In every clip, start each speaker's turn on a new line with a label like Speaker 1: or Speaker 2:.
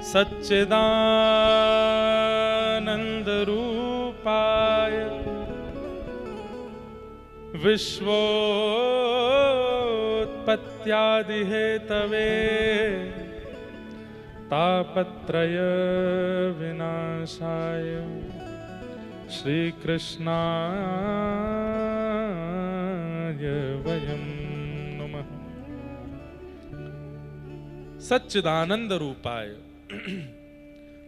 Speaker 1: सच्चिदानंद रूपाय विश्वोत्पत्त्यादि Hathaway तापत्रय विनाशाय श्री कृष्णाय वयं नमः। सच्चिदानंद रूपाय,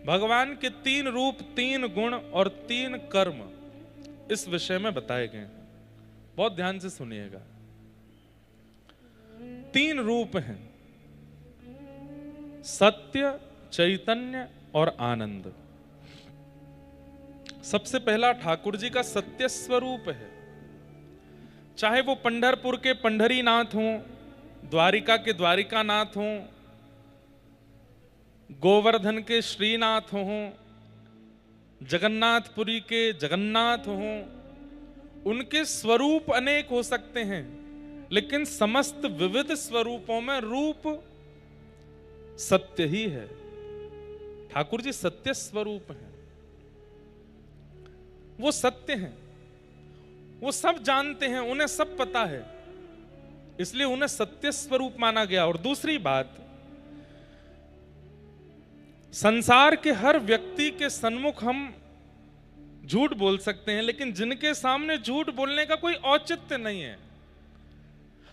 Speaker 1: भगवान के 3 रूप, 3 गुण और 3 कर्म इस विषय में बताए गए हैं। बहुत ध्यान से सुनिएगा। 3 रूप हैं, सत्य, चैतन्य और आनंद। सबसे पहला ठाकुर जी का सत्य स्वरूप है। चाहे वो पंढरपुर के पंढरीनाथ हों, द्वारिका के द्वारिकानाथ हों, गोवर्धन के श्रीनाथ हों, जगन्नाथपुरी के जगन्नाथ हों, उनके स्वरूप अनेक हो सकते हैं, लेकिन समस्त विविध स्वरूपों में रूप सत्य ही है। ठाकुर जी सत्य स्वरूप हैं, वो सत्य हैं, वो सब जानते हैं, उन्हें सब पता है, इसलिए उन्हें सत्य स्वरूप माना गया। और दूसरी बात, संसार के हर व्यक्ति के सन्मुख हम झूठ बोल सकते हैं, लेकिन जिनके सामने झूठ बोलने का कोई औचित्य नहीं है।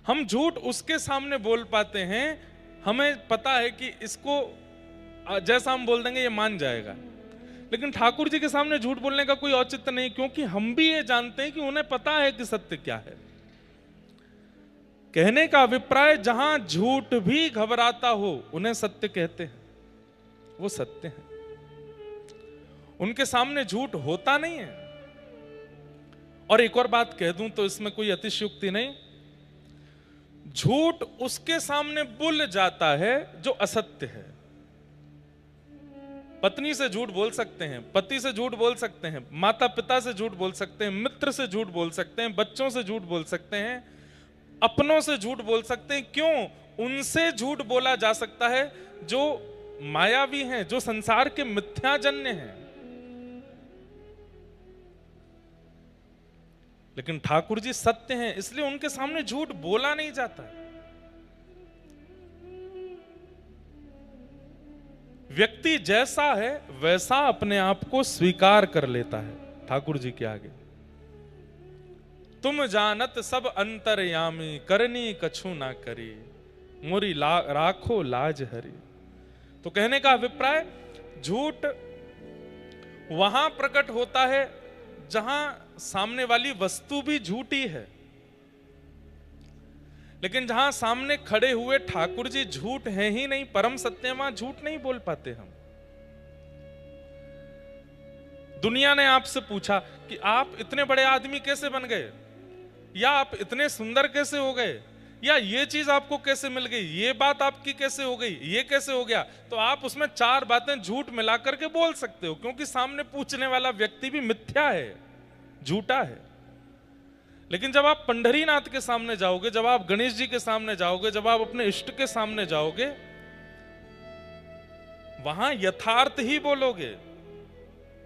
Speaker 1: हम झूठ उसके सामने बोल पाते हैं, हमें पता है कि इसको जैसा हम बोल देंगे ये मान जाएगा, लेकिन ठाकुर जी के सामने झूठ बोलने का कोई औचित्य नहीं, क्योंकि हम भी ये जानते हैं कि उन्हें पता है कि सत्य क्या है। कहने का अभिप्राय, जहां झूठ भी घबराता हो उन्हें सत्य कहते हैं, वो सत्य है। उनके सामने झूठ होता नहीं है। और एक और बात कह दूं तो इसमें कोई अतिशयोक्ति नहीं, झूठ उसके सामने बुल जाता है जो असत्य है। पत्नी से झूठ बोल सकते हैं, पति से झूठ बोल सकते हैं, माता पिता से झूठ बोल सकते हैं, मित्र से झूठ बोल सकते हैं, बच्चों से झूठ बोल सकते हैं, अपनों से झूठ बोल सकते हैं। क्यों? उनसे झूठ बोला जा सकता है जो मायावी हैं, जो संसार के मिथ्याजन्य हैं। लेकिन ठाकुर जी सत्य हैं, इसलिए उनके सामने झूठ बोला नहीं जाता। व्यक्ति जैसा है वैसा अपने आप को स्वीकार कर लेता है ठाकुर जी के आगे। तुम जानत सब अंतर्यामी, करनी कछु ना करी, मोरी राखो लाज हरी। तो कहने का अभिप्राय, झूठ वहां प्रकट होता है जहां सामने वाली वस्तु भी झूठी है, लेकिन जहां सामने खड़े हुए ठाकुर जी झूठ है ही नहीं, परम सत्य, वहां झूठ नहीं बोल पाते हम। दुनिया ने आपसे पूछा कि आप इतने बड़े आदमी कैसे बन गए, या आप इतने सुंदर कैसे हो गए, या ये चीज आपको कैसे मिल गई, ये बात आपकी कैसे हो गई, ये कैसे हो गया, तो आप उसमें 4 बातें झूठ मिला करके बोल सकते हो, क्योंकि सामने पूछने वाला व्यक्ति भी मिथ्या है, झूठा है। लेकिन जब आप पंढरीनाथ के सामने जाओगे, जब आप गणेश जी के सामने जाओगे, जब आप अपने इष्ट के सामने जाओगे, वहां यथार्थ ही बोलोगे,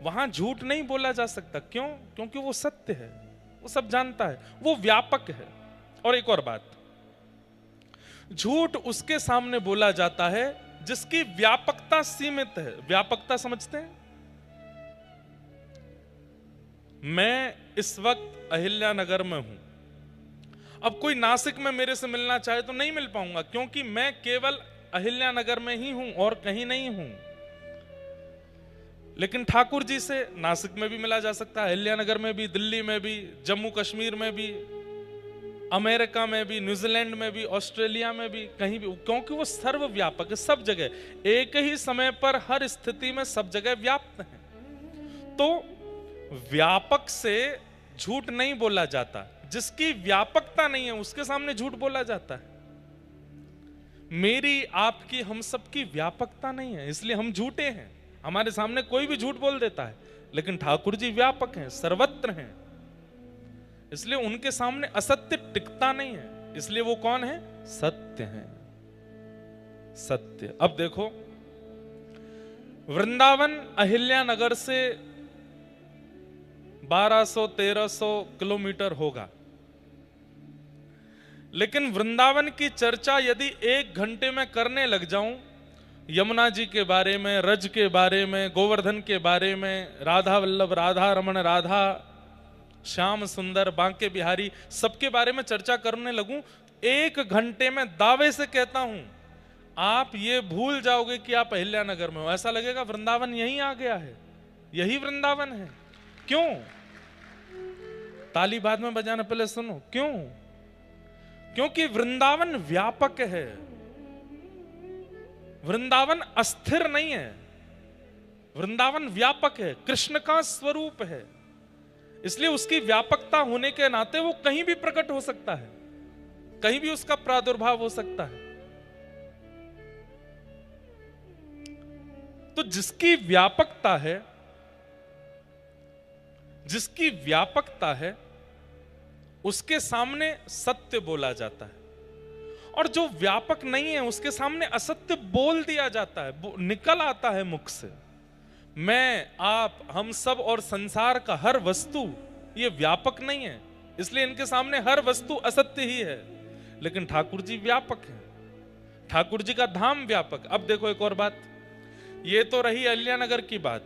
Speaker 1: वहां झूठ नहीं बोला जा सकता। क्यों? क्योंकि वो सत्य है, वो सब जानता है, वो व्यापक है। और एक और बात, झूठ उसके सामने बोला जाता है जिसकी व्यापकता सीमित है। व्यापकता समझते हैं? मैं इस वक्त अहिल्यानगर में हूं, अब कोई नासिक में मेरे से मिलना चाहे तो नहीं मिल पाऊंगा, क्योंकि मैं केवल अहिल्यानगर में ही हूं और कहीं नहीं हूं। लेकिन ठाकुर जी से नासिक में भी मिला जा सकता है, अहिल्यानगर में भी, दिल्ली में भी, जम्मू कश्मीर में भी, अमेरिका में भी, न्यूजीलैंड में भी, ऑस्ट्रेलिया में भी, कहीं भी, क्योंकि वो सर्वव्यापक है, सब जगह एक ही समय पर हर स्थिति में सब जगह व्याप्त है। तो व्यापक से झूठ नहीं बोला जाता, जिसकी व्यापकता नहीं है उसके सामने झूठ बोला जाता है। मेरी, आपकी, हम सबकी व्यापकता नहीं है, इसलिए हम झूठे हैं। हमारे सामने कोई भी झूठ बोल देता है, लेकिन ठाकुर जी व्यापक हैं, सर्वत्र हैं, इसलिए उनके सामने असत्य टिकता नहीं है, इसलिए वो कौन है? सत्य है, सत्य। अब देखो, वृंदावन अहिल्यानगर से 1200-1300 किलोमीटर होगा, लेकिन वृंदावन की चर्चा यदि 1 घंटे में करने लग जाऊं, यमुना जी के बारे में, रज के बारे में, गोवर्धन के बारे में, राधा वल्लभ, राधा रमण, राधा श्याम सुंदर, बांके बिहारी, सबके बारे में चर्चा करने लगूं, 1 घंटे में दावे से कहता हूं आप ये भूल जाओगे कि आप अहिल्यानगर में हो। ऐसा लगेगा वृंदावन यहीं आ गया है, यही वृंदावन है। क्यों? ताली बाद में बजाना, पहले सुनो क्यों। क्योंकि वृंदावन व्यापक है, वृंदावन अस्थिर नहीं है, वृंदावन व्यापक है, कृष्ण का स्वरूप है। इसलिए उसकी व्यापकता होने के नाते वो कहीं भी प्रकट हो सकता है, कहीं भी उसका प्रादुर्भाव हो सकता है। तो जिसकी व्यापकता है, जिसकी व्यापकता है, उसके सामने सत्य बोला जाता है, और जो व्यापक नहीं है उसके सामने असत्य बोल दिया जाता है, निकल आता है मुख से। मैं, आप, हम सब और संसार का हर वस्तु ये व्यापक नहीं है, इसलिए इनके सामने हर वस्तु असत्य ही है। लेकिन ठाकुर जी व्यापक है, ठाकुर जी का धाम व्यापक। अब देखो एक और बात, ये तो रही अहिल्यानगर की बात।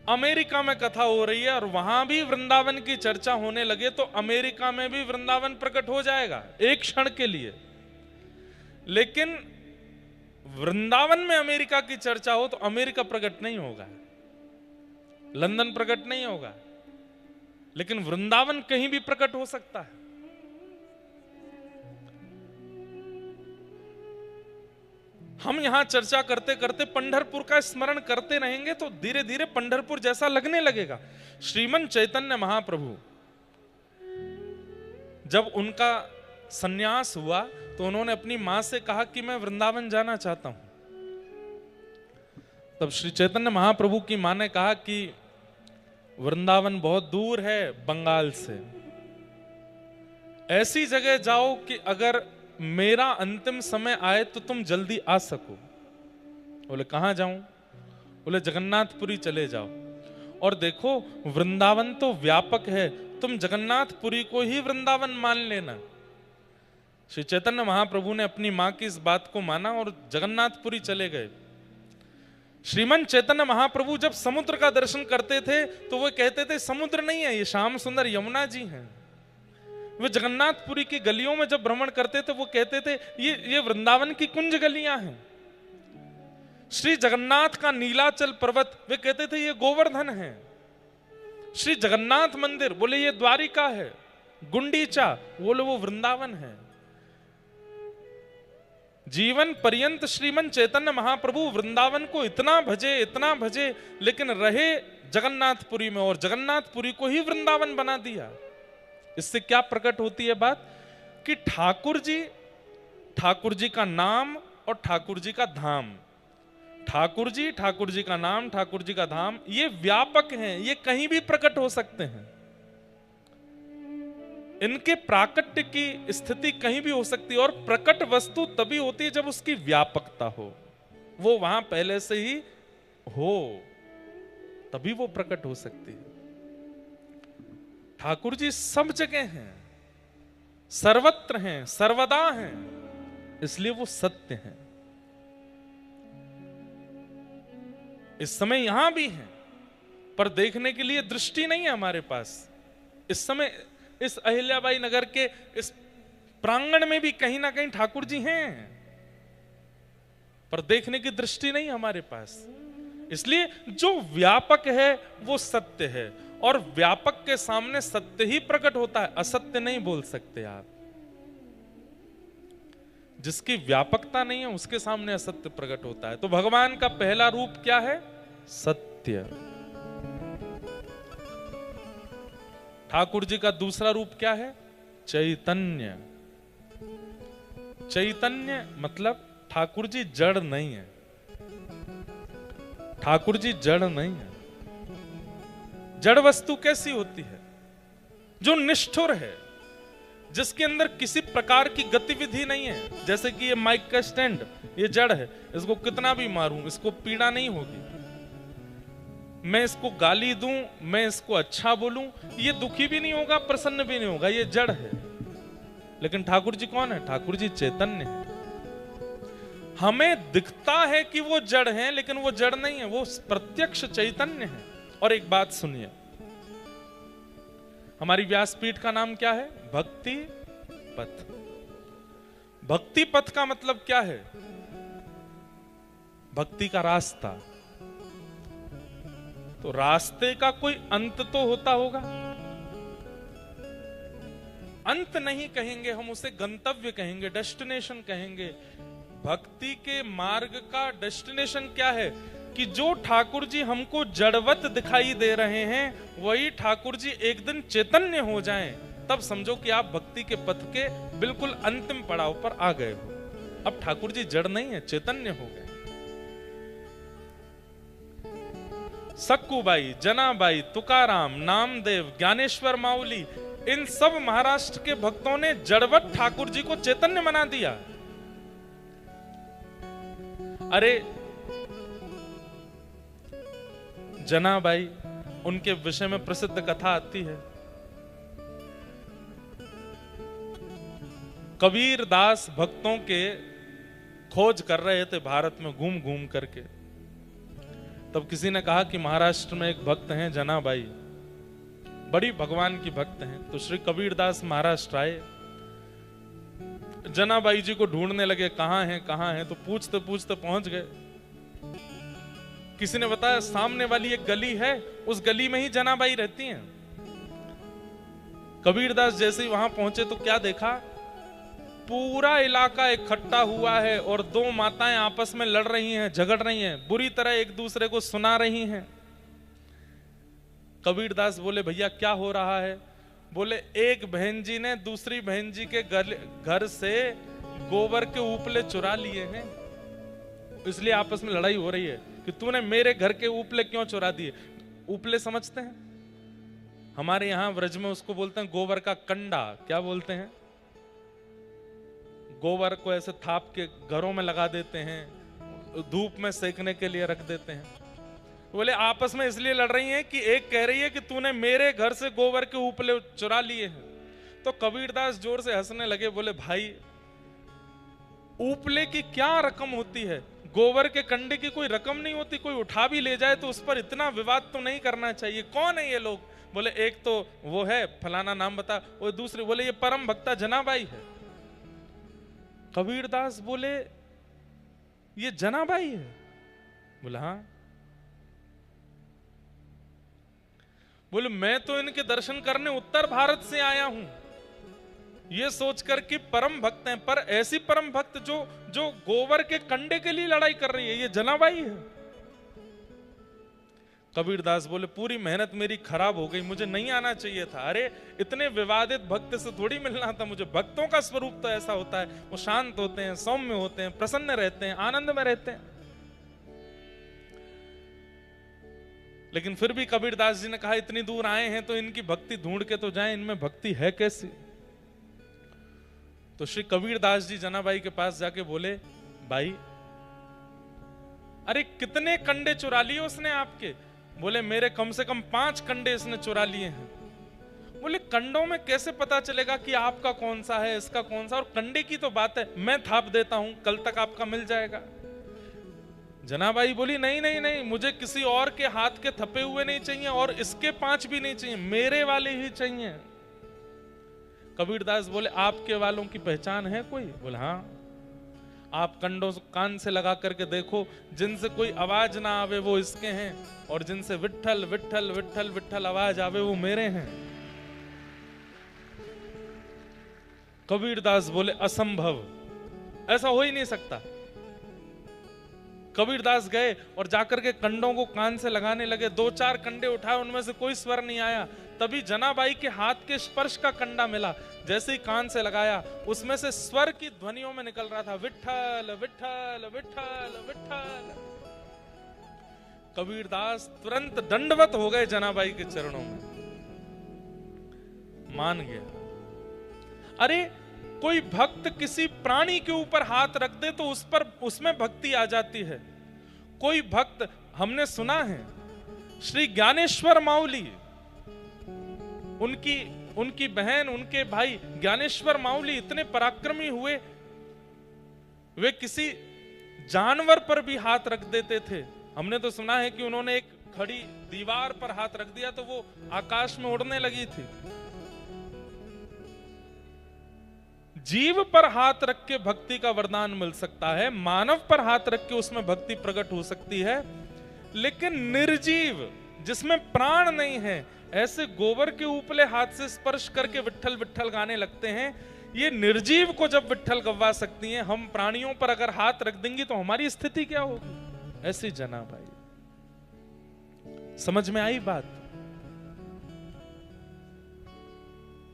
Speaker 1: अमेरिका में कथा हो रही है और वहां भी वृंदावन की चर्चा होने लगे तो अमेरिका में भी वृंदावन प्रकट हो जाएगा एक क्षण के लिए। लेकिन वृंदावन में अमेरिका की चर्चा हो तो अमेरिका प्रकट नहीं होगा, लंदन प्रकट नहीं होगा, लेकिन वृंदावन कहीं भी प्रकट हो सकता है। हम यहां चर्चा करते करते पंढरपुर का स्मरण करते रहेंगे तो धीरे धीरे पंढरपुर जैसा लगने लगेगा। श्रीमन चैतन्य महाप्रभु जब उनका सन्यास हुआ तो उन्होंने अपनी मां से कहा कि मैं वृंदावन जाना चाहता हूं। तब श्री चैतन्य महाप्रभु की मां ने कहा कि वृंदावन बहुत दूर है बंगाल से, ऐसी जगह जाओ कि अगर मेरा अंतिम समय आए तो तुम जल्दी आ सको। बोले कहां जाऊं? बोले जगन्नाथपुरी चले जाओ। और देखो वृंदावन तो व्यापक है, तुम जगन्नाथपुरी को ही वृंदावन मान लेना। श्री चैतन्य महाप्रभु ने अपनी मां की इस बात को माना और जगन्नाथपुरी चले गए। श्रीमन चैतन्य महाप्रभु जब समुद्र का दर्शन करते थे तो वो कहते थे समुद्र नहीं है, ये श्याम सुंदर यमुना जी हैं। वे जगन्नाथपुरी की गलियों में जब भ्रमण करते थे वो कहते थे ये वृंदावन की कुंज गलियां हैं। श्री जगन्नाथ का नीलाचल पर्वत, वे कहते थे ये गोवर्धन है। श्री जगन्नाथ मंदिर, बोले ये द्वारिका है। गुंडीचा, बोले वो वृंदावन है। जीवन पर्यंत श्रीमन चैतन्य महाप्रभु वृंदावन को इतना भजे, लेकिन रहे जगन्नाथपुरी में और जगन्नाथपुरी को ही वृंदावन बना दिया। इससे क्या प्रकट होती है बात कि ठाकुर जी का नाम और ठाकुर जी का धाम, ठाकुर जी का नाम, ठाकुर जी का धाम, ये व्यापक हैं, ये कहीं भी प्रकट हो सकते हैं। इनके प्राकट्य की स्थिति कहीं भी हो सकती है और प्रकट वस्तु तभी होती है जब उसकी व्यापकता हो, वो वहां पहले से ही हो, तभी वो प्रकट हो सकती है। ठाकुर जी सब जगह हैं, सर्वत्र हैं, सर्वदा हैं, इसलिए वो सत्य हैं। इस समय यहां भी हैं पर देखने के लिए दृष्टि नहीं है हमारे पास। इस समय इस अहिल्याबाई नगर के इस प्रांगण में भी कहीं ना कहीं ठाकुर जी हैं पर देखने की दृष्टि नहीं हमारे पास। इसलिए जो व्यापक है वो सत्य है और व्यापक के सामने सत्य ही प्रकट होता है, असत्य नहीं बोल सकते आप। जिसकी व्यापकता नहीं है उसके सामने असत्य प्रकट होता है। तो भगवान का पहला रूप क्या है? सत्य। ठाकुर जी का दूसरा रूप क्या है? चैतन्य। चैतन्य मतलब ठाकुर जी जड़ नहीं है, ठाकुर जी जड़ नहीं है। जड़ वस्तु कैसी होती है? जो निष्ठुर है, जिसके अंदर किसी प्रकार की गतिविधि नहीं है। जैसे कि ये माइक का स्टैंड, ये जड़ है, इसको कितना भी मारूं इसको पीड़ा नहीं होगी। मैं इसको गाली दूं, मैं इसको अच्छा बोलूं, ये दुखी भी नहीं होगा, प्रसन्न भी नहीं होगा, ये जड़ है। लेकिन ठाकुर जी कौन है? ठाकुर जी चैतन्य है। हमें दिखता है कि वो जड़ है, लेकिन वो जड़ नहीं है, वो प्रत्यक्ष चैतन्य है। और एक बात सुनिए, हमारी व्यासपीठ का नाम क्या है? भक्ति पथ। भक्ति पथ का मतलब क्या है? भक्ति का रास्ता। तो रास्ते का कोई अंत तो होता होगा। अंत नहीं कहेंगे हम, उसे गंतव्य कहेंगे, डेस्टिनेशन कहेंगे। भक्ति के मार्ग का डेस्टिनेशन क्या है? कि जो ठाकुर जी हमको जड़वत दिखाई दे रहे हैं, वही ठाकुर जी एक दिन चैतन्य हो जाएं, तब समझो कि आप भक्ति के पथ के बिल्कुल अंतिम पड़ाव पर आ गए हो। अब ठाकुर जी जड़ नहीं है, चैतन्य हो गए। सक्कूबाई, जनाबाई, तुकाराम, नामदेव, ज्ञानेश्वर माउली, इन सब महाराष्ट्र के भक्तों ने जड़वत ठाकुर जी को चैतन्य बना दिया। अरे जनाबाई, उनके विषय में प्रसिद्ध कथा आती है। कबीर दास भक्तों के खोज कर रहे थे भारत में घूम घूम करके। तब किसी ने कहा कि महाराष्ट्र में एक भक्त हैं जनाबाई, बड़ी भगवान की भक्त हैं। तो श्री कबीर दास महाराष्ट्र आए, जनाबाई जी को ढूंढने लगे, कहां हैं। तो पूछते पूछते पहुंच गए। किसी ने बताया सामने वाली एक गली है, उस गली में ही जनाबाई रहती हैं। कबीरदास जैसे ही वहां पहुंचे तो क्या देखा? पूरा इलाका इकट्ठा हुआ है और दो माताएं आपस में लड़ रही हैं, झगड़ रही हैं, बुरी तरह एक दूसरे को सुना रही हैं। कबीरदास बोले, भैया क्या हो रहा है? बोले, एक बहन जी ने दूसरी बहन जी के घर से गोबर के उपले चुरा लिए हैं, इसलिए आपस में लड़ाई हो रही है कि तूने मेरे घर के उपले क्यों चुरा दिए। उपले समझते हैं? हमारे यहां व्रज में उसको बोलते हैं गोबर का कंडा। क्या बोलते हैं? गोबर को ऐसे थाप के घरों में लगा देते हैं, धूप में सेकने के लिए रख देते हैं। बोले आपस में इसलिए लड़ रही हैं कि एक कह रही है कि तूने मेरे घर से गोबर के उपले चुरा लिए हैं। तो कबीरदास जोर से हंसने लगे, बोले भाई उपले की क्या रकम होती है? गोबर के कंडे की कोई रकम नहीं होती, कोई उठा भी ले जाए तो उस पर इतना विवाद तो नहीं करना चाहिए। कौन है ये लोग? बोले एक तो वो है फलाना नाम बता, और दूसरे बोले ये परम भक्ता जनाबाई है। कबीरदास बोले ये जनाबाई है? बोला हाँ। बोले मैं तो इनके दर्शन करने उत्तर भारत से आया हूं, ये सोचकर कि परम भक्त हैं, पर ऐसी परम भक्त जो गोबर के कंडे के लिए लड़ाई कर रही है, ये जनाबाई है। कबीरदास बोले पूरी मेहनत मेरी खराब हो गई, मुझे नहीं आना चाहिए था। अरे इतने विवादित भक्त से थोड़ी मिलना था मुझे। भक्तों का स्वरूप तो ऐसा होता है, वो शांत होते हैं, सौम्य होते हैं, प्रसन्न रहते हैं, आनंद में रहते हैं। लेकिन फिर भी कबीरदास जी ने कहा इतनी दूर आए हैं तो इनकी भक्ति ढूंढ के तो जाएं, इनमें भक्ति है कैसी। तो श्री कबीरदास जी जनाबाई के पास जाके बोले, भाई अरे कितने कंडे चुरा लिए उसने आपके? बोले मेरे कम से कम 5 कंडे इसने चुरा लिए हैं। बोले कंडों में कैसे पता चलेगा कि आपका कौन सा है, इसका कौन सा? और कंडे की तो बात है, मैं थाप देता हूं, कल तक आपका मिल जाएगा। जनाबाई बोली नहीं नहीं नहीं, मुझे किसी और के हाथ के थपे हुए नहीं चाहिए और इसके 5 भी नहीं चाहिए, मेरे वाले ही चाहिए। कबीरदास बोले आपके वालों की पहचान है कोई? बोले हाँ। आप कंडों कान से लगा करके देखो, जिनसे कोई आवाज ना आवे वो इसके हैं, और जिनसे विट्ठल विट्ठल विट्ठल विट्ठल आवाज आवे वो मेरे हैं। कबीरदास बोले असंभव, ऐसा हो ही नहीं सकता। कबीरदास गए और जाकर के कंडों को कान से लगाने लगे। 2-4 कंडे उठाए, उनमें से कोई स्वर नहीं आया। तभी जनाबाई के हाथ के स्पर्श का कंडा मिला। जैसे ही कान से लगाया, उसमें से स्वर की ध्वनियों में निकल रहा था विट्ठल विट्ठल विट्ठल विट्ठल। कबीरदास तुरंत दंडवत हो गए जनाबाई के चरणों में, मान गया। अरे कोई भक्त किसी प्राणी के ऊपर हाथ रख दे तो उसमें भक्ति आ जाती है। कोई भक्त, हमने सुना है श्री ज्ञानेश्वर माउली, उनकी बहन, उनके भाई ज्ञानेश्वर माउली इतने पराक्रमी हुए, वे किसी जानवर पर भी हाथ रख देते थे। हमने तो सुना है कि उन्होंने एक खड़ी दीवार पर हाथ रख दिया तो वो आकाश में उड़ने लगी थी। जीव पर हाथ रख के भक्ति का वरदान मिल सकता है, मानव पर हाथ रख के उसमें भक्ति प्रकट हो सकती है, लेकिन निर्जीव जिसमें प्राण नहीं है, ऐसे गोबर के उपले हाथ से स्पर्श करके विट्ठल विट्ठल गाने लगते हैं। ये निर्जीव को जब विट्ठल गवा सकती हैं, हम प्राणियों पर अगर हाथ रख देंगे तो हमारी स्थिति क्या होगी? ऐसी जना भाई, समझ में आई बात?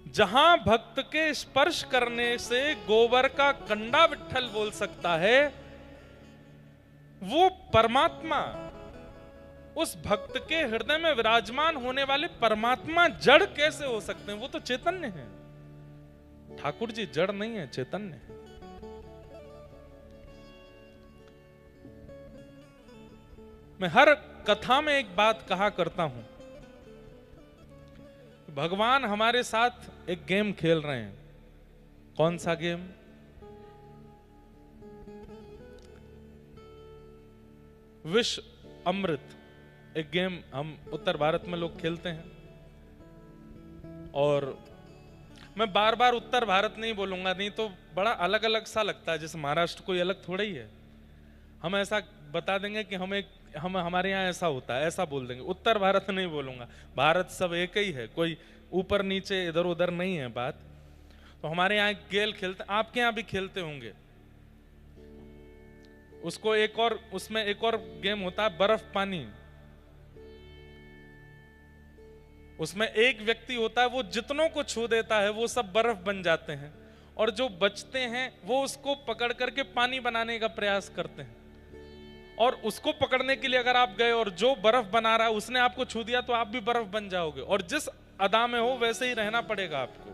Speaker 1: जहां भक्त के स्पर्श करने से गोबर का कंडा विट्ठल बोल सकता है, वो परमात्मा, उस भक्त के हृदय में विराजमान होने वाले परमात्मा जड़ कैसे हो सकते हैं? वो तो चैतन्य है। ठाकुर जी जड़ नहीं है, चैतन्य है। मैं हर कथा में एक बात कहा करता हूं, भगवान हमारे साथ एक गेम खेल रहे हैं। कौन सा गेम? विष अमृत। एक गेम हम उत्तर भारत में लोग खेलते हैं, और मैं बार बार उत्तर भारत नहीं बोलूंगा, नहीं तो बड़ा अलग अलग सा लगता है, जैसे महाराष्ट्र कोई अलग थोड़ा ही है। हम ऐसा बता देंगे कि हमारे यहाँ ऐसा होता है, ऐसा बोल देंगे। उत्तर भारत नहीं बोलूंगा, भारत सब एक ही है, कोई ऊपर नीचे इधर उधर नहीं है बात। तो हमारे यहाँ गेल खेलते, आपके यहाँ भी खेलते होंगे उसको। उसमें एक और गेम होता है बर्फ पानी। उसमें एक व्यक्ति होता है, वो जितनों को छू देता है वो सब बर्फ बन जाते हैं, और जो बचते हैं वो उसको पकड़ करके पानी बनाने का प्रयास करते हैं। और उसको पकड़ने के लिए अगर आप गए और जो बर्फ बना रहा है उसने आपको छू दिया तो आप भी बर्फ बन जाओगे, और जिस अदा में हो वैसे ही रहना पड़ेगा आपको।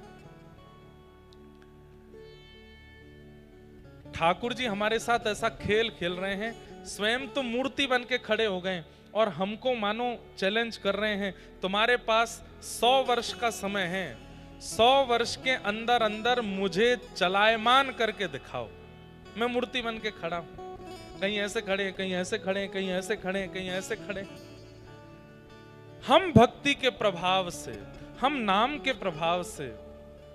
Speaker 1: ठाकुर जी हमारे साथ ऐसा खेल खेल रहे हैं, स्वयं तो मूर्ति बन के खड़े हो गए और हमको मानो चैलेंज कर रहे हैं, तुम्हारे पास 100 वर्ष का समय है, 100 वर्ष के अंदर अंदर मुझे चलायमान करके दिखाओ। मैं मूर्ति बन के खड़ा हूं, कहीं ऐसे खड़े, कहीं ऐसे खड़े, कहीं ऐसे खड़े, कहीं ऐसे खड़े। हम भक्ति के प्रभाव से, हम नाम के प्रभाव से,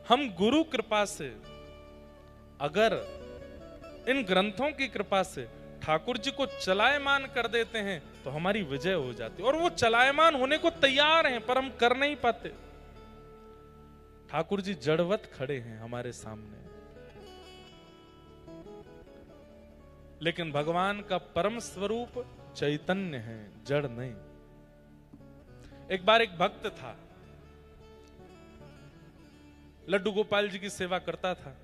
Speaker 1: हम गुरु कृपा से, अगर इन ग्रंथों की कृपा से ठाकुर जी को चलायमान कर देते हैं तो हमारी विजय हो जाती है। और वो चलायमान होने को तैयार हैं, पर हम कर नहीं पाते। ठाकुर जी जड़वत खड़े हैं हमारे सामने, लेकिन भगवान का परम स्वरूप चैतन्य है, जड़ नहीं। एक बार एक भक्त था, लड्डू गोपाल जी की सेवा करता था,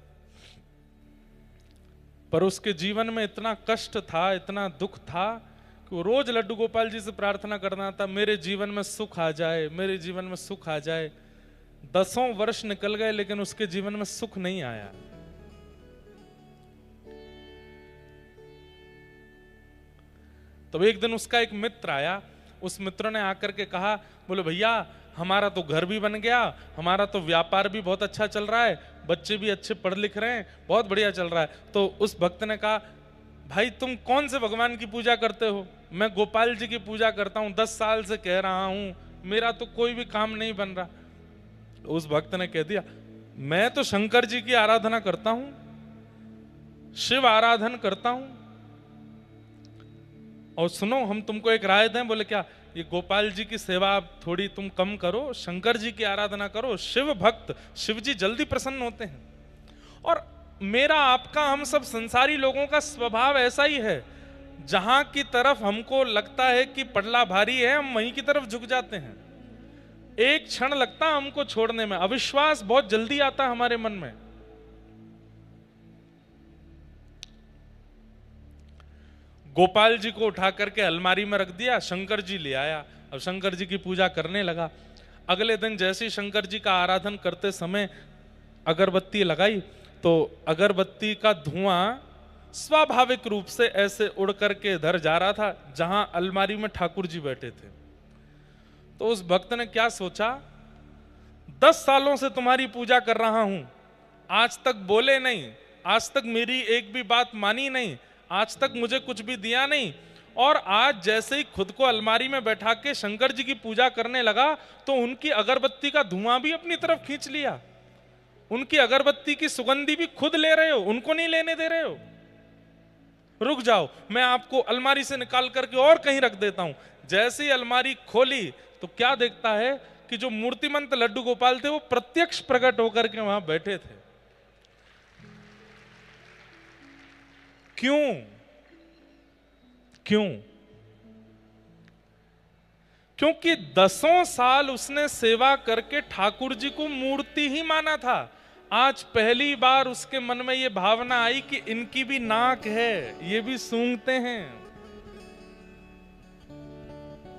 Speaker 1: पर उसके जीवन में इतना कष्ट था, इतना दुख था कि वो रोज लड्डू गोपाल जी से प्रार्थना करना था, मेरे जीवन में सुख आ जाए, मेरे जीवन में सुख आ जाए। 10 वर्ष निकल गए लेकिन उसके जीवन में सुख नहीं आया। तो एक दिन उसका एक मित्र आया, उस मित्र ने आकर के कहा, बोले भैया हमारा तो घर भी बन गया, हमारा तो व्यापार भी बहुत अच्छा चल रहा है, बच्चे भी अच्छे पढ़ लिख रहे हैं, बहुत बढ़िया चल रहा है। तो उस भक्त ने कहा, भाई तुम कौन से भगवान की पूजा करते हो? मैं गोपाल जी की पूजा करता हूँ, 10 साल से कह रहा हूँ, मेरा तो कोई भी काम नहीं बन रहा। उस भक्त ने कह दिया, मैं तो शंकर जी की आराधना करता हूँ, शिव आराधन करता हूँ, और सुनो हम तुमको एक राय दें। बोले क्या? ये गोपाल जी की सेवा थोड़ी तुम कम करो, शंकर जी की आराधना करो, शिव भक्त, शिव जी जल्दी प्रसन्न होते हैं। और मेरा आपका, हम सब संसारी लोगों का स्वभाव ऐसा ही है, जहां की तरफ हमको लगता है कि पटला भारी है, हम वहीं की तरफ झुक जाते हैं। एक क्षण लगता है हमको छोड़ने में, अविश्वास बहुत जल्दी आता है हमारे मन में। गोपाल जी को उठा करके अलमारी में रख दिया, शंकर जी ले आया, अब शंकर जी की पूजा करने लगा। अगले दिन जैसे ही शंकर जी का आराधन करते समय अगरबत्ती लगाई तो अगरबत्ती का धुआं स्वाभाविक रूप से ऐसे उड़ करके इधर जा रहा था जहां अलमारी में ठाकुर जी बैठे थे। तो उस भक्त ने क्या सोचा, 10 सालों से तुम्हारी पूजा कर रहा हूं, आज तक बोले नहीं, आज तक मेरी एक भी बात मानी नहीं, आज तक मुझे कुछ भी दिया नहीं, और आज जैसे ही खुद को अलमारी में बैठा के शंकर जी की पूजा करने लगा तो उनकी अगरबत्ती का धुआं भी अपनी तरफ खींच लिया, उनकी अगरबत्ती की सुगंधी भी खुद ले रहे हो, उनको नहीं लेने दे रहे हो। रुक जाओ, मैं आपको अलमारी से निकाल करके और कहीं रख देता हूं। जैसे ही अलमारी खोली तो क्या देखता है कि जो मूर्तिमंत लड्डू गोपाल थे वो प्रत्यक्ष प्रकट होकर के वहां बैठे थे। क्यों? क्यों? क्योंकि 10 साल उसने सेवा करके ठाकुर जी को मूर्ति ही माना था। आज पहली बार उसके मन में यह भावना आई कि इनकी भी नाक है, ये भी सूंघते हैं,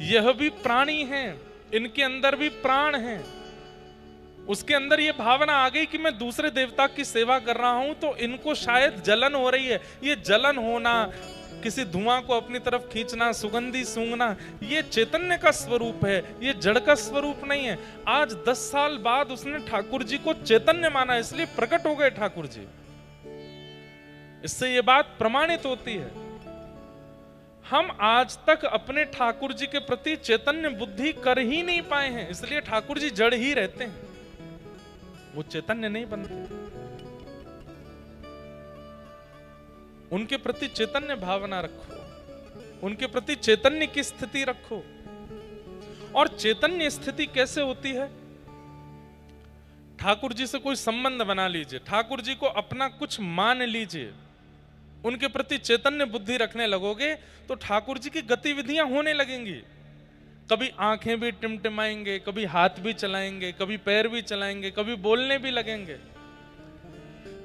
Speaker 1: यह भी प्राणी हैं, इनके अंदर भी प्राण हैं। उसके अंदर यह भावना आ गई कि मैं दूसरे देवता की सेवा कर रहा हूं तो इनको शायद जलन हो रही है। ये जलन होना, किसी धुआं को अपनी तरफ खींचना, सुगंधी सूंघना, ये चैतन्य का स्वरूप है, ये जड़ का स्वरूप नहीं है। आज 10 साल बाद उसने ठाकुर जी को चैतन्य माना, इसलिए प्रकट हो गए ठाकुर जी। इससे ये बात प्रमाणित होती है। हम आज तक अपने ठाकुर जी के प्रति चैतन्य बुद्धि कर ही नहीं पाए हैं, इसलिए ठाकुर जी जड़ ही रहते हैं, वो चैतन्य नहीं बनते। उनके प्रति चैतन्य भावना रखो, उनके प्रति चैतन्य की स्थिति रखो। और चैतन्य स्थिति कैसे होती है? ठाकुर जी से कोई संबंध बना लीजिए, ठाकुर जी को अपना कुछ मान लीजिए, उनके प्रति चैतन्य बुद्धि रखने लगोगे तो ठाकुर जी की गतिविधियां होने लगेंगी। कभी आंखें भी टिमटिमाएंगे, कभी हाथ भी चलाएंगे, कभी पैर भी चलाएंगे, कभी बोलने भी लगेंगे।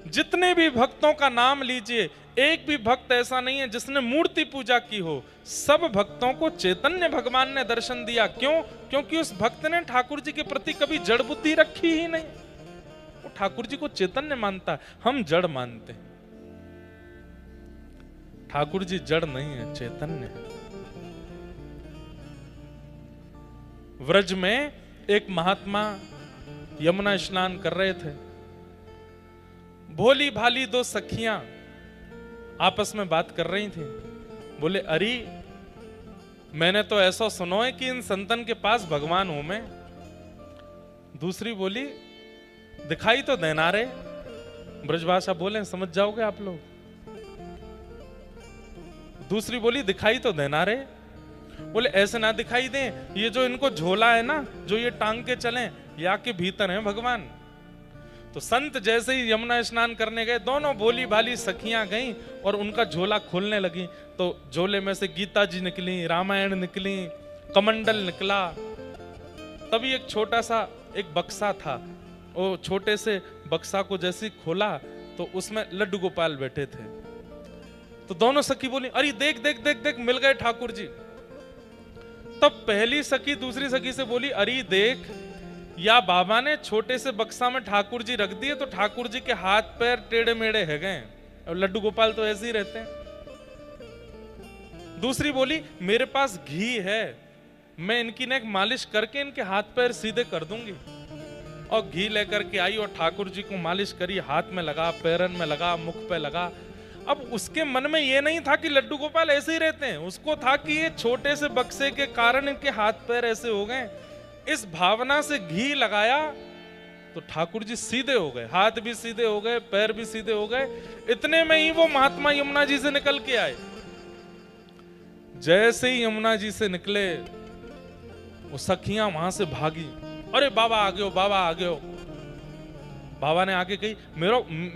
Speaker 1: जितने भी भक्तों का नाम लीजिए, एक भी भक्त ऐसा नहीं है जिसने मूर्ति पूजा की हो। सब भक्तों को चैतन्य भगवान ने दर्शन दिया। क्यों? क्योंकि उस भक्त ने ठाकुर जी के प्रति कभी जड़ बुद्धि रखी ही नहीं। वो ठाकुर जी को चैतन्य मानता है, हम जड़ मानते हैं। ठाकुर जी जड़ नहीं है, चैतन्य है। व्रज में एक महात्मा यमुना स्नान कर रहे थे। भोली भाली 2 सखियां आपस में बात कर रही थी। बोले, अरे मैंने तो ऐसा सुनो है कि इन संतन के पास भगवान हूं मैं। दूसरी बोली, दिखाई तो देना रे। ब्रजभाषा बोले, समझ जाओगे आप लोग। दूसरी बोली, दिखाई तो देना रे। बोले, ऐसे ना दिखाई दे, ये जो इनको झोला है ना, जो ये टांग के चले, या के भीतर है भगवान। तो संत जैसे ही यमुना स्नान करने गए, दोनों भोली भाली सखियां गईं और उनका झोला खोलने लगी। तो झोले में से गीता जी निकली, रामायण निकली, कमंडल निकला। तभी एक छोटा सा एक बक्सा था, वो छोटे से बक्सा को जैसे खोला तो उसमें लड्डू गोपाल बैठे थे। तो दोनों सखी बोली, अरे देख देख देख देख, मिल गए ठाकुर जी। तब पहली सखी दूसरी सखी से बोली, अरे देख, या बाबा ने छोटे से बक्सा में ठाकुर जी रख दिए तो ठाकुर जी के हाथ पैर टेढ़े मेढ़े है गए, और लड्डू गोपाल तो ऐसे ही रहते हैं। दूसरी बोली, मेरे पास घी है, मैं इनकी नेक मालिश करके इनके हाथ पैर सीधे कर दूंगी। और घी लेकर के आई और ठाकुर जी को मालिश करी, हाथ में लगा, पैरन में लगा, मुख पे लगा। अब उसके मन में ये नहीं था कि लड्डू गोपाल ऐसे ही रहते हैं, उसको था कि ये छोटे से बक्से के कारण इनके हाथ पैर ऐसे हो गए। इस भावना से घी लगाया तो ठाकुर जी सीधे हो गए, हाथ भी सीधे हो गए, पैर भी सीधे हो गए। इतने में ही वो महात्मा यमुना जी से निकल के आए। जैसे ही यमुना जी से निकले, वो सखियां वहां से भागी, अरे बाबा आ गए हो, बाबा आ गए हो। बाबा ने आके कही,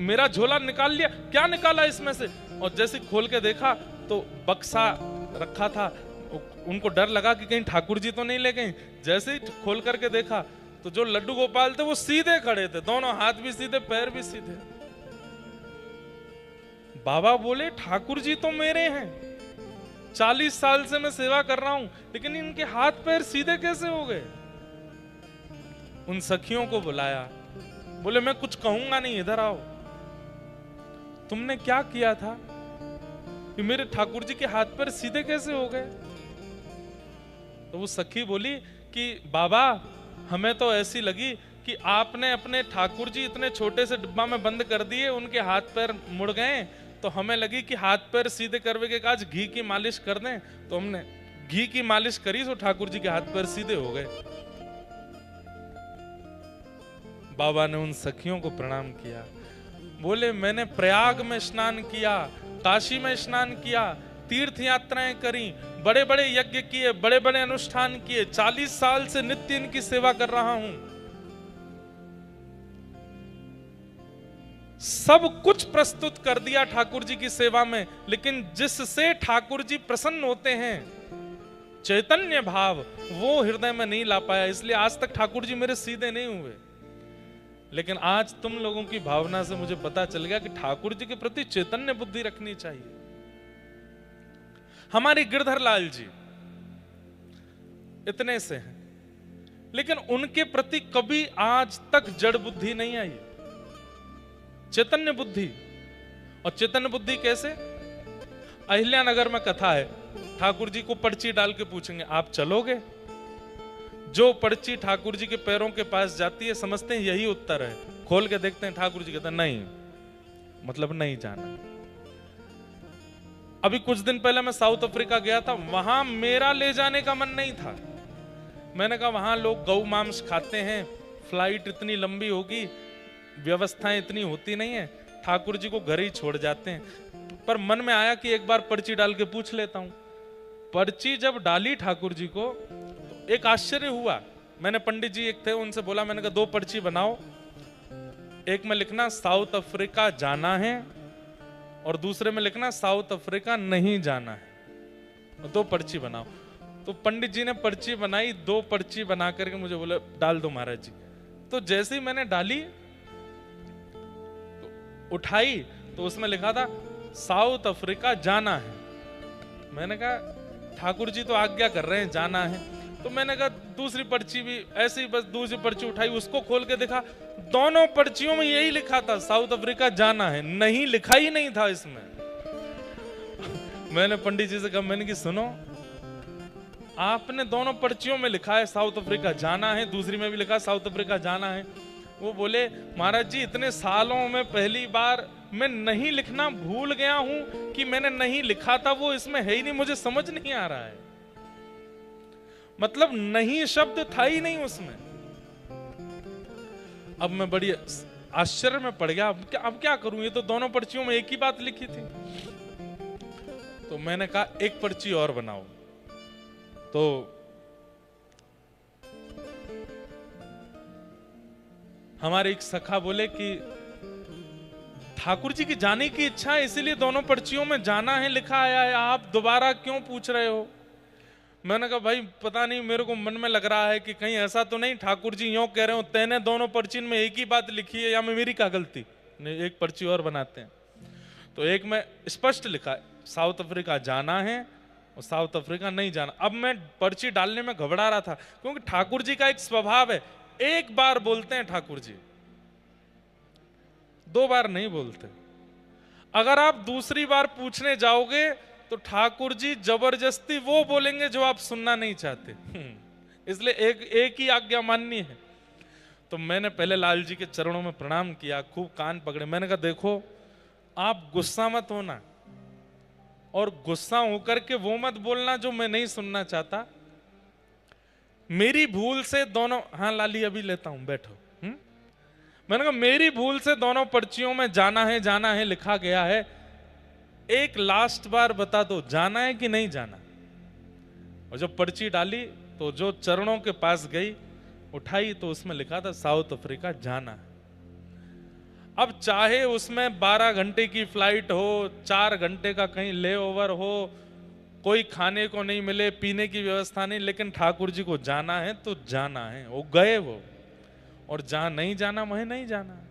Speaker 1: मेरा झोला निकाल लिया। क्या निकाला इसमें से? और जैसे खोल के देखा तो बक्सा रखा था। उनको डर लगा कि कहीं ठाकुर जी तो नहीं ले गए। जैसे ही खोल करके देखा तो जो लड्डू गोपाल थे वो सीधे खड़े थे, दोनों हाथ भी सीधे, पैर भी सीधे। बाबा बोले, ठाकुर जी तो मेरे हैं, 40 साल से मैं सेवा कर रहा हूं, लेकिन इनके हाथ पैर सीधे कैसे हो गए? उन सखियों को बुलाया, बोले मैं कुछ कहूंगा नहीं, इधर आओ। तुमने क्या किया था कि मेरे ठाकुर जी के हाथ पर सीधे कैसे हो गए? तो वो सखी बोली कि बाबा हमें तो ऐसी लगी कि आपने अपने ठाकुर जी इतने छोटे से डिब्बा में बंद कर दिए, उनके हाथ पैर मुड़ गए, तो हमें लगी कि हाथ पैर सीधे करवे के काज घी की मालिश कर दें। तो हमने घी की मालिश करी तो ठाकुर जी के हाथ पैर सीधे हो गए। बाबा ने उन सखियों को प्रणाम किया, बोले मैंने प्रयाग में स्नान किया, काशी में स्नान किया, तीर्थ यात्राएं करी, बड़े बड़े यज्ञ किए, बड़े बड़े अनुष्ठान किए, 40 साल से नित्य इनकी सेवा कर रहा हूं, सब कुछ प्रस्तुत कर दिया ठाकुर जी की सेवा में, लेकिन जिससे ठाकुर जी प्रसन्न होते हैं चैतन्य भाव, वो हृदय में नहीं ला पाया, इसलिए आज तक ठाकुर जी मेरे सीधे नहीं हुए। लेकिन आज तुम लोगों की भावना से मुझे पता चल गया कि ठाकुर जी के प्रति चैतन्य बुद्धि रखनी चाहिए। हमारे गिरधर लाल जी इतने से हैं, लेकिन उनके प्रति कभी आज तक जड़ बुद्धि नहीं आई, चैतन्य बुद्धि। और चैतन्य बुद्धि कैसे? अहिल्यानगर में कथा है, ठाकुर जी को पर्ची डाल के पूछेंगे आप चलोगे? जो पर्ची ठाकुर जी के पैरों के पास जाती है समझते हैं यही उत्तर है, खोल के देखते हैं ठाकुर जी कहते हैं नहीं, मतलब नहीं जाना। अभी कुछ दिन पहले मैं साउथ अफ्रीका गया था, वहां मेरा ले जाने का मन नहीं था। मैंने कहा वहां लोग गौ मांस खाते हैं, फ्लाइट इतनी लंबी होगी, व्यवस्थाएं इतनी होती नहीं है, ठाकुर जी को घर ही छोड़ जाते हैं। पर मन में आया कि एक बार पर्ची डाल के पूछ लेता हूं। पर्ची जब डाली ठाकुर जी को तो एक आश्चर्य हुआ। मैंने पंडित जी एक थे उनसे बोला, मैंने कहा 2 पर्ची बनाओ, एक में लिखना साउथ अफ्रीका जाना है और दूसरे में लिखना साउथ अफ्रीका नहीं जाना है, 2 पर्ची बनाओ। तो पंडित जी ने पर्ची बनाई, 2 पर्ची बना करके मुझे बोले डाल दो महाराज जी। तो जैसे ही मैंने डाली तो उठाई तो उसमें लिखा था साउथ अफ्रीका जाना है। मैंने कहा ठाकुर जी तो आज्ञा कर रहे हैं जाना है। तो मैंने कहा दूसरी पर्ची भी ऐसे ही, बस दूसरी पर्ची उठाई, उसको खोल के देखा, दोनों पर्चियों में यही लिखा था साउथ अफ्रीका जाना है, नहीं लिखा ही नहीं था इसमें। मैंने पंडित जी से कहा, मैंने कि सुनो, आपने दोनों पर्चियों में लिखा है साउथ अफ्रीका जाना है, दूसरी में भी लिखा साउथ अफ्रीका जाना है। वो बोले महाराज जी इतने सालों में पहली बार मैं नहीं लिखना भूल गया हूं कि मैंने नहीं लिखा था, वो इसमें है ही नहीं, मुझे समझ नहीं आ रहा है। मतलब नहीं शब्द था ही नहीं उसमें। अब मैं बड़ी आश्चर्य में पड़ गया, अब क्या करूं, ये तो दोनों पर्चियों में एक ही बात लिखी थी। तो मैंने कहा एक पर्ची और बनाओ। तो हमारे एक सखा बोले कि ठाकुर जी की जाने की इच्छा है, इसीलिए दोनों पर्चियों में जाना है लिखा आया है, आप दोबारा क्यों पूछ रहे हो? मैंने कहा भाई पता नहीं, मेरे को मन में लग रहा है कि कहीं ऐसा तो नहीं ठाकुर जी यूं कह रहे हो तेने दोनों पर्ची में एक ही बात लिखी है, या मैं मेरी क्या गलती, नहीं एक पर्ची और बनाते हैं। तो एक में स्पष्ट लिखा है साउथ अफ्रीका जाना है और साउथ अफ्रीका नहीं जाना। अब मैं पर्ची डालने में घबरा रहा था, क्योंकि ठाकुर जी का एक स्वभाव है, एक बार बोलते हैं ठाकुर जी, 2 बार नहीं बोलते। अगर आप दूसरी बार पूछने जाओगे तो ठाकुर जी जबरदस्ती वो बोलेंगे जो आप सुनना नहीं चाहते, इसलिए एक ही आज्ञा माननी है। तो मैंने पहले लाल जी के चरणों में प्रणाम किया, खूब कान पकड़े। मैंने कहा देखो आप गुस्सा मत होना, और गुस्सा होकर के वो मत बोलना जो मैं नहीं सुनना चाहता। मेरी भूल से दोनों, हाँ लाली अभी लेता हूं बैठो। मैंने कहा मेरी भूल से दोनों पर्चियों में जाना है लिखा गया है, एक लास्ट बार बता दो जाना है कि नहीं जाना। और जब पर्ची डाली तो जो चरणों के पास गई, उठाई तो उसमें लिखा था साउथ अफ्रीका जाना है। अब चाहे उसमें 12 घंटे की फ्लाइट हो, 4 घंटे का कहीं लेओवर हो, कोई खाने को नहीं मिले, पीने की व्यवस्था नहीं, लेकिन ठाकुर जी को जाना है तो जाना है। वो गए वो, और जहां नहीं जाना वहीं नहीं जाना।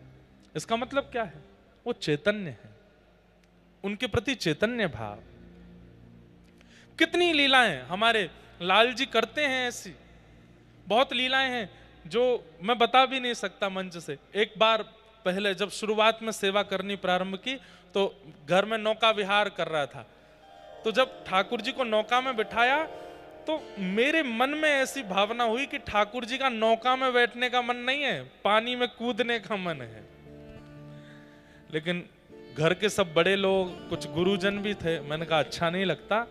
Speaker 1: इसका मतलब क्या है? वो चैतन्य है, उनके प्रति चैतन्य भाव। कितनी लीलाएं हमारे लाल जी करते हैं, ऐसी बहुत लीलाएं हैं। जो मैं बता भी नहीं सकता मंच से। एक बार पहले जब शुरुआत में सेवा करनी प्रारंभ की तो घर में नौका विहार कर रहा था, तो जब ठाकुर जी को नौका में बिठाया तो मेरे मन में ऐसी भावना हुई कि ठाकुर जी का नौका में बैठने का मन नहीं है, पानी में कूदने का मन है। लेकिन घर के सब बड़े लोग, कुछ गुरुजन भी थे, मैंने कहा अच्छा नहीं लगता,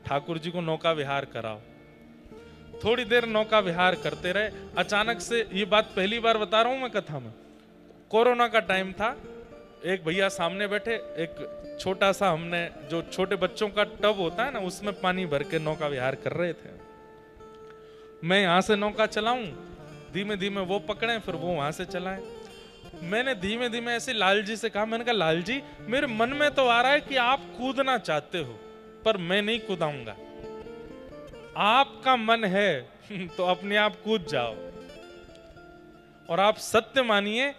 Speaker 1: ठाकुर जी को नौका विहार कराओ। थोड़ी देर नौका विहार करते रहे। अचानक से, ये बात पहली बार बता रहा हूं मैं कथा में, कोरोना का टाइम था, एक भैया सामने बैठे, एक छोटा सा, हमने जो छोटे बच्चों का टब होता है ना, उसमें पानी भर के नौका विहार कर रहे थे। मैं यहां से नौका चलाऊं, धीमे धीमे वो पकड़े, फिर वो वहां से चलाएं। मैंने धीमे धीमे ऐसे लाल जी से कहा, मैंने कहा लाल जी, मेरे मन में तो आ रहा है कि आप कूदना चाहते हो, पर मैं नहीं कूदाऊंगा। आपका मन है तो अपने आप कूद जाओ। और आप सत्य मानिए,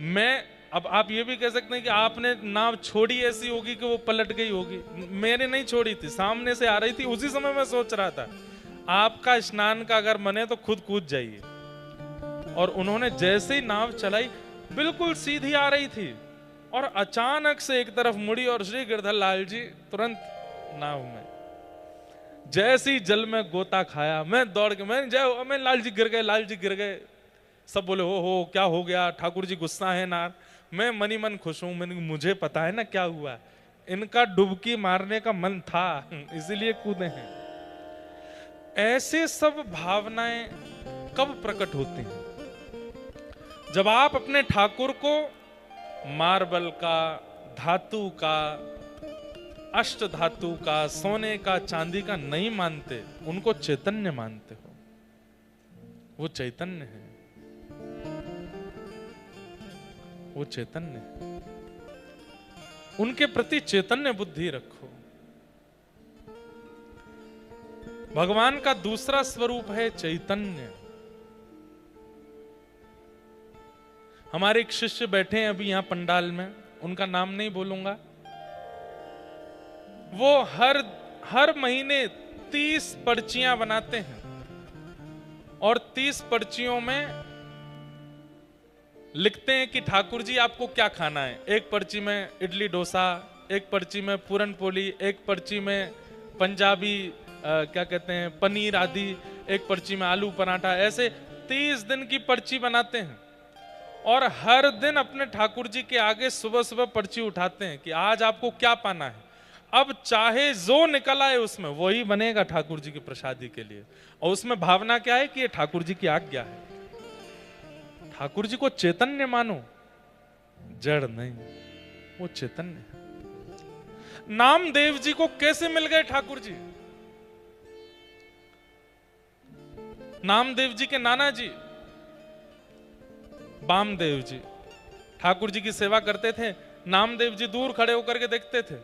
Speaker 1: मैं, अब आप ये भी कह सकते हैं कि आपने नाव छोड़ी ऐसी होगी कि वो पलट गई होगी। मैंने नहीं छोड़ी थी, सामने से आ रही थी, उसी समय मैं सोच रहा था आपका स्नान का अगर मन है तो खुद कूद जाइए। और उन्होंने जैसे ही नाव चलाई, बिल्कुल सीधी आ रही थी, और अचानक से एक तरफ मुड़ी और श्री गिरधर लाल जी तुरंत नाव में। जैसे ही जल में गोता खाया, मैं दौड़ के, मैं लाल जी गिर गए, लाल जी गिर गए। सब बोले हो क्या हो गया, ठाकुर जी गुस्सा है ना। मैं मनी मन खुश हूं, मुझे पता है ना क्या हुआ, इनका डुबकी मारने का मन था, इसीलिए कूदे हैं। ऐसे सब भावनाएं कब प्रकट होती हैं? जब आप अपने ठाकुर को मार्बल का, धातु का, अष्ट धातु का, सोने का, चांदी का नहीं मानते, उनको चैतन्य मानते हो। वो चैतन्य है, वो चैतन्य है। उनके प्रति चैतन्य बुद्धि रखो। भगवान का दूसरा स्वरूप है चैतन्य। हमारे एक शिष्य बैठे हैं अभी यहां पंडाल में, उनका नाम नहीं बोलूंगा। वो हर महीने 30 पर्चियां बनाते हैं, और 30 पर्चियों में लिखते हैं कि ठाकुर जी आपको क्या खाना है। एक पर्ची में इडली डोसा, एक पर्ची में पूरन पोली, एक पर्ची में पंजाबी क्या कहते हैं पनीर आदि, एक पर्ची में आलू पराठा। ऐसे 30 दिन की पर्ची बनाते हैं, और हर दिन अपने ठाकुर जी के आगे सुबह सुबह पर्ची उठाते हैं कि आज आपको क्या पाना है। अब चाहे जो निकल आए उसमें वही बनेगा ठाकुर जी की प्रसादी के लिए। और उसमें भावना क्या है कि ये ठाकुर जी की आज्ञा है। ठाकुर जी को चैतन्य मानो, जड़ नहीं, वो चैतन्य है। नामदेव जी को कैसे मिल गए ठाकुर जी? नामदेव जी के नाना जी वामदेव जी ठाकुर जी की सेवा करते थे। नामदेव जी दूर खड़े होकर के देखते थे,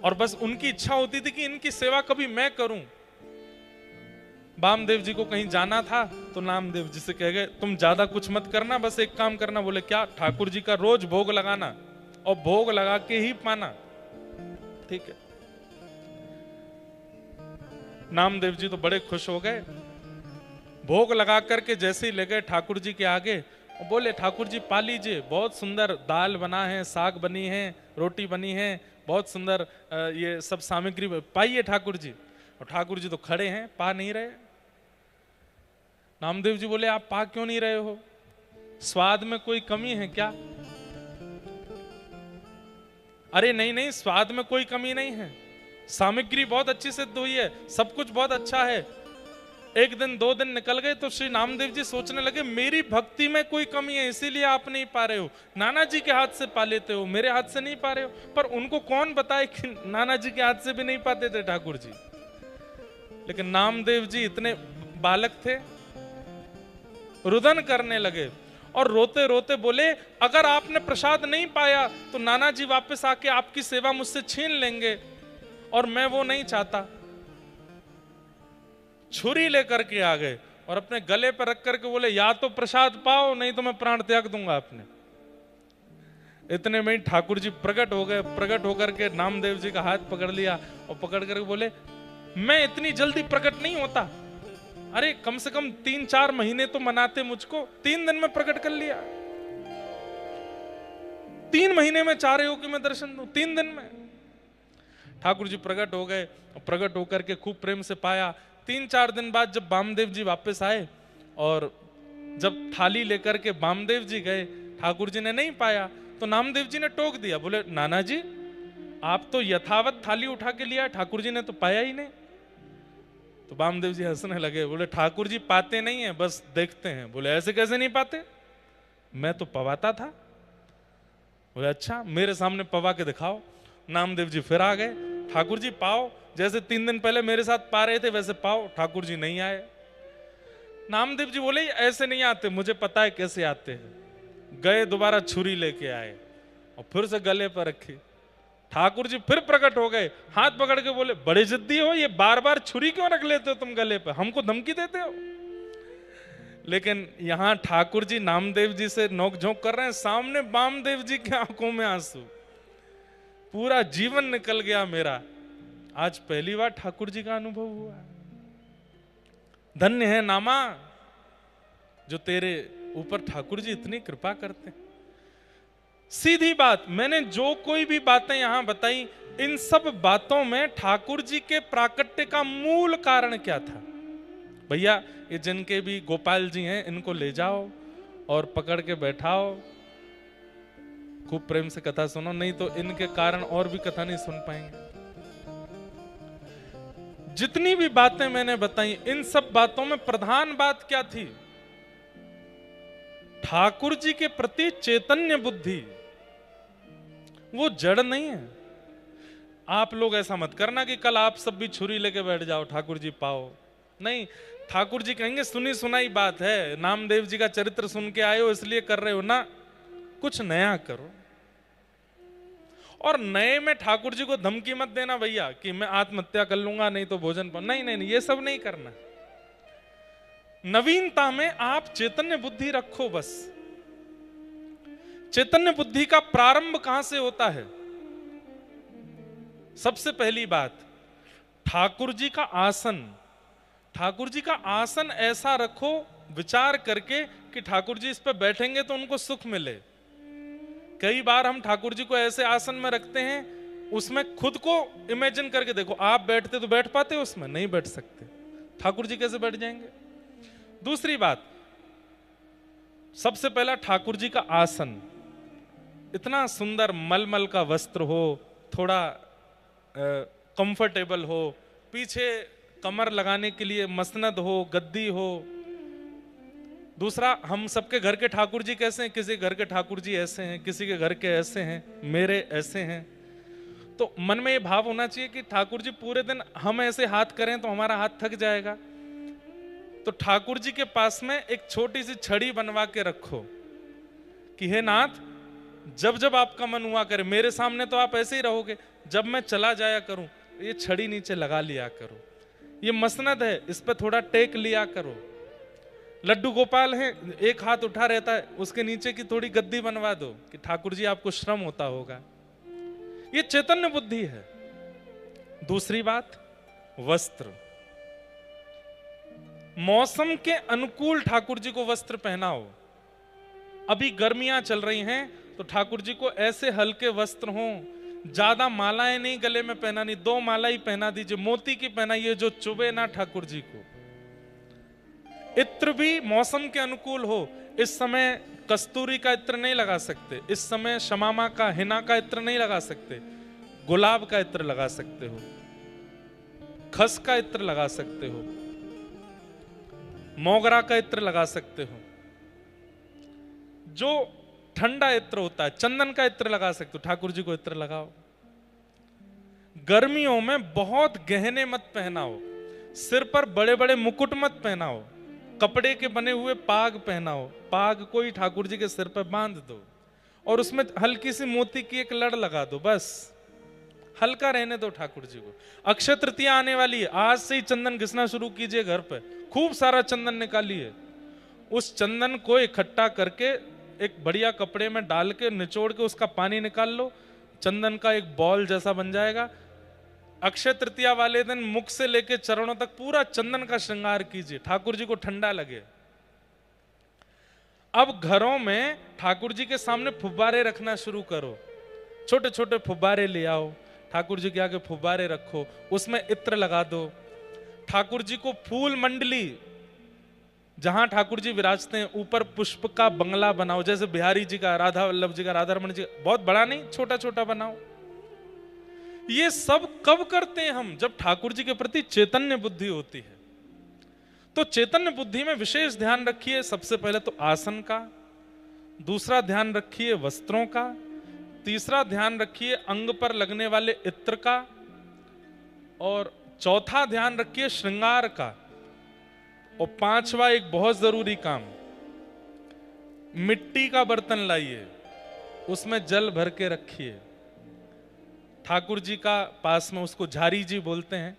Speaker 1: और बस उनकी इच्छा होती थी कि इनकी सेवा कभी मैं करूं। वामदेव जी को कहीं जाना था तो नामदेव जी से कह गए, तुम ज्यादा कुछ मत करना, बस एक काम करना। बोले क्या? ठाकुर जी का रोज भोग लगाना, और भोग लगा के ही पाना। ठीक है। नामदेव जी तो बड़े खुश हो गए। भोग लगा करके जैसे ही ले गए ठाकुर जी के आगे, बोले ठाकुर जी पा लीजिए, बहुत सुंदर दाल बना है, साग बनी है, रोटी बनी है, बहुत सुंदर ये सब सामग्री पाइए ठाकुर जी। और ठाकुर जी तो खड़े हैं, पा नहीं रहे। नामदेव जी बोले आप पा क्यों नहीं रहे हो? स्वाद में कोई कमी है क्या? अरे नहीं नहीं, स्वाद में कोई कमी नहीं है, सामग्री बहुत अच्छी सिद्ध हुई है, सब कुछ बहुत अच्छा है। एक दिन 2 दिन निकल गए तो श्री नामदेव जी सोचने लगे मेरी भक्ति में कोई कमी है, इसीलिए आप नहीं पा रहे हो। नाना जी के हाथ से पा लेते हो, मेरे हाथ से नहीं पा रहे हो। पर उनको कौन बताए कि नाना जी के हाथ से भी नहीं पाते थे ठाकुर जी। लेकिन नामदेव जी इतने बालक थे, रुदन करने लगे और रोते रोते बोले अगर आपने प्रसाद नहीं पाया तो नाना जी वापस आके आपकी सेवा मुझसे छीन लेंगे, और मैं वो नहीं चाहता। छुरी लेकर के आ गए और अपने गले पर रख करके बोले या तो प्रसाद पाओ, नहीं तो मैं प्राण त्याग दूंगा अपने। इतने में ही ठाकुर जी प्रकट हो गए। प्रकट होकर के नामदेव जी का हाथ पकड़ लिया और पकड़ करके बोले मैं इतनी जल्दी प्रकट नहीं होता। अरे कम से कम 3-4 महीने तो मनाते मुझको, 3 दिन में प्रकट कर लिया। 3 महीने में 4 योग की मैं दर्शन दूं, 3 दिन में। ठाकुर जी प्रकट हो गए, प्रकट होकर के खूब प्रेम से पाया। 3-4 दिन बाद जब वामदेव जी वापस आए और जब थाली लेकर के वामदेव जी गए, ठाकुर जी ने नहीं पाया, तो नामदेव जी ने टोक दिया, बोले नाना जी आप तो यथावत थाली उठा के लिया, ठाकुर जी ने तो पाया ही नहीं। तो वामदेव जी हंसने लगे, बोले ठाकुर जी पाते नहीं है, बस देखते हैं। बोले ऐसे कैसे नहीं पाते, मैं तो पवाता था। बोले अच्छा मेरे सामने पवा के दिखाओ। नामदेव जी फिर आ गए, ठाकुर जी पाओ, जैसे 3 दिन पहले मेरे साथ पा रहे थे वैसे पाओ। ठाकुर जी नहीं आए। नामदेव जी बोले ऐसे नहीं आते, मुझे पता है कैसे आते हैं। गए दोबारा छुरी लेके आए और फिर से गले पर रखी। ठाकुर जी फिर प्रकट हो गए, हाथ पकड़ के बोले बड़े जिद्दी हो, ये बार बार छुरी क्यों रख लेते हो तुम गले पर, हमको धमकी देते हो। लेकिन यहां ठाकुर जी नामदेव जी से नोकझोंक कर रहे हैं, सामने वामदेव जी की आंखों में आंसू। पूरा जीवन निकल गया मेरा, आज पहली बार ठाकुर जी का अनुभव हुआ। धन्य है नामा जो तेरे ऊपर ठाकुर जी इतनी कृपा करते हैं। सीधी बात, मैंने जो कोई भी बातें यहां बताई, इन सब बातों में ठाकुर जी के प्राकट्य का मूल कारण क्या था? भैया ये जिनके भी गोपाल जी हैं इनको ले जाओ और पकड़ के बैठाओ, खूब प्रेम से कथा सुनो, नहीं तो इनके कारण और भी कथा नहीं सुन पाएंगे। जितनी भी बातें मैंने बताई, इन सब बातों में प्रधान बात क्या थी? ठाकुर जी के प्रति चैतन्य बुद्धि, वो जड़ नहीं है। आप लोग ऐसा मत करना कि कल आप सब भी छुरी लेके बैठ जाओ ठाकुर जी पाओ, नहीं। ठाकुर जी कहेंगे सुनी सुनाई बात है, नामदेव जी का चरित्र सुन के आए हो इसलिए कर रहे हो ना, कुछ नया करो। और नए में ठाकुर जी को धमकी मत देना भैया कि मैं आत्महत्या कर लूंगा नहीं तो भोजन पर, नहीं नहीं, ये सब नहीं करना। नवीनता में आप चैतन्य बुद्धि रखो बस। चैतन्य बुद्धि का प्रारंभ कहां से होता है? सबसे पहली बात, ठाकुर जी का आसन। ठाकुर जी का आसन ऐसा रखो विचार करके कि ठाकुर जी इस पर बैठेंगे तो उनको सुख मिले। कई बार हम ठाकुर जी को ऐसे आसन में रखते हैं, उसमें खुद को इमेजिन करके देखो, आप बैठते तो बैठ पाते, उसमें नहीं बैठ सकते, ठाकुर जी कैसे बैठ जाएंगे? दूसरी बात, सबसे पहला ठाकुर जी का आसन इतना सुंदर मलमल का वस्त्र हो, थोड़ा कंफर्टेबल हो, पीछे कमर लगाने के लिए मसनद हो, गद्दी हो। दूसरा, हम सबके घर के ठाकुर जी कैसे हैं? किसी घर के ठाकुर जी ऐसे हैं, किसी के घर के ऐसे हैं, मेरे ऐसे हैं। तो मन में ये भाव होना चाहिए कि ठाकुर जी पूरे दिन हम ऐसे हाथ करें तो हमारा हाथ थक जाएगा, तो ठाकुर जी के पास में एक छोटी सी छड़ी बनवा के रखो कि हे नाथ, जब जब आपका मन हुआ करे, मेरे सामने तो आप ऐसे ही रहोगे, जब मैं चला जाया करूं ये छड़ी नीचे लगा लिया करो, ये मसनद है इस पे थोड़ा टेक लिया करो। लड्डू गोपाल है, एक हाथ उठा रहता है, उसके नीचे की थोड़ी गद्दी बनवा दो कि ठाकुर जी आपको श्रम होता होगा। ये चैतन्य बुद्धि है। दूसरी बात, वस्त्र। मौसम के अनुकूल ठाकुर जी को वस्त्र पहनाओ। अभी गर्मियां चल रही हैं तो ठाकुर जी को ऐसे हल्के वस्त्र हों, ज्यादा मालाएं नहीं गले में पहनानी, 2 माला ही पहना दीजिए, मोती की पहनाइए जो चुभे ना ठाकुर जी को। इत्र भी मौसम के अनुकूल हो। इस समय कस्तूरी का इत्र नहीं लगा सकते, इस समय शमामा का, हिना का इत्र नहीं लगा सकते, गुलाब का इत्र लगा सकते हो, खस का इत्र लगा सकते हो, मोगरा का इत्र लगा सकते हो, जो ठंडा इत्र होता है चंदन का इत्र लगा सकते हो, ठाकुर जी को इत्र लगाओ। गर्मियों में बहुत गहने मत पहनाओ, सिर पर बड़े बड़े मुकुट मत पहनाओ, कपड़े के बने हुए पाग पहनाओ, पाग कोई ठाकुर जी के सिर पर बांध दो और उसमें हल्की सी मोती की एक लड़ लगा दो, बस हल्का रहने दो ठाकुर जी को। अक्षय तृतीया आने वाली है, आज से ही चंदन घिसना शुरू कीजिए, घर पे खूब सारा चंदन निकालिए, उस चंदन को इकट्ठा करके एक बढ़िया कपड़े में डाल के निचोड़ के उसका पानी निकाल लो, चंदन का एक बॉल जैसा बन जाएगा, अक्षय तृतीया वाले दिन मुख से लेकर चरणों तक पूरा चंदन का श्रृंगार कीजिए, ठाकुर जी को ठंडा लगे। अब घरों में ठाकुर जी के सामने फुब्बारे रखना शुरू करो, छोटे छोटे फुब्बारे ले आओ, ठाकुर जी के आगे फुब्बारे रखो, उसमें इत्र लगा दो। ठाकुर जी को फूल मंडली, जहां ठाकुर जी विराजते हैं ऊपर पुष्प का बंगला बनाओ, जैसे बिहारी जी का, राधा वल्लभ जी का, राधा रमन जी का, बहुत बड़ा नहीं, छोटा छोटा बनाओ। ये सब कब करते हैं हम? जब ठाकुर जी के प्रति चैतन्य बुद्धि होती है। तो चैतन्य बुद्धि में विशेष ध्यान रखिए, सबसे पहले तो आसन का, दूसरा ध्यान रखिए वस्त्रों का, तीसरा ध्यान रखिए अंग पर लगने वाले इत्र का, और चौथा ध्यान रखिए श्रृंगार का, और पांचवा एक बहुत जरूरी काम, मिट्टी का बर्तन लाइए, उसमें जल भर के रखिए। ठाकुर जी का पास में, उसको झारी जी बोलते हैं।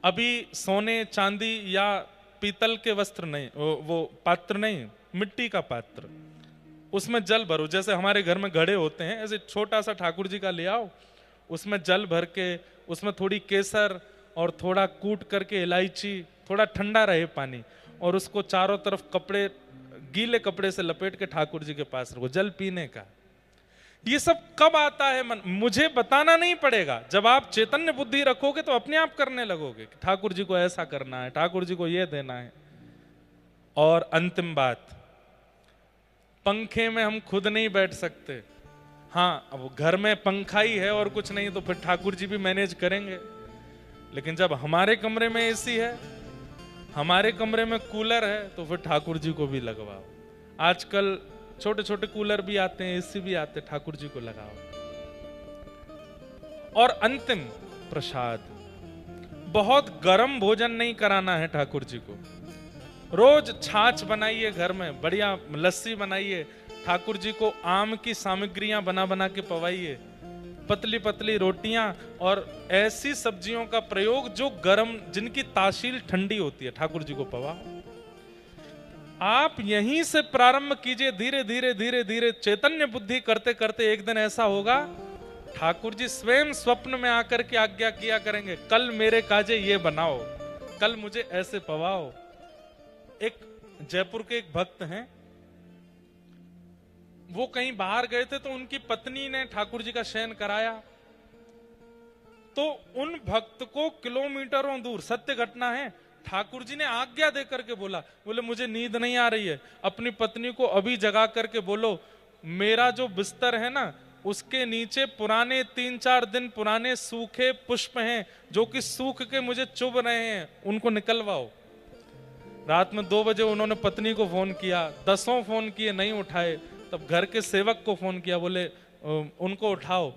Speaker 1: अभी सोने चांदी या पीतल के वस्त्र नहीं, वो पात्र नहीं, मिट्टी का पात्र, उसमें जल भरो। जैसे हमारे घर में घड़े होते हैं, ऐसे छोटा सा ठाकुर जी का ले आओ, उसमें जल भर के, उसमें थोड़ी केसर और थोड़ा कूट करके इलायची, थोड़ा ठंडा रहे पानी, और उसको चारों तरफ कपड़े, गीले कपड़े से लपेट के ठाकुर जी के पास रखो, जल पीने का। ये सब कब आता है मन? मुझे बताना नहीं पड़ेगा। जब आप चैतन्य बुद्धि रखोगे तो अपने आप करने लगोगे कि ठाकुर जी को ऐसा करना है, ठाकुर जी को ये देना है। और अंतिम बात, पंखे में हम खुद नहीं बैठ सकते। हाँ, अब घर में पंखा ही है और कुछ नहीं, तो फिर ठाकुर जी भी मैनेज करेंगे। लेकिन जब हमारे कमरे में एसी है, हमारे कमरे में कूलर है, तो फिर ठाकुर जी को भी लगवाओ। आजकल छोटे छोटे कूलर भी आते हैं, एसी भी आते हैं, ठाकुर जी को लगाओ। और अंतिम प्रसाद, बहुत गर्म भोजन नहीं कराना है ठाकुर जी को। रोज छाछ बनाइए घर में, बढ़िया लस्सी बनाइए, ठाकुर जी को आम की सामग्रियां बना बना के पवाइए, पतली पतली रोटियां और ऐसी सब्जियों का प्रयोग जो गर्म, जिनकी तासील ठंडी होती है, ठाकुर जी को पवाओ। आप यहीं से प्रारंभ कीजिए, धीरे धीरे धीरे धीरे चैतन्य बुद्धि करते करते एक दिन ऐसा होगा, ठाकुर जी स्वयं स्वप्न में आकर के आज्ञा किया करेंगे, कल मेरे काजे ये बनाओ, कल मुझे ऐसे पवाओ। एक जयपुर के एक भक्त हैं, वो कहीं बाहर गए थे, तो उनकी पत्नी ने ठाकुर जी का शयन कराया। तो उन भक्त को किलोमीटरों दूर, सत्य घटना है, ठाकुर जी ने आज्ञा दे करके बोला, बोले मुझे नींद नहीं आ रही है, अपनी पत्नी को अभी जगा करके बोलो, मेरा जो बिस्तर है ना, उसके नीचे पुराने 3-4 दिन पुराने सूखे पुष्प हैं, जो कि सूख के मुझे चुभ रहे हैं, उनको निकलवाओ। रात में 2 बजे उन्होंने पत्नी को फोन किया, 10 फोन किए, नहीं उठाए। तब घर के सेवक को फोन किया, बोले उनको उठाओ।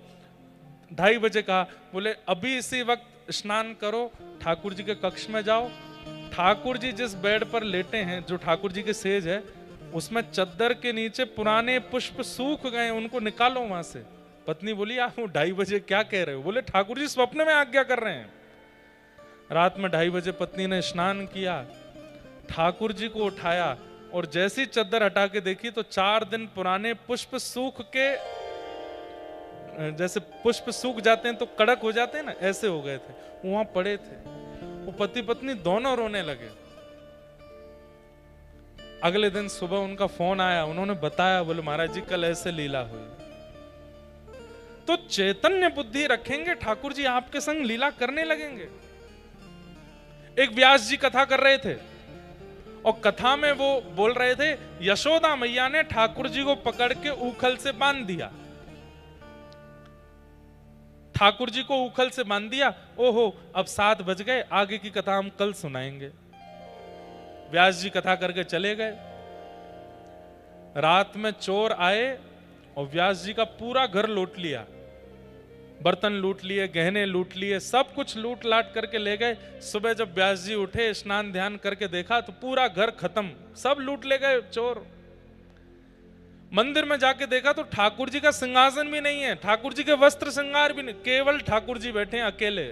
Speaker 1: 2:30 बजे कहा, बोले अभी इसी वक्त स्नान करो, ठाकुर जी के कक्ष में जाओ। ठाकुर जी जिस बेड पर लेटे हैं, जो ठाकुर जी के सेज है, उसमें चद्दर के नीचे पुराने पुष्प सूख गए, उनको निकालो वहां से। पत्नी बोली, आप 2:30 बजे क्या कह रहे हो? बोले ठाकुर जी स्वप्न में आज्ञा कर रहे हैं। रात में 2:30 बजे पत्नी ने स्नान किया, ठाकुर जी को उठाया, और जैसी चद्दर हटा के देखी तो 4 दिन पुराने पुष्प सूख के, जैसे पुष्प सूख जाते हैं तो कड़क हो जाते हैं ना, ऐसे हो गए थे, वहां पड़े थे। वो पति पत्नी दोनों रोने लगे। अगले दिन सुबह उनका फोन आया, उन्होंने बताया, बोले महाराज जी कल ऐसे लीला हुई। तो चैतन्य बुद्धि रखेंगे, ठाकुर जी आपके संग लीला करने लगेंगे। एक व्यास जी कथा कर रहे थे, और कथा में वो बोल रहे थे, यशोदा मैया ने ठाकुर जी को पकड़ के ऊखल से बांध दिया। ठाकुर जी को ऊखल से बांध दिया, ओहो अब 7 बज गए, आगे की कथा हम कल सुनाएंगे। व्यास जी कथा करके चले गए। रात में चोर आए और व्यास जी का पूरा घर लूट लिया, बर्तन लूट लिए, गहने लूट लिए, सब कुछ लूट लाट करके ले गए। सुबह जब व्यास जी उठे, स्नान ध्यान करके देखा तो पूरा घर खत्म, सब लूट ले गए चोर। मंदिर में जाके देखा तो ठाकुर जी का सिंहासन भी नहीं है, ठाकुर जी के वस्त्र श्रृंगार भी नहीं, केवल ठाकुर जी बैठे हैं अकेले।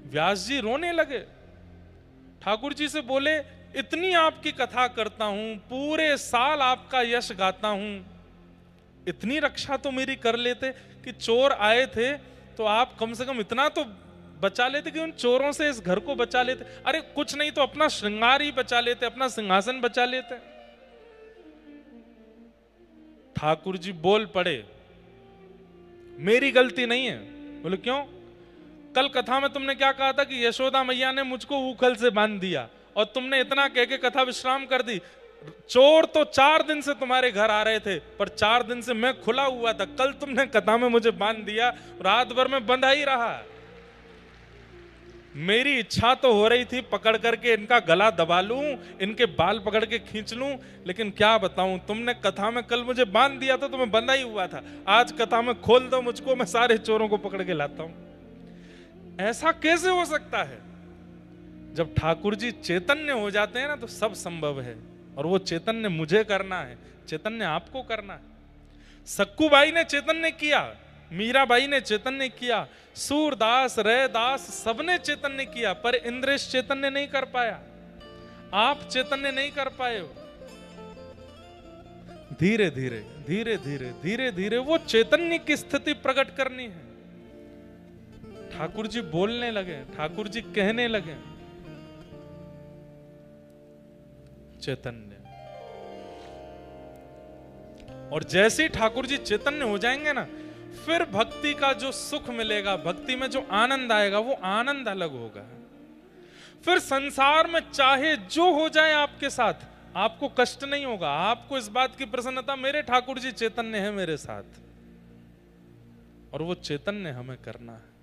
Speaker 1: व्यास जी रोने लगे, ठाकुर जी से बोले, इतनी आपकी कथा करता हूं, पूरे साल आपका यश गाता हूं, इतनी रक्षा तो मेरी कर लेते कि चोर आए थे, तो आप कम से कम इतना तो बचा लेते कि उन चोरों से इस घर को बचा लेते। अरे कुछ नहीं तो अपना श्रृंगार ही बचा लेते, अपना सिंहासन बचा लेते। ठाकुर जी बोल पड़े, मेरी गलती नहीं है। बोले क्यों? कल कथा में तुमने क्या कहा था कि यशोदा मैया ने मुझको उखल से बांध दिया, और तुमने इतना कह के कथा विश्राम कर दी। चोर तो 4 दिन से तुम्हारे घर आ रहे थे, पर 4 दिन से मैं खुला हुआ था। कल तुमने कथा में मुझे बांध दिया, रात भर में बंधा ही रहा। मेरी इच्छा तो हो रही थी पकड़ करके इनका गला दबा लूं, इनके बाल पकड़ के खींच लूं, लेकिन क्या बताऊं, तुमने कथा में कल मुझे बांध दिया था तो मैं बंधा ही हुआ था। आज कथा में खोल दो मुझको, मैं सारे चोरों को पकड़ के लाता हूं। ऐसा कैसे हो सकता है? जब ठाकुर जी चैतन्य हो जाते हैं ना तो सब संभव है, और वो चैतन्य मुझे करना है, चैतन्य आपको करना है। सक्कूबाई ने चैतन्य किया, मीराबाई ने चैतन्य किया, सूरदास, रैदास सबने चैतन्य किया, पर इंद्रेश चैतन्य नहीं कर पाया। आप चैतन्य नहीं कर पाए हो। धीरे धीरे धीरे धीरे धीरे धीरे वो चैतन्य की स्थिति प्रकट करनी है। ठाकुर जी बोलने लगे, ठाकुर जी कहने लगे, चैतन्य। और जैसे ही ठाकुर जी चैतन्य हो जाएंगे ना, फिर भक्ति का जो सुख मिलेगा, भक्ति में जो आनंद आएगा, वो आनंद अलग होगा। फिर संसार में चाहे जो हो जाए आपके साथ, आपको कष्ट नहीं होगा। आपको इस बात की प्रसन्नता, मेरे ठाकुर जी चैतन्य है मेरे साथ, और वो चैतन्य हमें करना है।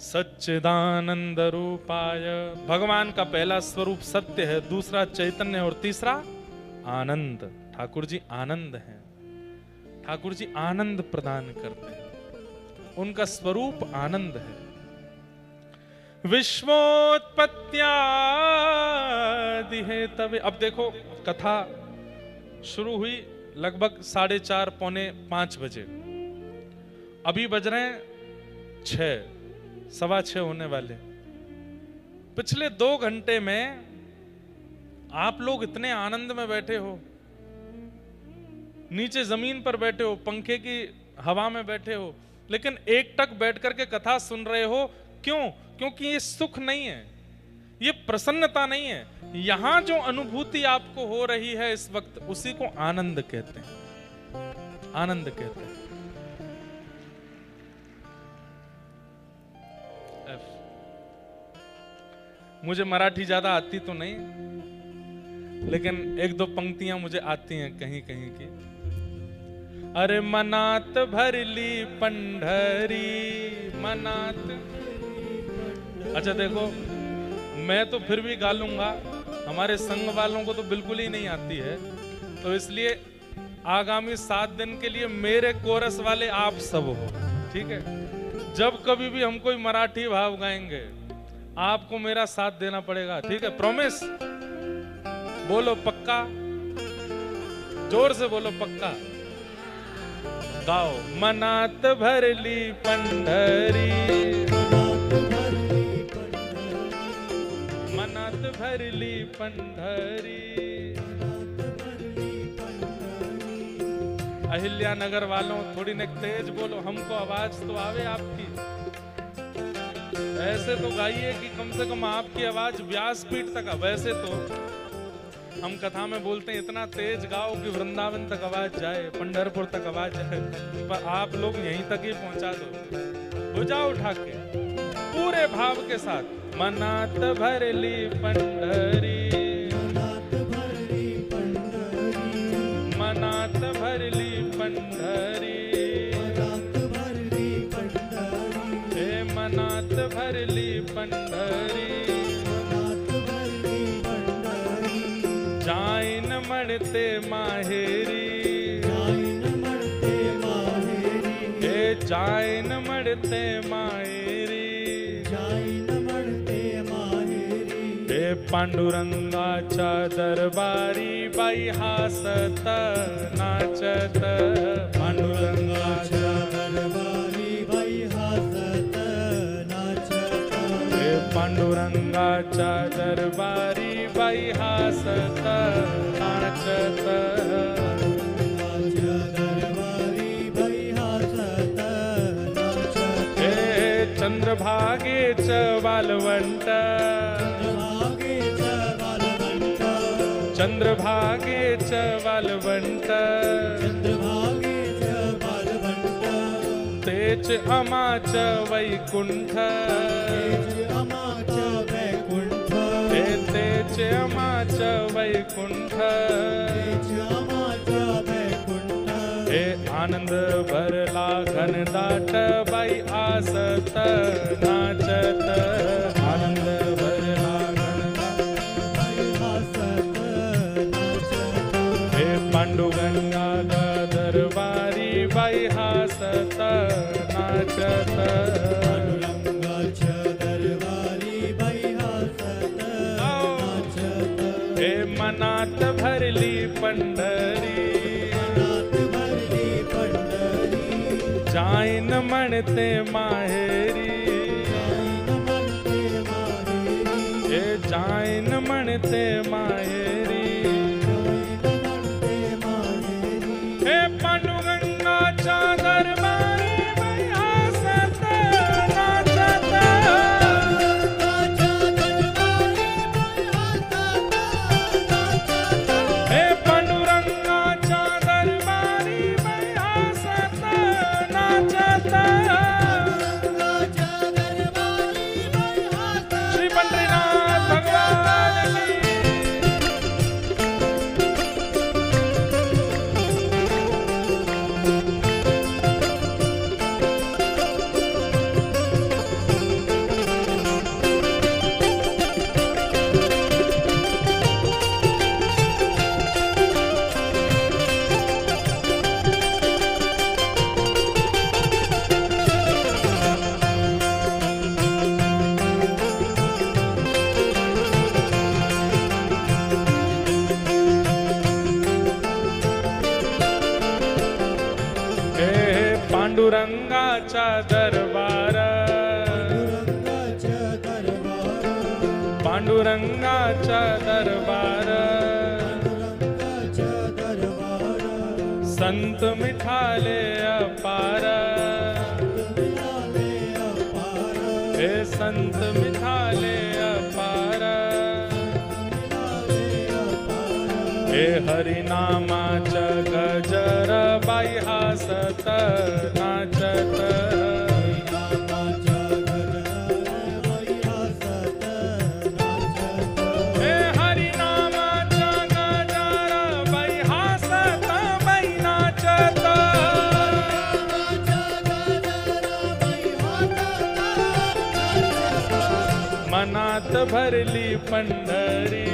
Speaker 1: सच्चिदानंद रूपाय, भगवान का पहला स्वरूप सत्य है, दूसरा चैतन्य और तीसरा आनंद। ठाकुर जी आनंद हैं, ठाकुर जी आनंद प्रदान करते हैं, उनका स्वरूप आनंद है। विश्वोत्पत्त्यादि हेतवे। अब देखो कथा शुरू हुई लगभग 4:30 पौने 5 बजे, अभी बज रहे हैं 6, 6:15 होने वाले। पिछले 2 घंटे में आप लोग इतने आनंद में बैठे हो, नीचे जमीन पर बैठे हो, पंखे की हवा में बैठे हो, लेकिन एकटक बैठ करके कथा सुन रहे हो। क्यों? क्योंकि ये सुख नहीं है, ये प्रसन्नता नहीं है। यहां जो अनुभूति आपको हो रही है इस वक्त, उसी को आनंद कहते हैं, आनंद कहते हैं। मुझे मराठी ज्यादा आती तो नहीं, लेकिन 1-2 पंक्तियां मुझे आती हैं कहीं कहीं की। अरे मनात भरली पंढरी, मनात। अच्छा देखो, मैं तो फिर भी गा लूंगा, हमारे संघ वालों को तो बिल्कुल ही नहीं आती है, तो इसलिए आगामी 7 दिन के लिए मेरे कोरस वाले आप सब हो, ठीक है? जब कभी भी हम कोई मराठी भाव गाएंगे, आपको मेरा साथ देना पड़ेगा, ठीक है? प्रॉमिस? बोलो पक्का, जोर से बोलो पक्का। गाओ। मनात भरली पंढरी, मनात भरली पंढरी। अहिल्या नगर वालों थोड़ी न तेज बोलो, हमको आवाज तो आवे आपकी। ऐसे तो गाइए कि कम से कम आपकी आवाज व्यासपीठ तक। वैसे तो हम कथा में बोलते हैं इतना तेज गाओ कि वृंदावन तक आवाज जाए, पंढरपुर तक आवाज जाए, पर आप लोग यहीं तक ही पहुंचा दो। हो जाओ उठा के पूरे भाव के साथ। मनात भरली पंढरी, मनात भरली पंढरी, मनात भरली पंढरी। जाइन मड़ते माहेरी, हे जाइन मड़ते माहेरी, हे पांडुरंगाच्या दरबारी बाई हासत नाचत, पांडुरंगाच्या दरबारी बाई हासत नाचत, हे पांडुरंगाच्या दरबारी बाई हासत नाचत। चंद्रभागेच वालवंट चंद्रभागेच वालवंट तेच अमाच वैकुंठ तेच अमाच वैकुंठ हे आनंद भरला घनदाट बाई आसत नाचत आनंद भरला घनदाट बाई आसत नाचत हे पांडुरंगा दरबारी बाई हासत नाचत पांडुरंगाच्या दरबारी बाई हासत नाचत हे मनात भरली पंढरी जाईन म्हणते माहेरी हे जाईन म्हणते माहेरी हे पांडुरंगाच्या दरबारी बाई हासत नाचत हे पांडुरंगाच्या दरबारी बाई हासत श्री पंढरीनाथ भगवान की पांडुरंगाचा दरबार पांडुरंगाचा दरबार संत मिठाले अपार हे संत मिठाले अपार हे हरिनामाचा गजर बाई हासत नाचत हे हरिनामाचा गजर बाई हासत बाई नाचत मनात भरली पंढरी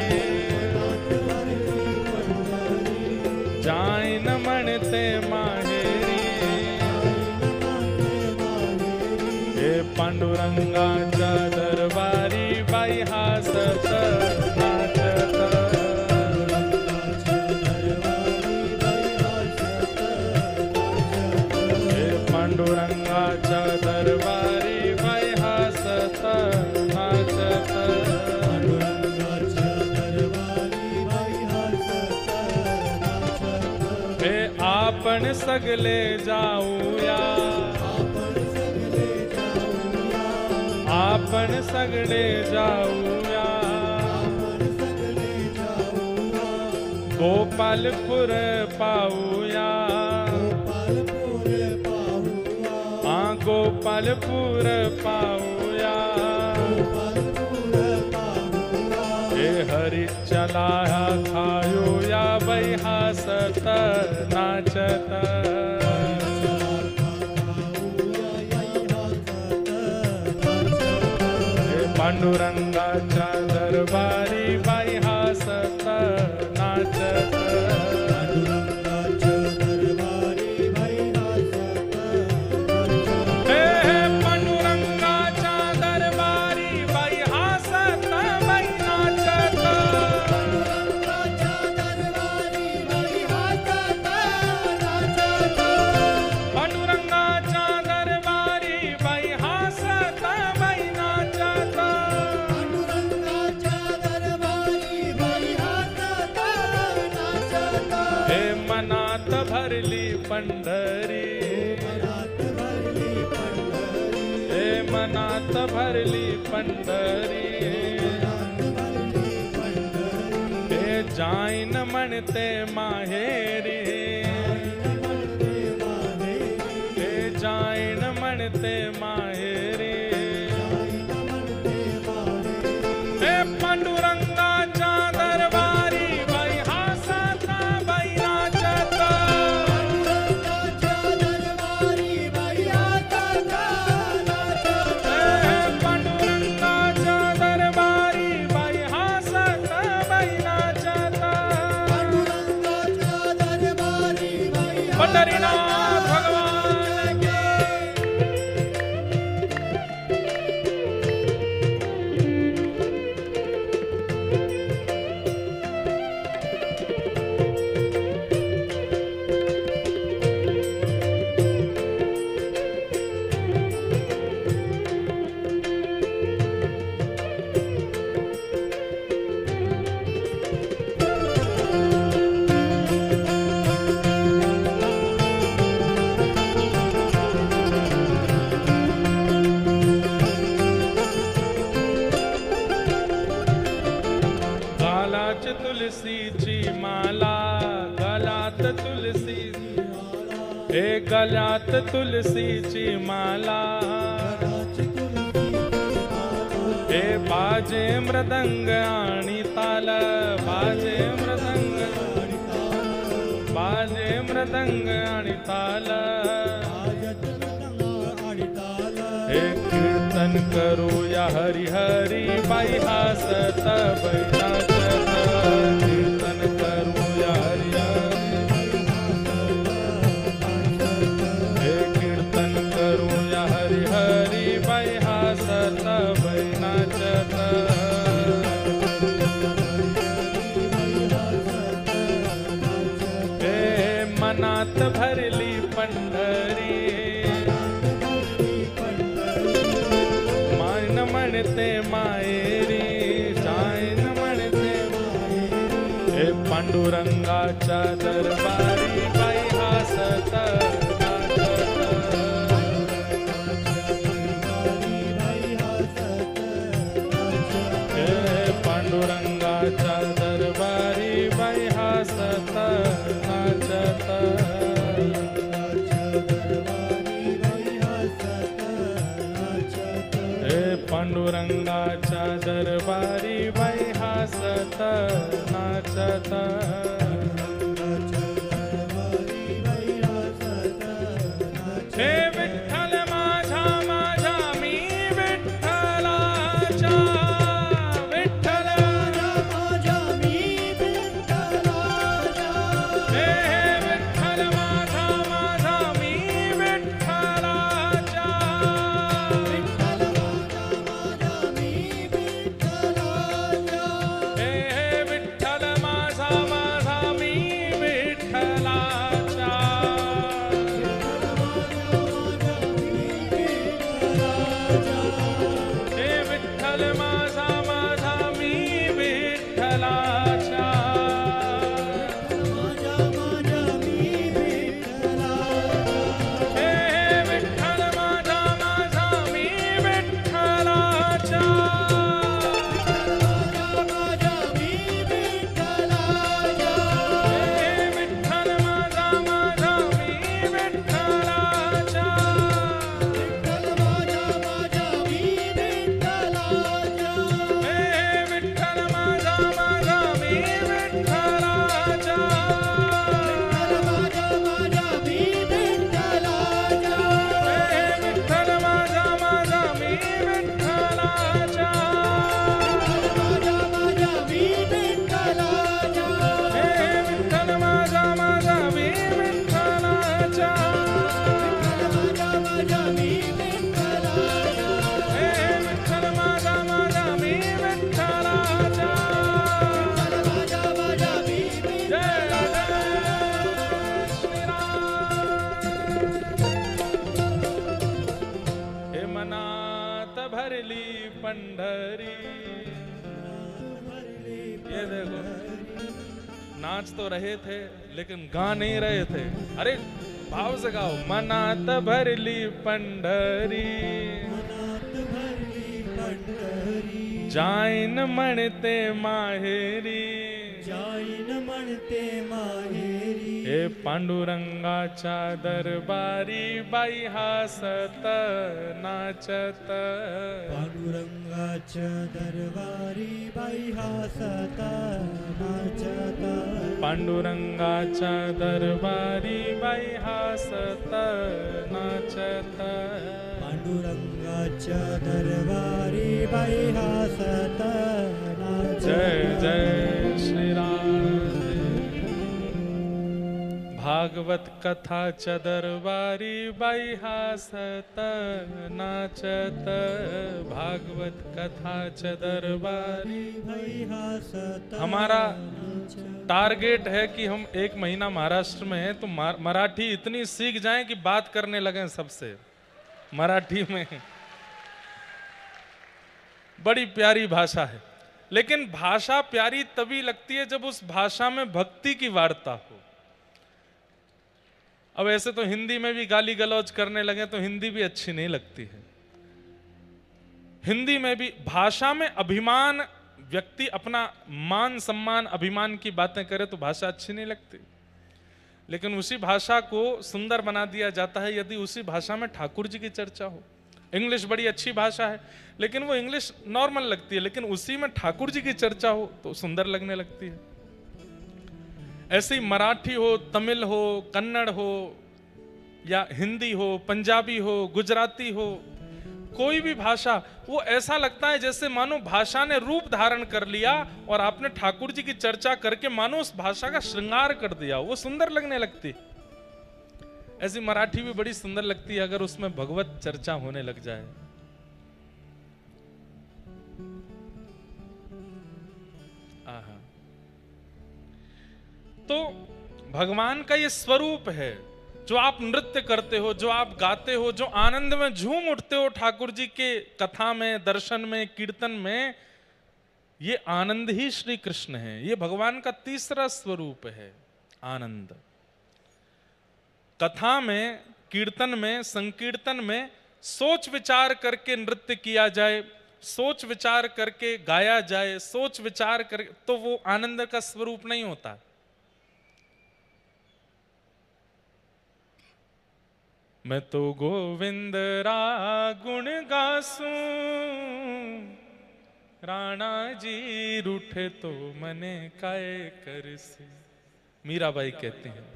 Speaker 1: जाईन म्हणते माहेरी हे पांडुरंगाच्या दरबारी बाई हासत नाचत हे पांडुरंगाच्या दरबारी बाई हासत नाचत आपण सगळे जाऊया आपण सगळे जाऊया गोपालपूर पाऊया गोपालपूर पाऊया हे हरी चला खायूया बाई हासत नाचत हे पांडुरंगाच्या दरबारी बाई हासत नाचत भरली पंढरी हे मनात भरली पंढरी हे जाईन म्हणते माहेरी हे जाईन म्हणते माहेरी हे पांडुरंगाच्या दरबारी बाई हासता बाई नाचता पांडुरंगाच्या दरबारी बाई हासता बाई नाचता पंढरीनाथ भगवान की गलात तुलसीची माला गलात तुलसी हे गलात तुलसीची माला हे बाजे मृदंग आणि ताल बाजे मृदंग आणि ताल हे कीर्तन करूया हरी हरी बाई हासत बाई नाचत कीर्तन करूया हरी हरी हे कीर्तन करूया हरी हरी बाई हासत बाई नाचत हे मनात भरली पंढरी म्हणते माहेरी जाईन म्हणते हे पांडुरंगाच्या दरबारी बाई हासत हे पांडुरंगाच्या दरबारी बाई हासत नाचत पांडुरंगाच्या दरबारी बाई हासत नाचत हे विठ्ठल माझा माझा मी विठ्ठलाच्या विठ्ठल माझा मी विठ्ठलाच्या हे विठ्ठल माझा माझा मी विठ्ठलाच्या पंढरी। ये देखो नाच तो रहे थे लेकिन गा नहीं रहे थे। अरे भाव से गाओ। मनात भरली पंढरी जाइन मणते माहेरी,
Speaker 2: जाईन म्हणते माहेरी,
Speaker 1: हे पांडुरंगाच्या दरबारी बाई हासत नाचत,
Speaker 2: पांडुरंगाच्या दरबारी बाई हासत नाचत,
Speaker 1: पांडुरंगाच्या दरबारी बाई हासत नाचत,
Speaker 2: पांडुरंगाच्या दरबारी बाई हासत नाचत.
Speaker 1: जय जय श्री राम. भागवत कथाच्या दरबारी बाई हासत नाचत, भागवत कथाच्या दरबारी
Speaker 2: बाई हासत.
Speaker 1: हमारा टारगेट है कि हम 1 महीना महाराष्ट्र में हैं तो मराठी इतनी सीख जाएं कि बात करने लगें सबसे मराठी में. बड़ी प्यारी भाषा है, लेकिन भाषा प्यारी तभी लगती है जब उस भाषा में भक्ति की वार्ता हो. अब ऐसे तो हिंदी में भी गाली गलौज करने लगे तो हिंदी भी अच्छी नहीं लगती है. हिंदी में भी भाषा में अभिमान, व्यक्ति अपना मान सम्मान अभिमान की बातें करे तो भाषा अच्छी नहीं लगती. लेकिन उसी भाषा को सुंदर बना दिया जाता है यदि उसी भाषा में ठाकुर जी की चर्चा हो. इंग्लिश बड़ी अच्छी भाषा है लेकिन वो इंग्लिश नॉर्मल लगती है, लेकिन उसी में ठाकुर जी की चर्चा हो तो सुंदर लगने लगती है. ऐसे ही मराठी हो, तमिल हो, कन्नड़ हो या हिंदी हो, पंजाबी हो, गुजराती हो, कोई भी भाषा, वो ऐसा लगता है जैसे मानो भाषा ने रूप धारण कर लिया और आपने ठाकुर जी की चर्चा करके मानो उस भाषा का श्रृंगार कर दिया, वो सुंदर लगने लगती. ऐसी मराठी भी बड़ी सुंदर लगती है अगर उसमें भगवत चर्चा होने लग जाए. आहा. तो भगवान का ये स्वरूप है, जो आप नृत्य करते हो, जो आप गाते हो, जो आनंद में झूम उठते हो ठाकुर जी के कथा में, दर्शन में, कीर्तन में, ये आनंद ही श्री कृष्ण है. ये भगवान का तीसरा स्वरूप है, आनंद. कथा में, कीर्तन में, संकीर्तन में सोच विचार करके नृत्य किया जाए, सोच विचार करके गाया जाए, सोच विचार कर, तो वो आनंद का स्वरूप नहीं होता. मैं तो गोविंद रा गुण गासूं, राणा जी रूठे तो मने काय करसे. मीराबाई कहते हैं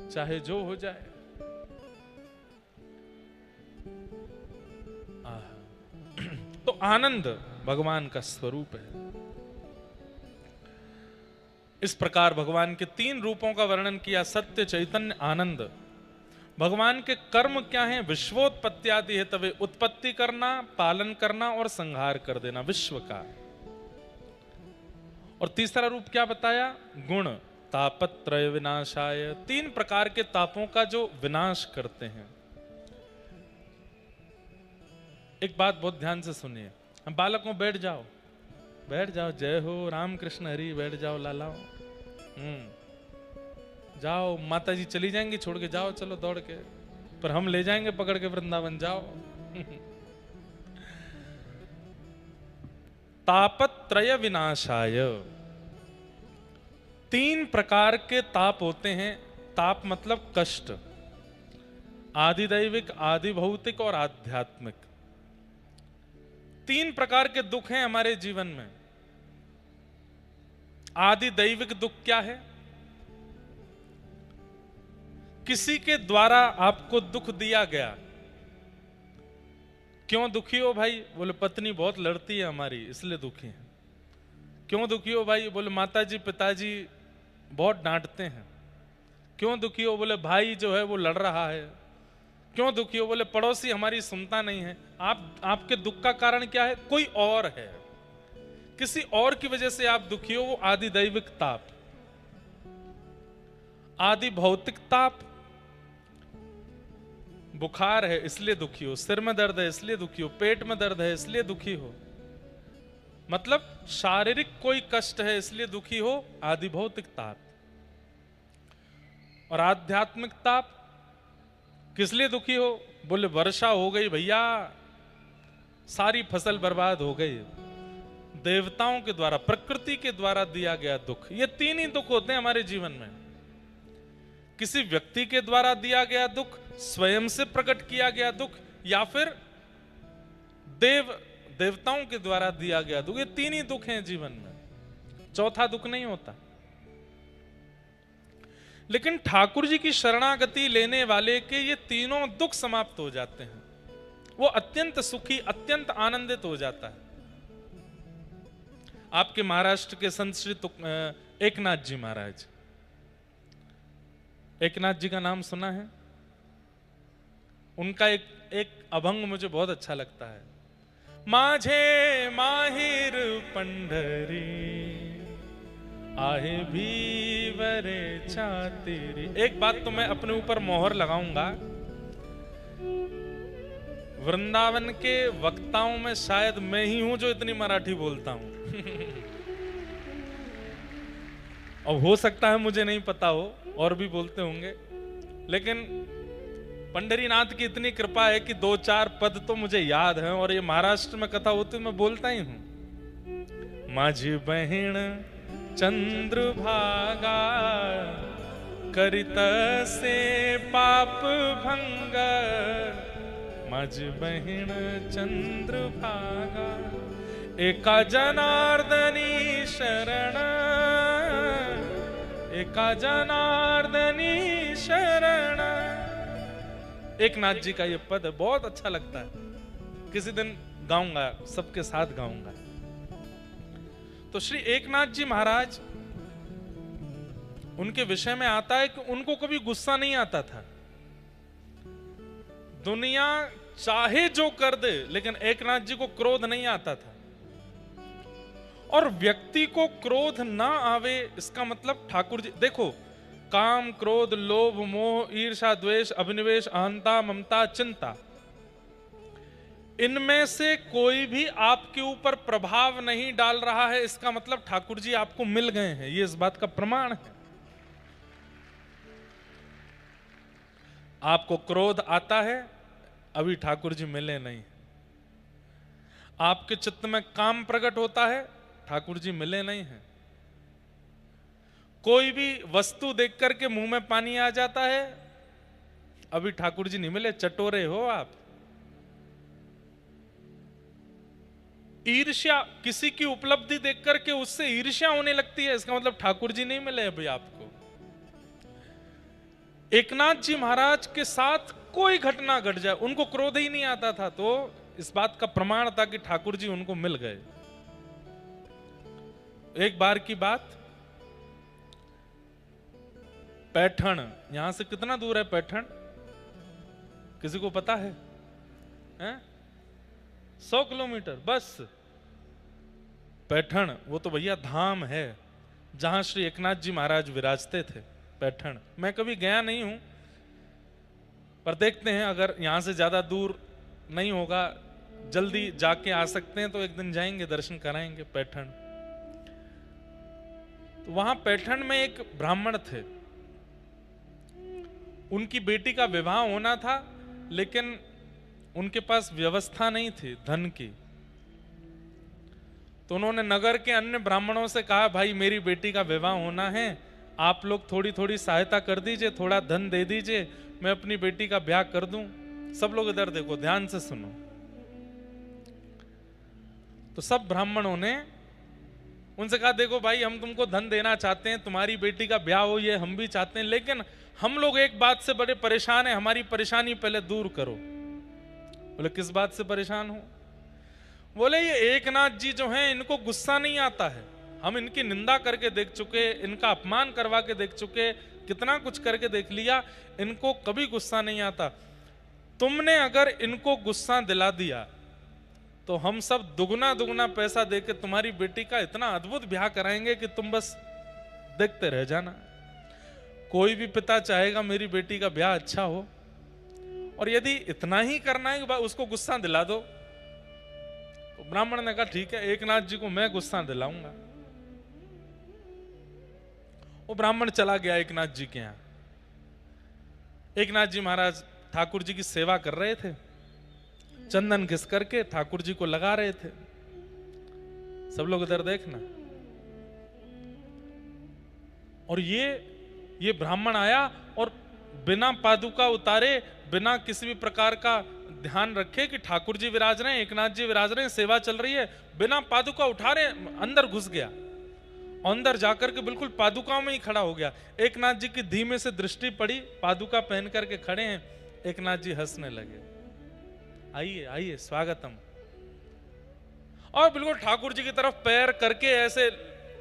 Speaker 1: चाहे जो हो जाए. तो आनंद भगवान का स्वरूप है. इस प्रकार भगवान के 3 रूपों का वर्णन किया, सत्य, चैतन्य, आनंद. भगवान के कर्म क्या हैं? विश्वोत्पत्ति आदि है, तवे उत्पत्ति करना, पालन करना और संहार कर देना विश्व का. और तीसरा रूप क्या बताया? गुण, तापत्रय विनाशाय. 3 प्रकार के तापों का जो विनाश करते हैं. एक बात बहुत ध्यान से सुनिए. हम बालकों बैठ जाओ, बैठ जाओ, जय हो राम कृष्ण हरि, बैठ जाओ लालाओ. जाओ, माता जी चली जाएंगी छोड़ के, जाओ चलो दौड़ के, पर हम ले जाएंगे पकड़ के वृंदावन, जाओ. तापत्रय विनाशाय. 3 प्रकार के ताप होते हैं. ताप मतलब कष्ट, आदि दैविक, आदि भौतिक और आध्यात्मिक. 3 प्रकार के दुख हैं हमारे जीवन में. आदि दैविक दुख क्या है? किसी के द्वारा आपको दुख दिया गया. क्यों दुखी हो भाई? बोले पत्नी बहुत लड़ती है हमारी इसलिए दुखी है. क्यों दुखी हो भाई? बोले माताजी पिताजी बहुत डांटते हैं. क्यों दुखी हो? बोले भाई जो है वो लड़ रहा है. क्यों दुखी हो? बोले पड़ोसी हमारी सुनता नहीं है. आपके दुख का कारण क्या है? कोई और है, किसी और की वजह से आप दुखी हो. वो आदि दैविक ताप. आदि भौतिक ताप, बुखार है इसलिए दुखी हो, सिर में दर्द है इसलिए दुखी हो, पेट में दर्द है इसलिए दुखी हो, मतलब शारीरिक कोई कष्ट है इसलिए दुखी हो, आदि भौतिक ताप. और आध्यात्मिक ताप किस लिए दुखी हो? बोले वर्षा हो गई भैया, सारी फसल बर्बाद हो गई। देवताओं के द्वारा, प्रकृति के द्वारा दिया गया दुख, ये तीन ही दुख होते हैं हमारे जीवन में। किसी व्यक्ति के द्वारा दिया गया दुख, स्वयं से प्रकट किया गया दुख, या फिर देवताओं के द्वारा दिया गया दुख। ये तीन ही दुख हैं जीवन में, चौथा दुख नहीं होता। लेकिन ठाकुर जी की शरणागति लेने वाले के ये तीनों दुख समाप्त हो जाते हैं। वो अत्यंत सुखी, अत्यंत आनंदित हो जाता है। आपके महाराष्ट्र के संत श्री एकनाथ जी महाराज, एकनाथ जी का नाम सुना है? उनका एक अभंग मुझे बहुत अच्छा लगता है। माझे माहिर पंढरी आहे भीवरे छातिरी। एक बात तो मैं अपने ऊपर मोहर लगाऊंगा, वृंदावन के वक्ताओं में शायद मैं ही हूं जो इतनी मराठी बोलता हूं। अब हो सकता है मुझे नहीं पता हो, और भी बोलते होंगे, लेकिन पंढरीनाथ की इतनी कृपा है कि 2-4 पद तो मुझे याद हैं, और ये महाराष्ट्र में कथा होती मैं बोलता ही हूं। माझी बहिण चंद्रभागा करित से पाप भंग, माझी बहिण चंद्रभागा एका जनार्दनी शरण, एका जनार्दनी शरण। एकनाथ जी का ये पद बहुत अच्छा लगता है, किसी दिन गाऊंगा, सबके साथ गाऊंगा। तो श्री एकनाथ जी महाराज, उनके विषय में आता है कि उनको कभी गुस्सा नहीं आता था। दुनिया चाहे जो कर दे, लेकिन एकनाथ जी को क्रोध नहीं आता था। और व्यक्ति को क्रोध ना आवे, इसका मतलब ठाकुर जी देखो, काम, क्रोध, लोभ, मोह, ईर्ष्या, द्वेष, अभिनिवेश, अहंता, ममता, चिंता, इनमें से कोई भी आपके ऊपर प्रभाव नहीं डाल रहा है, इसका मतलब ठाकुर जी आपको मिल गए हैं। ये इस बात का प्रमाण है। आपको क्रोध आता है, अभी ठाकुर जी मिले नहीं। आपके चित्त में काम प्रकट होता है, ठाकुर जी मिले नहीं हैं। कोई भी वस्तु देख करके मुंह में पानी आ जाता है, अभी ठाकुर जी नहीं मिले, चटोरे हो आप। ईर्ष्या, किसी की उपलब्धि देख करके उससे ईर्ष्या होने लगती है, इसका मतलब ठाकुर जी नहीं मिले अभी आपको। एकनाथ जी महाराज के साथ कोई घटना घट जाए, उनको क्रोध ही नहीं आता था, तो इस बात का प्रमाण था कि ठाकुर जी उनको मिल गए। एक बार की बात, पैठण, यहां से कितना दूर है पैठण? किसी को पता है? 100 किलोमीटर बस। पैठण वो तो भैया धाम है जहां श्री एकनाथ जी महाराज विराजते थे। पैठण मैं कभी गया नहीं हूं, पर देखते हैं अगर यहां से ज्यादा दूर नहीं होगा, जल्दी जाके आ सकते हैं तो एक दिन जाएंगे, दर्शन कराएंगे पैठण। तो वहां पैठण में एक ब्राह्मण थे, उनकी बेटी का विवाह होना था, लेकिन उनके पास व्यवस्था नहीं थी धन की। तो उन्होंने नगर के अन्य ब्राह्मणों से कहा, भाई मेरी बेटी का विवाह होना है, आप लोग थोड़ी थोड़ी सहायता कर दीजिए, थोड़ा धन दे दीजिए, मैं अपनी बेटी का ब्याह कर दूं। सब लोग इधर देखो, ध्यान से सुनो। तो सब ब्राह्मणों ने उनसे कहा, देखो भाई हम तुमको धन देना चाहते हैं, तुम्हारी बेटी का ब्याह हो ये हम भी चाहते हैं, लेकिन हम लोग एक बात से बड़े परेशान हैं, हमारी परेशानी पहले दूर करो। बोले किस बात से परेशान हो? बोले ये एकनाथ जी जो हैं इनको गुस्सा नहीं आता है, हम इनकी निंदा करके देख चुके, इनका अपमान करवा के देख चुके, कितना कुछ करके देख लिया, इनको कभी गुस्सा नहीं आता। तुमने अगर इनको गुस्सा दिला दिया तो हम सब दुगना दुगना पैसा देके तुम्हारी बेटी का इतना अद्भुत ब्याह कराएंगे कि तुम बस देखते रह जाना। कोई भी पिता चाहेगा मेरी बेटी का ब्याह अच्छा हो, और यदि इतना ही करना है कि उसको गुस्सा दिला दो। तो ब्राह्मण ने कहा ठीक है, एकनाथ जी को मैं गुस्सा दिलाऊंगा। वो ब्राह्मण चला गया एकनाथ जी के यहां। एकनाथ जी महाराज ठाकुर जी की सेवा कर रहे थे, चंदन घिस करके ठाकुर जी को लगा रहे थे। सब लोग इधर देखना। और ये ब्राह्मण आया और बिना पादुका उतारे, बिना किसी भी प्रकार का ध्यान रखे कि ठाकुर जी विराज रहे हैं, एकनाथ जी विराज रहे हैं, सेवा चल रही है, बिना पादुका उठा रहे अंदर घुस गया। अंदर जाकर के बिल्कुल पादुकाओं में ही खड़ा हो गया। एकनाथ जी की धीमे से दृष्टि पड़ी, पादुका पहन करके खड़े हैं। एकनाथ जी हंसने लगे, आइए आइए स्वागतम। और बिल्कुल ठाकुर जी की तरफ पैर करके ऐसे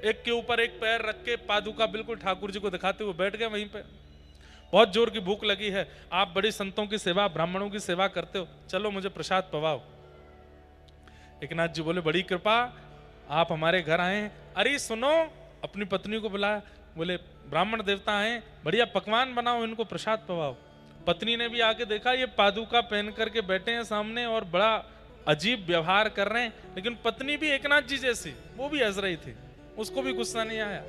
Speaker 1: एक के ऊपर एक पैर रख के पादुका बिल्कुल ठाकुर जी को दिखाते हुए बैठ गए वहीं पे। बहुत जोर की भूख लगी है, आप बड़ी संतों की सेवा, ब्राह्मणों की सेवा करते हो, चलो मुझे प्रसाद पवाओ। एकनाथ जी बोले बड़ी कृपा, आप हमारे घर आए हैं। अरे सुनो, अपनी पत्नी को बुलाया, बोले ब्राह्मण देवता आए, बढ़िया पकवान बनाओ, इनको प्रसाद पवाओ। पत्नी ने भी आके देखा ये पादुका पहन करके बैठे हैं सामने और बड़ा अजीब व्यवहार कर रहे हैं, लेकिन पत्नी भी एकनाथ जी जैसी, वो भी हंस रही थी, उसको भी गुस्सा नहीं आया।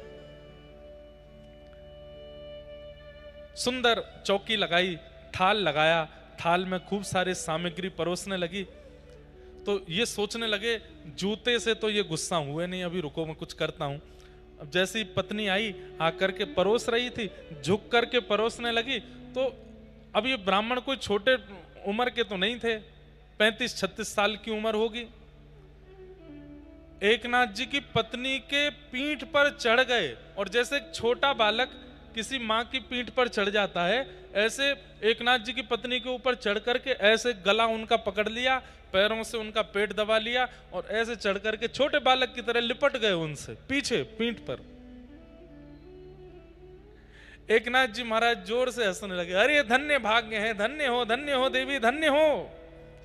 Speaker 1: सुंदर चौकी लगाई, थाल लगाया, थाल में खूब सारे सामग्री परोसने लगी। तो ये सोचने लगे जूते से तो ये गुस्सा हुए नहीं, अभी रुको मैं कुछ करता हूं। अब जैसी पत्नी आई आकर के परोस रही थी, झुक करके परोसने लगी, तो अब ये ब्राह्मण कोई छोटे उम्र के तो नहीं थे, 35-36 साल की उम्र होगी। एकनाथ जी की पत्नी के पीठ पर चढ़ गए, और जैसे एक छोटा बालक किसी माँ की पीठ पर चढ़ जाता है, ऐसे एकनाथ जी की पत्नी के ऊपर चढ़ करके ऐसे गला उनका पकड़ लिया, पैरों से उनका पेट दबा लिया और ऐसे चढ़ करके छोटे बालक की तरह लिपट गए उनसे पीछे पीठ पर। एकनाथ जी महाराज जोर से हंसने लगे, अरे धन्य भाग्य है, धन्य हो देवी, धन्य हो।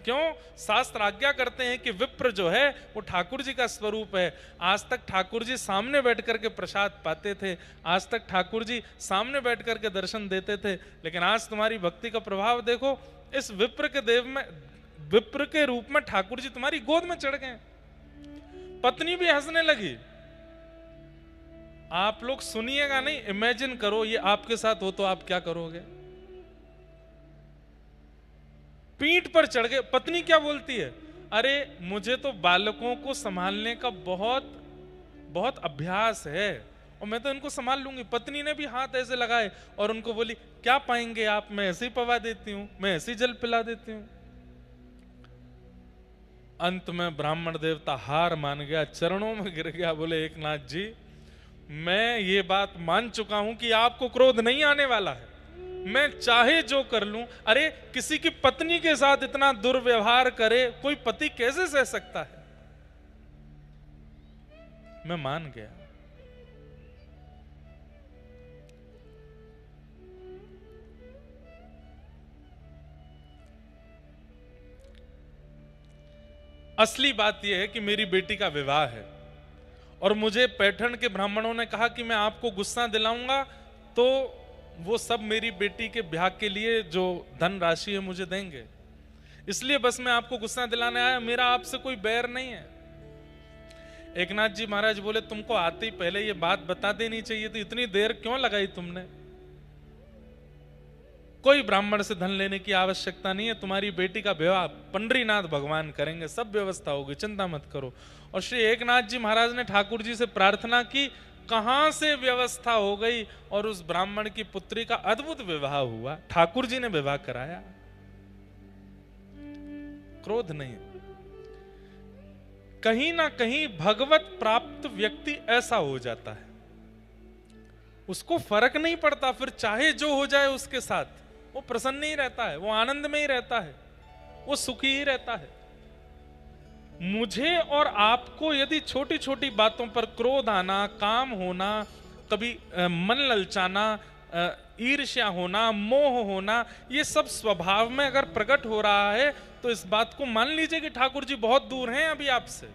Speaker 1: क्यों? शास्त्र आज्ञा करते हैं कि विप्र जो है वो ठाकुर जी का स्वरूप है। आज तक ठाकुर जी सामने बैठ करके प्रसाद पाते थे, आज तक ठाकुर जी सामने बैठ करके दर्शन देते थे, लेकिन आज तुम्हारी भक्ति का प्रभाव देखो, इस विप्र के देव में, विप्र के रूप में ठाकुर जी तुम्हारी गोद में चढ़ गए। पत्नी भी हंसने लगी। आप लोग सुनिएगा नहीं, इमेजिन करो ये आपके साथ हो तो आप क्या करोगे। पीठ पर चढ़ गए। पत्नी क्या बोलती है, अरे मुझे तो बालकों को संभालने का बहुत बहुत अभ्यास है और मैं तो इनको संभाल लूंगी। पत्नी ने भी हाथ ऐसे लगाए और उनको बोली, क्या पाएंगे आप, मैं ऐसे ही पवा देती हूं, मैं ऐसे ही जल पिला देती हूं। अंत में ब्राह्मण देवता हार मान गया, चरणों में गिर गया, बोले एकनाथ जी मैं ये बात मान चुका हूं कि आपको क्रोध नहीं आने वाला है, मैं चाहे जो कर लूं। अरे किसी की पत्नी के साथ इतना दुर्व्यवहार करे कोई पति कैसे सह सकता है। मैं मान गया। असली बात यह है कि मेरी बेटी का विवाह है और मुझे पैठण के ब्राह्मणों ने कहा कि मैं आपको गुस्सा दिलाऊंगा तो वो सब मेरी बेटी के ब्याह के लिए जो धन राशि है मुझे देंगे, इसलिए बस मैं आपको गुस्सा दिलाने आया, मेरा आपसे कोई बैर नहीं है। एकनाथ जी महाराज बोले, तुमको आते ही पहले ये बात बता देनी चाहिए, तो इतनी देर क्यों लगाई तुमने। कोई ब्राह्मण से धन लेने की आवश्यकता नहीं है, तुम्हारी बेटी का विवाह पंडरीनाथ भगवान करेंगे, सब व्यवस्था होगी, चिंता मत करो। और श्री एकनाथ जी महाराज ने ठाकुर जी से प्रार्थना की, कहां से व्यवस्था हो गई और उस ब्राह्मण की पुत्री का अद्भुत विवाह हुआ, ठाकुर जी ने विवाह कराया। क्रोध नहीं। कहीं ना कहीं भगवत प्राप्त व्यक्ति ऐसा हो जाता है, उसको फर्क नहीं पड़ता, फिर चाहे जो हो जाए उसके साथ वो प्रसन्न ही रहता है, वो आनंद में ही रहता है, वो सुखी ही रहता है। मुझे और आपको यदि छोटी छोटी बातों पर क्रोध आना, काम होना, कभी मन ललचाना, ईर्ष्या होना, मोह होना, ये सब स्वभाव में अगर प्रकट हो रहा है तो इस बात को मान लीजिए कि ठाकुर जी बहुत दूर हैं अभी आपसे।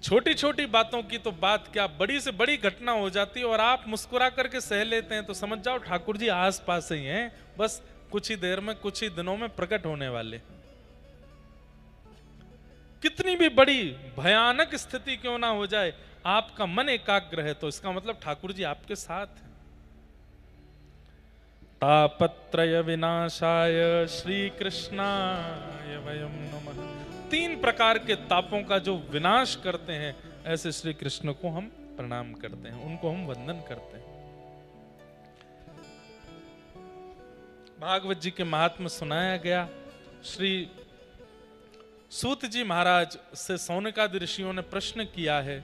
Speaker 1: छोटी छोटी बातों की तो बात क्या, बड़ी से बड़ी घटना हो जाती है और आप मुस्कुरा करके सह लेते हैं, तो समझ जाओ ठाकुर जी आस पास ही हैं, बस कुछ ही देर में, कुछ ही दिनों में प्रकट होने वाले। कितनी भी बड़ी भयानक स्थिति क्यों ना हो जाए, आपका मन एकाग्र है तो इसका मतलब ठाकुर जी आपके साथ हैं। तापत्रय विनाशाय श्री कृष्णाय वयम नमः। 3 प्रकार के तापों का जो विनाश करते हैं ऐसे श्री कृष्ण को हम प्रणाम करते हैं, उनको हम वंदन करते हैं। भागवत जी के महात्म्य सुनाया गया। श्री सूत जी महाराज से सौनकादि ऋषियों ने प्रश्न किया है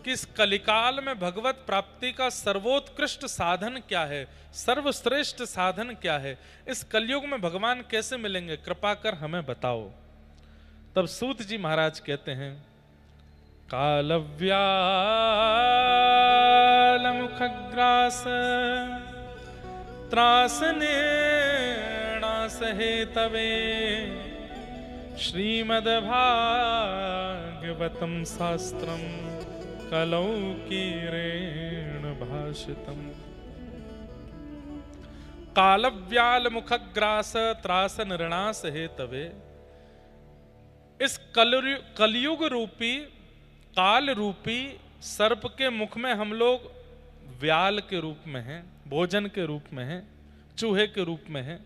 Speaker 1: कि इस कलिकाल में भगवत प्राप्ति का सर्वोत्कृष्ट साधन क्या है, सर्वश्रेष्ठ साधन क्या है, इस कलयुग में भगवान कैसे मिलेंगे, कृपा कर हमें बताओ। तब सूत जी महाराज कहते हैं, कालव्याल मुखग्रास त्रासने सहे तवे श्रीमद् भागवतम शास्त्रम कलौ कीरेण भाषितम। कालव्याल मुखग्रास त्रास नृणास हेतवे। इस कलयुग रूपी काल रूपी सर्प के मुख में हम लोग व्याल के रूप में हैं, भोजन के रूप में हैं, चूहे के रूप में हैं,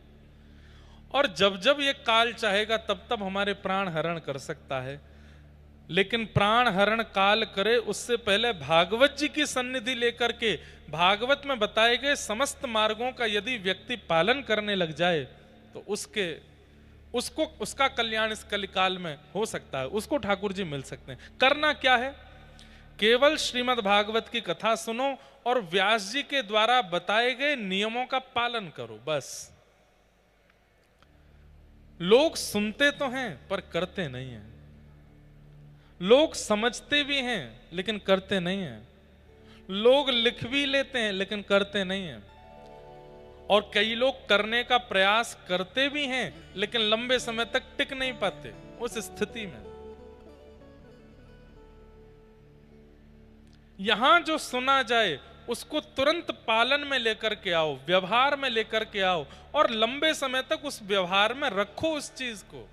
Speaker 1: और जब जब ये काल चाहेगा तब तब हमारे प्राण हरण कर सकता है। लेकिन प्राण हरण काल करे उससे पहले भागवत जी की सन्निधि लेकर के भागवत में बताए गए समस्त मार्गों का यदि व्यक्ति पालन करने लग जाए तो उसका कल्याण इस कलिकाल में हो सकता है, उसको ठाकुर जी मिल सकते हैं। करना क्या है? केवल श्रीमद् भागवत की कथा सुनो और व्यास जी के द्वारा बताए गए नियमों का पालन करो, बस। लोग सुनते तो हैं पर करते नहीं हैं, लोग समझते भी हैं लेकिन करते नहीं हैं, लोग लिख भी लेते हैं लेकिन करते नहीं हैं, और कई लोग करने का प्रयास करते भी हैं लेकिन लंबे समय तक टिक नहीं पाते। उस स्थिति में यहां जो सुना जाए उसको तुरंत पालन में लेकर के आओ, व्यवहार में लेकर के आओ, और लंबे समय तक उस व्यवहार में रखो उस चीज को,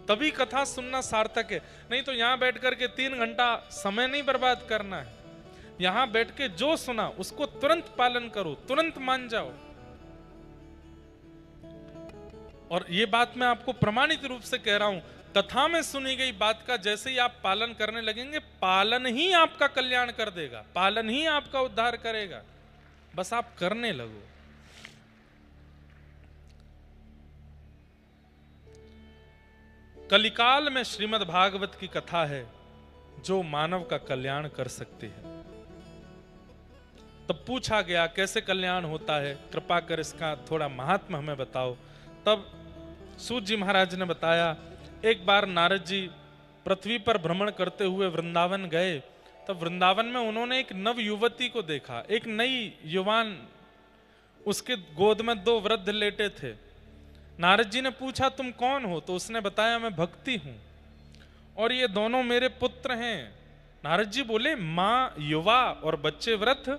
Speaker 1: तभी कथा सुनना सार्थक है। नहीं तो यहां बैठ करके 3 घंटा समय नहीं बर्बाद करना है। यहां बैठ के जो सुना उसको तुरंत पालन करो, तुरंत मान जाओ। और ये बात मैं आपको प्रमाणित रूप से कह रहा हूं, कथा में सुनी गई बात का जैसे ही आप पालन करने लगेंगे, पालन ही आपका कल्याण कर देगा, पालन ही आपका उद्धार करेगा। बस आप करने लगो। कलिकाल में श्रीमद् भागवत की कथा है जो मानव का कल्याण कर सकती है। तब पूछा गया कैसे कल्याण होता है, कृपा कर इसका थोड़ा महात्म्य हमें बताओ। तब सूत जी महाराज ने बताया, एक बार नारद जी पृथ्वी पर भ्रमण करते हुए वृंदावन गए। तब वृंदावन में उन्होंने एक नव युवती को देखा, एक नई युवान, उसके गोद में 2 वृद्ध लेटे थे। नारद जी ने पूछा तुम कौन हो? तो उसने बताया मैं भक्ति हूं और ये दोनों मेरे पुत्र हैं। नारद जी बोले मां युवा और बच्चे वृद्ध,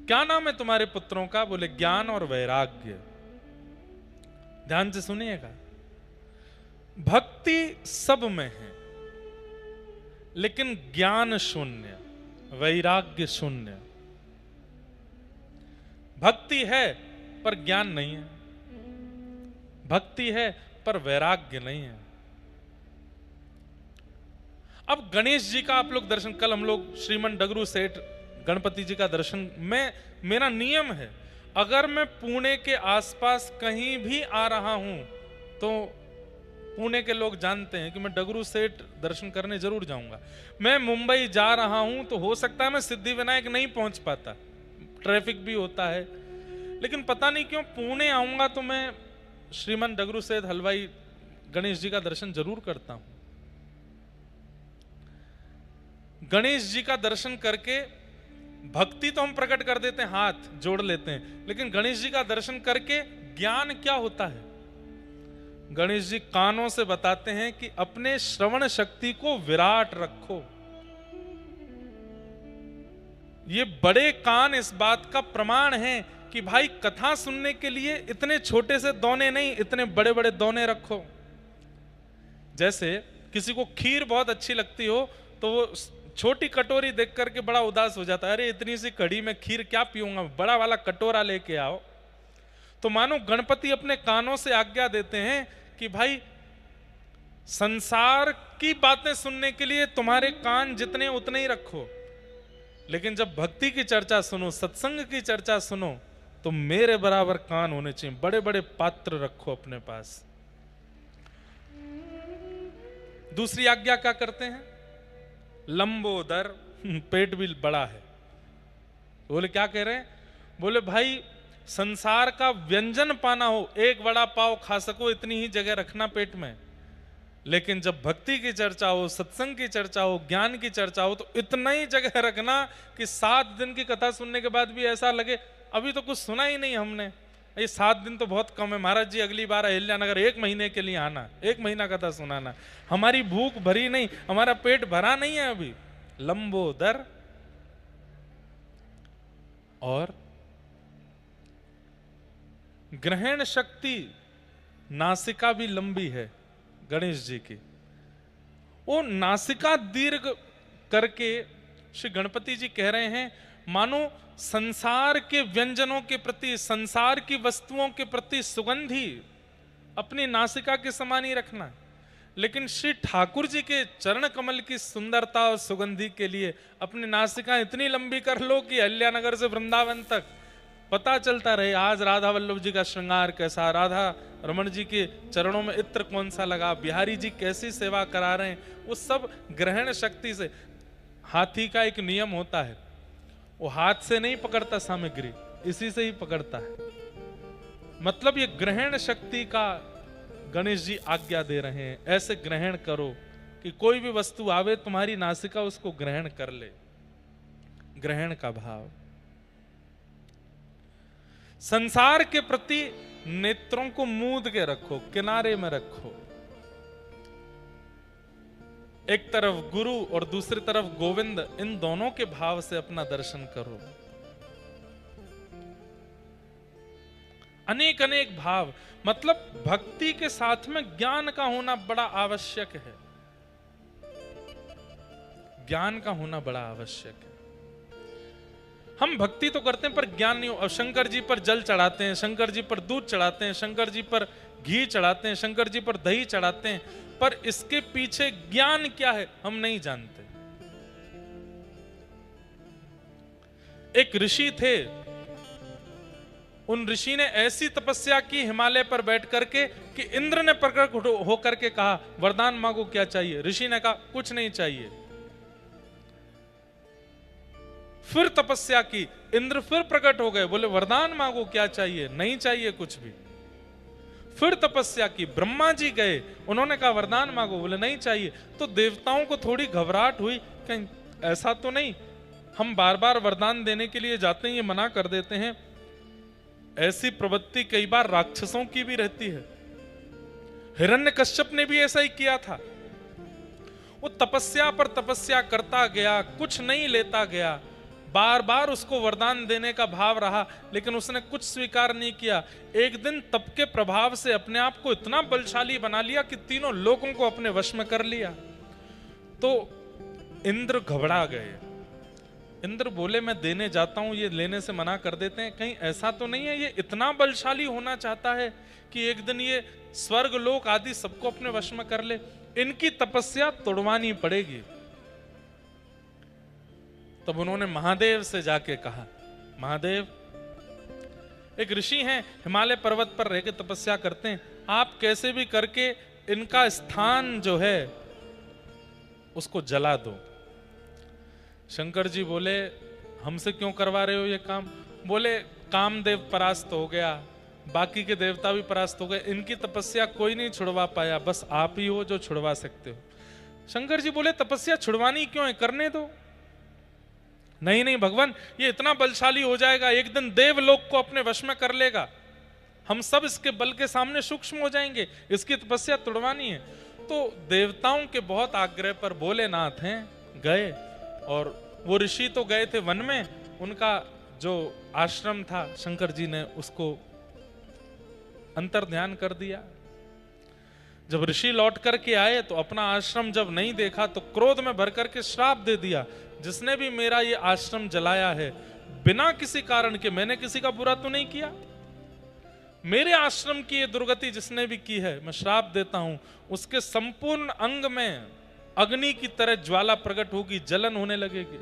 Speaker 1: क्या नाम है तुम्हारे पुत्रों का? बोले ज्ञान और वैराग्य। ध्यान से सुनिएगा, भक्ति सब में है लेकिन ज्ञान शून्य, वैराग्य शून्य। भक्ति है पर ज्ञान नहीं है, भक्ति है पर वैराग्य नहीं है। अब गणेश जी का आप लोग दर्शन, कल हम लोग श्रीमन डगरू सेठ गणपति जी का दर्शन में, मेरा नियम है अगर मैं पुणे के आसपास कहीं भी आ रहा हूं तो पुणे के लोग जानते हैं कि मैं डगरू सेठ दर्शन करने जरूर जाऊंगा। मैं मुंबई जा रहा हूं तो हो सकता है मैं सिद्धिविनायक नहीं पहुंच पाता, ट्रैफिक भी होता है, लेकिन पता नहीं क्यों पुणे आऊंगा तो मैं श्रीमन डगरू सेठ हलवाई गणेश जी का दर्शन जरूर करता हूं। गणेश जी का दर्शन करके भक्ति तो हम प्रकट कर देते हैं, हाथ जोड़ लेते हैं, लेकिन गणेश जी का दर्शन करके ज्ञान क्या होता है? गणेश जी कानों से बताते हैं कि अपने श्रवण शक्ति को विराट रखो। ये बड़े कान इस बात का प्रमाण है कि भाई कथा सुनने के लिए इतने छोटे से दोने नहीं, इतने बड़े बड़े दोने रखो। जैसे किसी को खीर बहुत अच्छी लगती हो तो वो छोटी कटोरी देख करके बड़ा उदास हो जाता है, अरे इतनी सी कड़ी में खीर क्या पीऊंगा, बड़ा वाला कटोरा लेके आओ। तो मानो गणपति अपने कानों से आज्ञा देते हैं कि भाई संसार की बातें सुनने के लिए तुम्हारे कान जितने उतने ही रखो, लेकिन जब भक्ति की चर्चा सुनो, सत्संग की चर्चा सुनो, तो मेरे बराबर कान होने चाहिए, बड़े बड़े पात्र रखो अपने पास। दूसरी आज्ञा क्या करते हैं? लंबोदर, पेट भी बड़ा है। बोले क्या कह रहे हैं? बोले भाई संसार का व्यंजन पाना हो, एक बड़ा पाव खा सको इतनी ही जगह रखना पेट में, लेकिन जब भक्ति की चर्चा हो, सत्संग की चर्चा हो, ज्ञान की चर्चा हो, तो इतना ही जगह रखना कि 7 दिन की कथा सुनने के बाद भी ऐसा लगे अभी तो कुछ सुना ही नहीं हमने। ये 7 दिन तो बहुत कम है महाराज जी, अगली बार अहिल्यानगर 1 महीने के लिए आना, 1 महीना कथा सुनाना। हमारी भूख भरी नहीं, हमारा पेट भरा नहीं है अभी। लंबोदर और ग्रहण शक्ति, नासिका भी लंबी है गणेश जी की। वो नासिका दीर्घ करके श्री गणपति जी कह रहे हैं मानो संसार के व्यंजनों के प्रति, संसार की वस्तुओं के प्रति सुगंधी अपनी नासिका के समान ही रखना, लेकिन श्री ठाकुर जी के चरण कमल की सुंदरता और सुगंधी के लिए अपनी नासिका इतनी लंबी कर लो कि अहिल्यानगर से वृंदावन तक पता चलता रहे आज राधा वल्लभ जी का श्रृंगार कैसा, राधा रमन जी के चरणों में इत्र कौन सा लगा, बिहारी जी कैसी सेवा करा रहे हैं। वो सब ग्रहण शक्ति से। हाथी का एक नियम होता है, वो हाथ से नहीं पकड़ता सामग्री, इसी से ही पकड़ता है। मतलब ये ग्रहण शक्ति का गणेश जी आज्ञा दे रहे हैं, ऐसे ग्रहण करो कि कोई भी वस्तु आवे तुम्हारी नासिका उसको ग्रहण कर ले। ग्रहण का भाव। संसार के प्रति नेत्रों को मूंद के रखो, किनारे में रखो। एक तरफ गुरु और दूसरी तरफ गोविंद, इन दोनों के भाव से अपना दर्शन करो। अनेक अनेक भाव, मतलब भक्ति के साथ में ज्ञान का होना बड़ा आवश्यक है। ज्ञान का होना बड़ा आवश्यक है। हम भक्ति तो करते हैं पर ज्ञान नहीं हो। अब शंकर जी पर जल चढ़ाते हैं, शंकर जी पर दूध चढ़ाते हैं, शंकर जी पर घी चढ़ाते हैं, शंकर जी पर दही चढ़ाते हैं, पर इसके पीछे ज्ञान क्या है हम नहीं जानते। एक ऋषि थे, उन ऋषि ने ऐसी तपस्या की हिमालय पर बैठ करके कि इंद्र ने प्रकट होकर के कहा वरदान मांगो क्या चाहिए। ऋषि ने कहा कुछ नहीं चाहिए। फिर तपस्या की, इंद्र फिर प्रकट हो गए, बोले वरदान मांगो क्या चाहिए, नहीं चाहिए कुछ भी। फिर तपस्या की, ब्रह्मा जी गए, उन्होंने कहा वरदान मांगो, बोले नहीं चाहिए। तो देवताओं को थोड़ी घबराहट हुई, कहीं ऐसा तो नहीं हम बार बार वरदान देने के लिए जाते हैं ये मना कर देते हैं। ऐसी प्रवृत्ति कई बार राक्षसों की भी रहती है। हिरण्यकश्यप ने भी ऐसा ही किया था। वो तपस्या पर तपस्या करता गया, कुछ नहीं लेता गया, बार बार उसको वरदान देने का भाव रहा, लेकिन उसने कुछ स्वीकार नहीं किया। एक दिन तप के प्रभाव से अपने आप को इतना बलशाली बना लिया कि तीनों लोगों को अपने वश में कर लिया। तो इंद्र घबरा गए। इंद्र बोले मैं देने जाता हूं, ये लेने से मना कर देते हैं, कहीं ऐसा तो नहीं है ये इतना बलशाली होना चाहता है कि एक दिन ये स्वर्ग लोक आदि सबको अपने वश में कर ले। इनकी तपस्या तोड़वानी पड़ेगी। तब उन्होंने महादेव से जाके कहा, महादेव एक ऋषि हैं, हिमालय पर्वत पर रह के तपस्या करते हैं, आप कैसे भी करके इनका स्थान जो है उसको जला दो। शंकर जी बोले हमसे क्यों करवा रहे हो ये काम? बोले कामदेव परास्त हो गया, बाकी के देवता भी परास्त हो गए, इनकी तपस्या कोई नहीं छुड़वा पाया, बस आप ही हो जो छुड़वा सकते हो। शंकर जी बोले तपस्या छुड़वानी क्यों है, करने दो। नहीं नहीं भगवान, ये इतना बलशाली हो जाएगा, एक दिन देवलोक को अपने वश में कर लेगा, हम सब इसके बल के सामने सूक्ष्म हो जाएंगे, इसकी तपस्या तोड़वानी है। तो देवताओं के बहुत आग्रह पर भोलेनाथ हैं गए, और वो ऋषि तो गए थे वन में, उनका जो आश्रम था शंकर जी ने उसको अंतर ध्यान कर दिया। जब ऋषि लौट करके आए तो अपना आश्रम जब नहीं देखा तो क्रोध में भर करके श्राप दे दिया, जिसने भी मेरा ये आश्रम जलाया है बिना किसी कारण के, मैंने किसी का बुरा तो नहीं किया, मेरे आश्रम की ये दुर्गति जिसने भी की है मैं श्राप देता हूं, उसके संपूर्ण अंग में अग्नि की तरह ज्वाला प्रकट होगी, जलन होने लगेगी।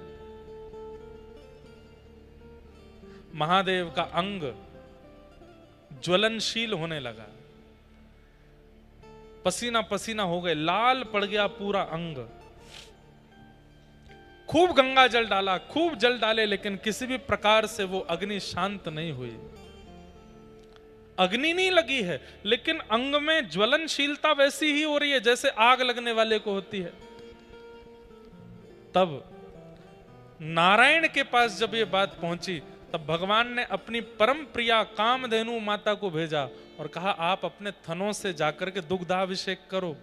Speaker 1: महादेव का अंग ज्वलनशील होने लगा, पसीना पसीना हो गए, लाल पड़ गया पूरा अंग। खूब गंगा जल डाला, खूब जल डाले, लेकिन किसी भी प्रकार से वो अग्नि शांत नहीं हुई। अग्नि नहीं लगी है, लेकिन अंग में ज्वलनशीलता वैसी ही हो रही है जैसे आग लगने वाले को होती है। तब नारायण के पास जब ये बात पहुंची, तब भगवान ने अपनी परम प्रिया कामधेनु माता को भेजा और कहा आप अपने थनों से जाकर के दुग्धाभिषेक करो।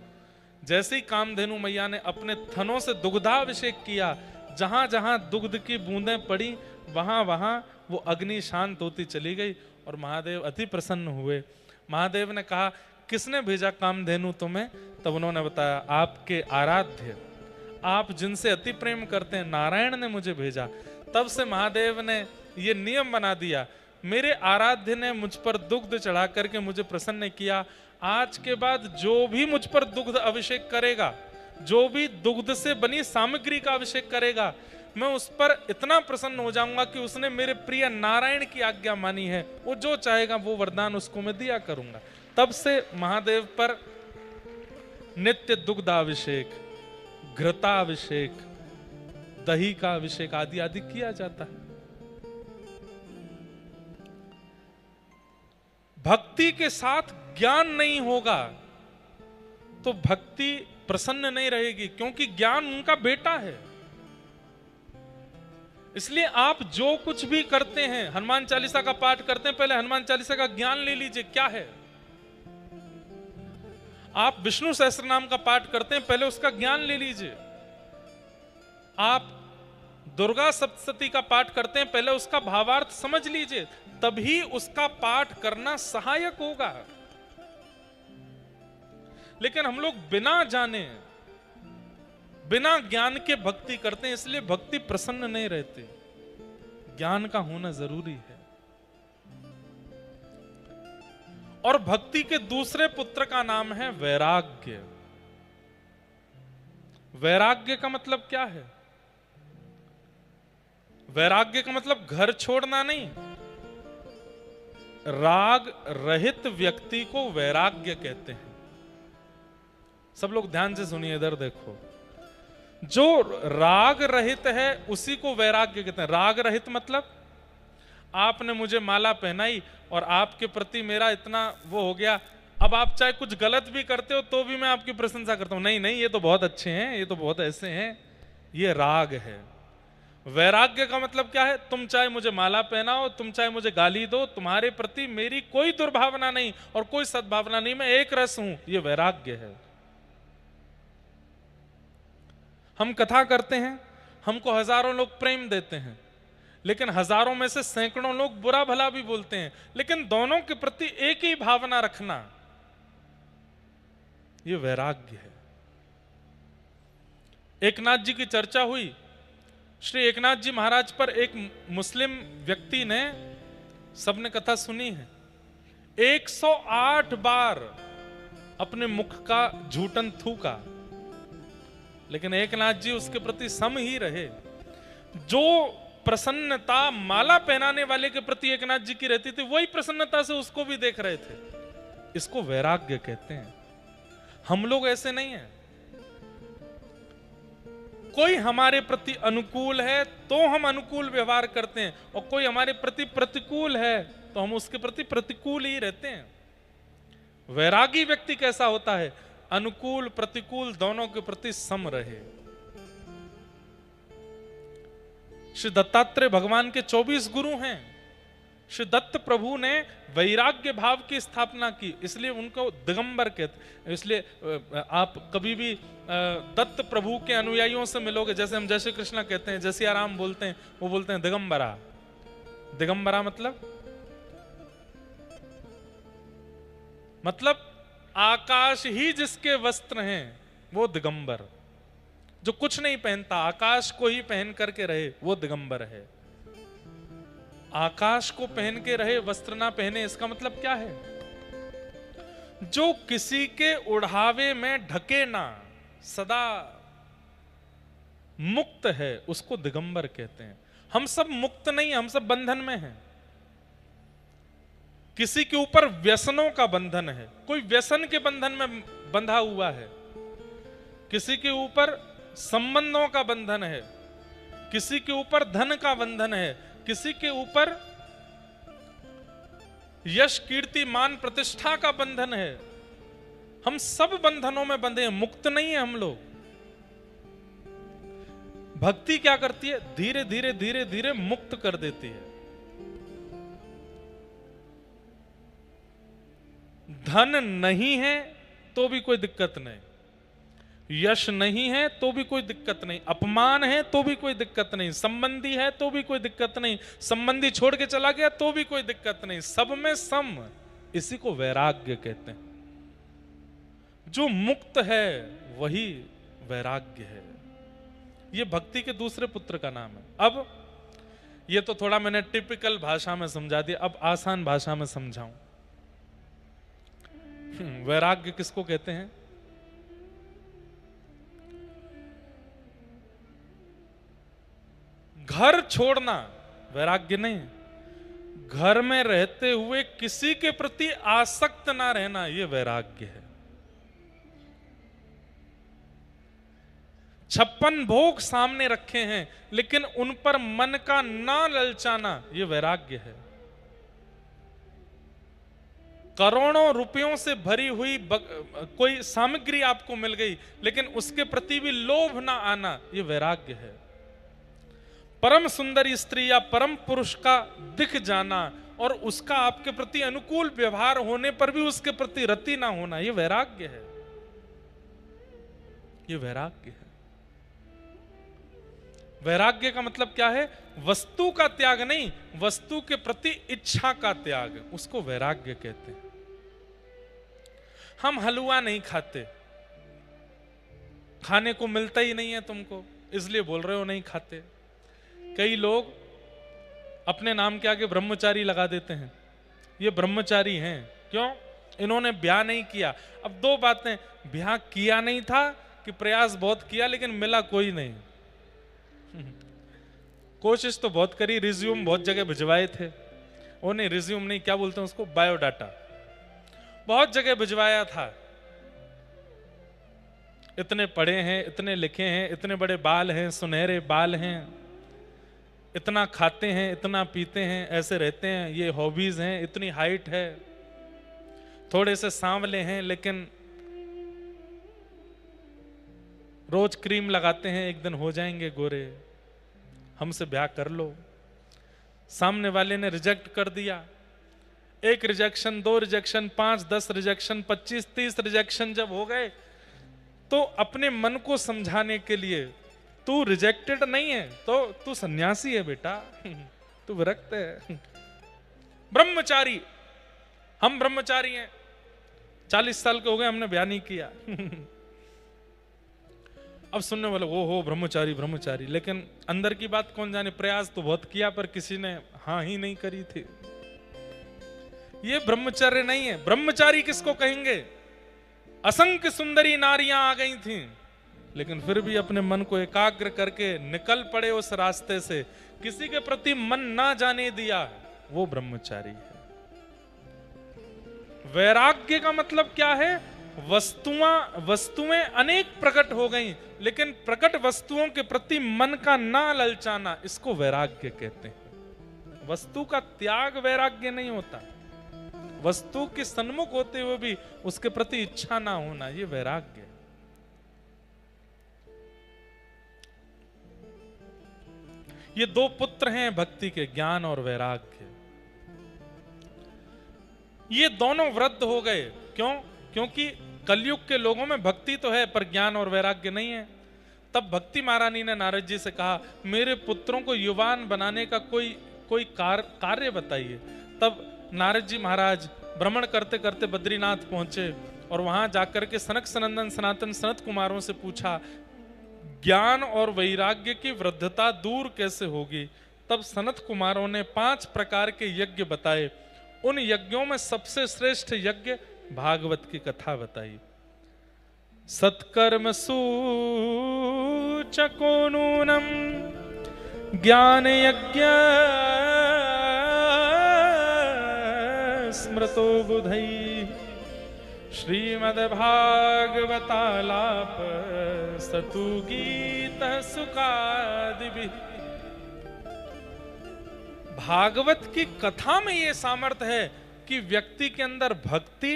Speaker 1: जैसे ही कामधेनु मैया ने अपने थनों से दुग्धाभिषेक किया, जहां जहां दुग्ध की बूंदें पड़ी वहां वहां वो अग्नि शांत होती चली गई और महादेव अति प्रसन्न हुए। महादेव ने कहा किसने भेजा कामधेनु तुम्हें? तब उन्होंने बताया आपके आराध्य, आप जिनसे अति प्रेम करते हैं, नारायण ने मुझे भेजा। तब से महादेव ने ये नियम बना दिया, मेरे आराध्य ने मुझ पर दुग्ध चढ़ा करके मुझे प्रसन्न किया, आज के बाद जो भी मुझ पर दुग्ध अभिषेक करेगा, जो भी दुग्ध से बनी सामग्री का अभिषेक करेगा, मैं उस पर इतना प्रसन्न हो जाऊंगा कि उसने मेरे प्रिय नारायण की आज्ञा मानी है, वो जो चाहेगा वो वरदान उसको मैं दिया करूंगा। तब से महादेव पर नित्य दुग्धाभिषेक, घृताभिषेक, दही का अभिषेक आदि आदि किया जाता है। भक्ति के साथ ज्ञान नहीं होगा तो भक्ति प्रसन्न नहीं रहेगी, क्योंकि ज्ञान उनका बेटा है। इसलिए आप जो कुछ भी करते हैं, हनुमान चालीसा का पाठ करते हैं, पहले हनुमान चालीसा का ज्ञान ले लीजिए क्या है। आप विष्णु सहस्त्रनाम का पाठ करते हैं, पहले उसका ज्ञान ले लीजिए। आप दुर्गा सप्तशती का पाठ करते हैं, पहले उसका भावार्थ समझ लीजिए, तभी उसका पाठ करना सहायक होगा। लेकिन हम लोग बिना जाने, बिना ज्ञान के भक्ति करते हैं, इसलिए भक्ति प्रसन्न नहीं रहती। ज्ञान का होना जरूरी है। और भक्ति के दूसरे पुत्र का नाम है वैराग्य। वैराग्य का मतलब क्या है? वैराग्य का मतलब घर छोड़ना नहीं, राग रहित व्यक्ति को वैराग्य कहते हैं। सब लोग ध्यान से सुनिए, इधर देखो, जो राग रहित है उसी को वैराग्य कहते हैं। राग रहित मतलब आपने मुझे माला पहनाई और आपके प्रति मेरा इतना वो हो गया, अब आप चाहे कुछ गलत भी करते हो तो भी मैं आपकी प्रशंसा करता हूं, नहीं नहीं ये तो बहुत अच्छे हैं, ये तो बहुत ऐसे हैं, ये राग है। वैराग्य का मतलब क्या है? तुम चाहे मुझे माला पहनाओ, तुम चाहे मुझे गाली दो, तुम्हारे प्रति मेरी कोई दुर्भावना नहीं और कोई सद्भावना नहीं, मैं एक रस हूं, ये वैराग्य है। हम कथा करते हैं, हमको हजारों लोग प्रेम देते हैं, लेकिन हजारों में से सैकड़ों लोग बुरा भला भी बोलते हैं, लेकिन दोनों के प्रति एक ही भावना रखना, यह वैराग्य है। एकनाथ जी की चर्चा हुई। श्री एकनाथ जी महाराज पर एक मुस्लिम व्यक्ति ने, सबने कथा सुनी है, 108 बार अपने मुख का झूठन थूका, लेकिन एकनाथ जी उसके प्रति सम ही रहे। जो प्रसन्नता माला पहनाने वाले के प्रति एकनाथ जी की रहती थी, वही प्रसन्नता से उसको भी देख रहे थे। इसको वैराग्य कहते हैं। हम लोग ऐसे नहीं हैं। कोई हमारे प्रति अनुकूल है तो हम अनुकूल व्यवहार करते हैं, और कोई हमारे प्रति प्रतिकूल है तो हम उसके प्रति प्रतिकूल ही रहते हैं। वैरागी व्यक्ति कैसा होता है? अनुकूल प्रतिकूल दोनों के प्रति सम रहे। श्री दत्तात्रेय भगवान के 24 गुरु हैं। श्री दत्त प्रभु ने वैराग्य भाव की स्थापना की, इसलिए उनको दिगंबर कहते। इसलिए आप कभी भी दत्त प्रभु के अनुयायियों से मिलोगे, जैसे हम जय श्री कृष्ण कहते हैं, जय सिया राम बोलते हैं, वो बोलते हैं दिगंबरा। दिगंबरा मतलब आकाश ही जिसके वस्त्र हैं वो दिगंबर। जो कुछ नहीं पहनता, आकाश को ही पहन करके रहे, वो दिगंबर है। आकाश को पहन के रहे, वस्त्र ना पहने, इसका मतलब क्या है? जो किसी के उढ़ावे में ढके ना, सदा मुक्त है, उसको दिगंबर कहते हैं। हम सब मुक्त नहीं, हम सब बंधन में हैं। किसी के ऊपर व्यसनों का बंधन है, कोई व्यसन के बंधन में बंधा हुआ है, किसी के ऊपर संबंधों का बंधन है, किसी के ऊपर धन का बंधन है, किसी के ऊपर यश कीर्ति मान प्रतिष्ठा का बंधन है। हम सब बंधनों में बंधे हैं, मुक्त नहीं है हम लोग। भक्ति क्या करती है? धीरे धीरे धीरे धीरे मुक्त कर देती है। धन नहीं है तो भी कोई दिक्कत नहीं, यश नहीं है तो भी कोई दिक्कत नहीं, अपमान है तो भी कोई दिक्कत नहीं, संबंधी है तो भी कोई दिक्कत नहीं, संबंधी छोड़ के चला गया तो भी कोई दिक्कत नहीं, सब में सम। इसी को वैराग्य कहते हैं। जो मुक्त है वही वैराग्य है। ये भक्ति के दूसरे पुत्र का नाम है। अब ये तो थोड़ा मैंने टिपिकल भाषा में समझा दिया, अब आसान भाषा में समझाऊं। वैराग्य किसको कहते हैं? घर छोड़ना वैराग्य नहीं, घर में रहते हुए किसी के प्रति आसक्त ना रहना, यह वैराग्य है। 56 भोग सामने रखे हैं लेकिन उन पर मन का ना ललचाना, यह वैराग्य है। करोड़ों रुपयों से भरी हुई कोई सामग्री आपको मिल गई लेकिन उसके प्रति भी लोभ ना आना, यह वैराग्य है। परम सुंदरी स्त्री या परम पुरुष का दिख जाना और उसका आपके प्रति अनुकूल व्यवहार होने पर भी उसके प्रति रति ना होना, यह वैराग्य है। यह वैराग्य है। वैराग्य का मतलब क्या है? वस्तु का त्याग नहीं, वस्तु के प्रति इच्छा का त्याग, उसको वैराग्य कहते हैं। हम हलवा नहीं खाते, खाने को मिलता ही नहीं है तुमको, इसलिए बोल रहे हो नहीं खाते। कई लोग अपने नाम के आगे ब्रह्मचारी लगा देते हैं, ये ब्रह्मचारी हैं। क्यों? इन्होंने ब्याह नहीं किया। अब दो बातें, ब्याह किया नहीं था कि प्रयास बहुत किया लेकिन मिला कोई नहीं। कोशिश तो बहुत करी, रिज्यूम बहुत जगह भिजवाए थे, वो नहीं, रिज्यूम नहीं, क्या बोलते हैं उसको, बायोडाटा, बहुत जगह भिजवाया था। इतने पढ़े हैं, इतने लिखे हैं, इतने बड़े बाल हैं, सुनहरे बाल हैं, इतना खाते हैं, इतना पीते हैं, ऐसे रहते हैं, ये हॉबीज हैं, इतनी हाइट है, थोड़े से सांवले हैं लेकिन रोज क्रीम लगाते हैं, एक दिन हो जाएंगे गोरे, हमसे ब्याह कर लो। सामने वाले ने रिजेक्ट कर दिया। एक रिजेक्शन, 2 रिजेक्शन, 5, 10 रिजेक्शन, 25, 30 रिजेक्शन जब हो गए तो अपने मन को समझाने के लिए, तू रिजेक्टेड नहीं है तो तू सन्यासी है बेटा, तू विरक्त है। ब्रह्मचारी, हम ब्रह्मचारी हैं, 40 साल के हो गए, हमने ब्याह नहीं किया। अब सुनने वाले वो हो ब्रह्मचारी ब्रह्मचारी, लेकिन अंदर की बात कौन जाने, प्रयास तो बहुत किया पर किसी ने हाँ ही नहीं करी थी। ये ब्रह्मचर्य नहीं है। ब्रह्मचारी किसको कहेंगे? असंख्य सुंदरी नारियां आ गई थीं लेकिन फिर भी अपने मन को एकाग्र करके निकल पड़े उस रास्ते से, किसी के प्रति मन ना जाने दिया, वो ब्रह्मचारी है। वैराग्य का मतलब क्या है? वस्तुएं अनेक प्रकट हो गई लेकिन प्रकट वस्तुओं के प्रति मन का ना ललचाना, इसको वैराग्य कहते हैं। वस्तु का त्याग वैराग्य नहीं होता, वस्तु के सन्मुख होते हुए भी उसके प्रति इच्छा ना होना, यह वैराग्य। ये 2 पुत्र हैं भक्ति के, ज्ञान और वैराग्य। ये दोनों वृद्ध हो गए। क्यों? क्योंकि कलयुग के लोगों में भक्ति तो है पर ज्ञान और वैराग्य नहीं है। तब भक्ति महारानी ने नारद जी से कहा, मेरे पुत्रों को युवान बनाने का कोई कार्य बताइए। तब नारद जी महाराज भ्रमण करते करते बद्रीनाथ पहुंचे और वहां जाकर के सनक सनंदन सनातन सनत कुमारों से पूछा ज्ञान और वैराग्य की वृद्धता दूर कैसे होगी। तब सनत कुमारों ने 5 प्रकार के यज्ञ बताए। उन यज्ञों में सबसे श्रेष्ठ यज्ञ भागवत की कथा बताई। सत्कर्म सूचको नूनम ज्ञान यज्ञ स्मृतो बुधई श्रीमद्भागवतालाप सतु गीत सुकादिभि। भागवत की कथा में यह सामर्थ्य है कि व्यक्ति के अंदर भक्ति,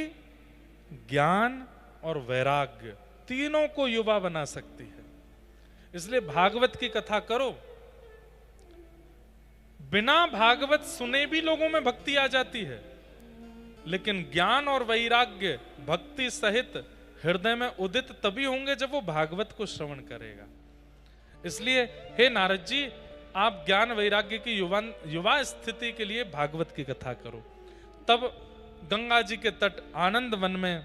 Speaker 1: ज्ञान और वैराग्य तीनों को युवा बना सकती है। इसलिए भागवत की कथा करो। बिना भागवत सुने भी लोगों में भक्ति आ जाती है, लेकिन ज्ञान और वैराग्य भक्ति सहित हृदय में उदित तभी होंगे जब वो भागवत को श्रवण करेगा। इसलिए हे नारद जी, आप ज्ञान वैराग्य की युवा स्थिति के लिए भागवत की कथा करो। तब गंगा जी के तट आनंद वन में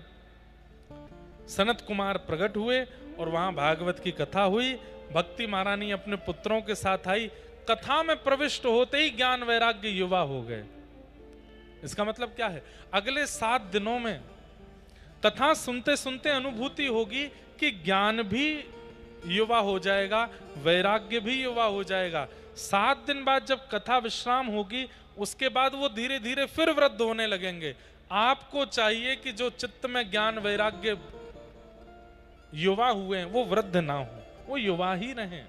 Speaker 1: सनत कुमार प्रकट हुए और वहां भागवत की कथा हुई। भक्ति महारानी अपने पुत्रों के साथ आई। कथा में प्रविष्ट होते ही ज्ञान वैराग्य युवा हो गए। इसका मतलब क्या है? अगले 7 दिनों में कथा सुनते सुनते अनुभूति होगी कि ज्ञान भी युवा हो जाएगा, वैराग्य भी युवा हो जाएगा। 7 दिन बाद जब कथा विश्राम होगी, उसके बाद वो धीरे धीरे फिर वृद्ध होने लगेंगे। आपको चाहिए कि जो चित्त में ज्ञान वैराग्य युवा हुए हैं वो वृद्ध ना हो, वो युवा ही रहें।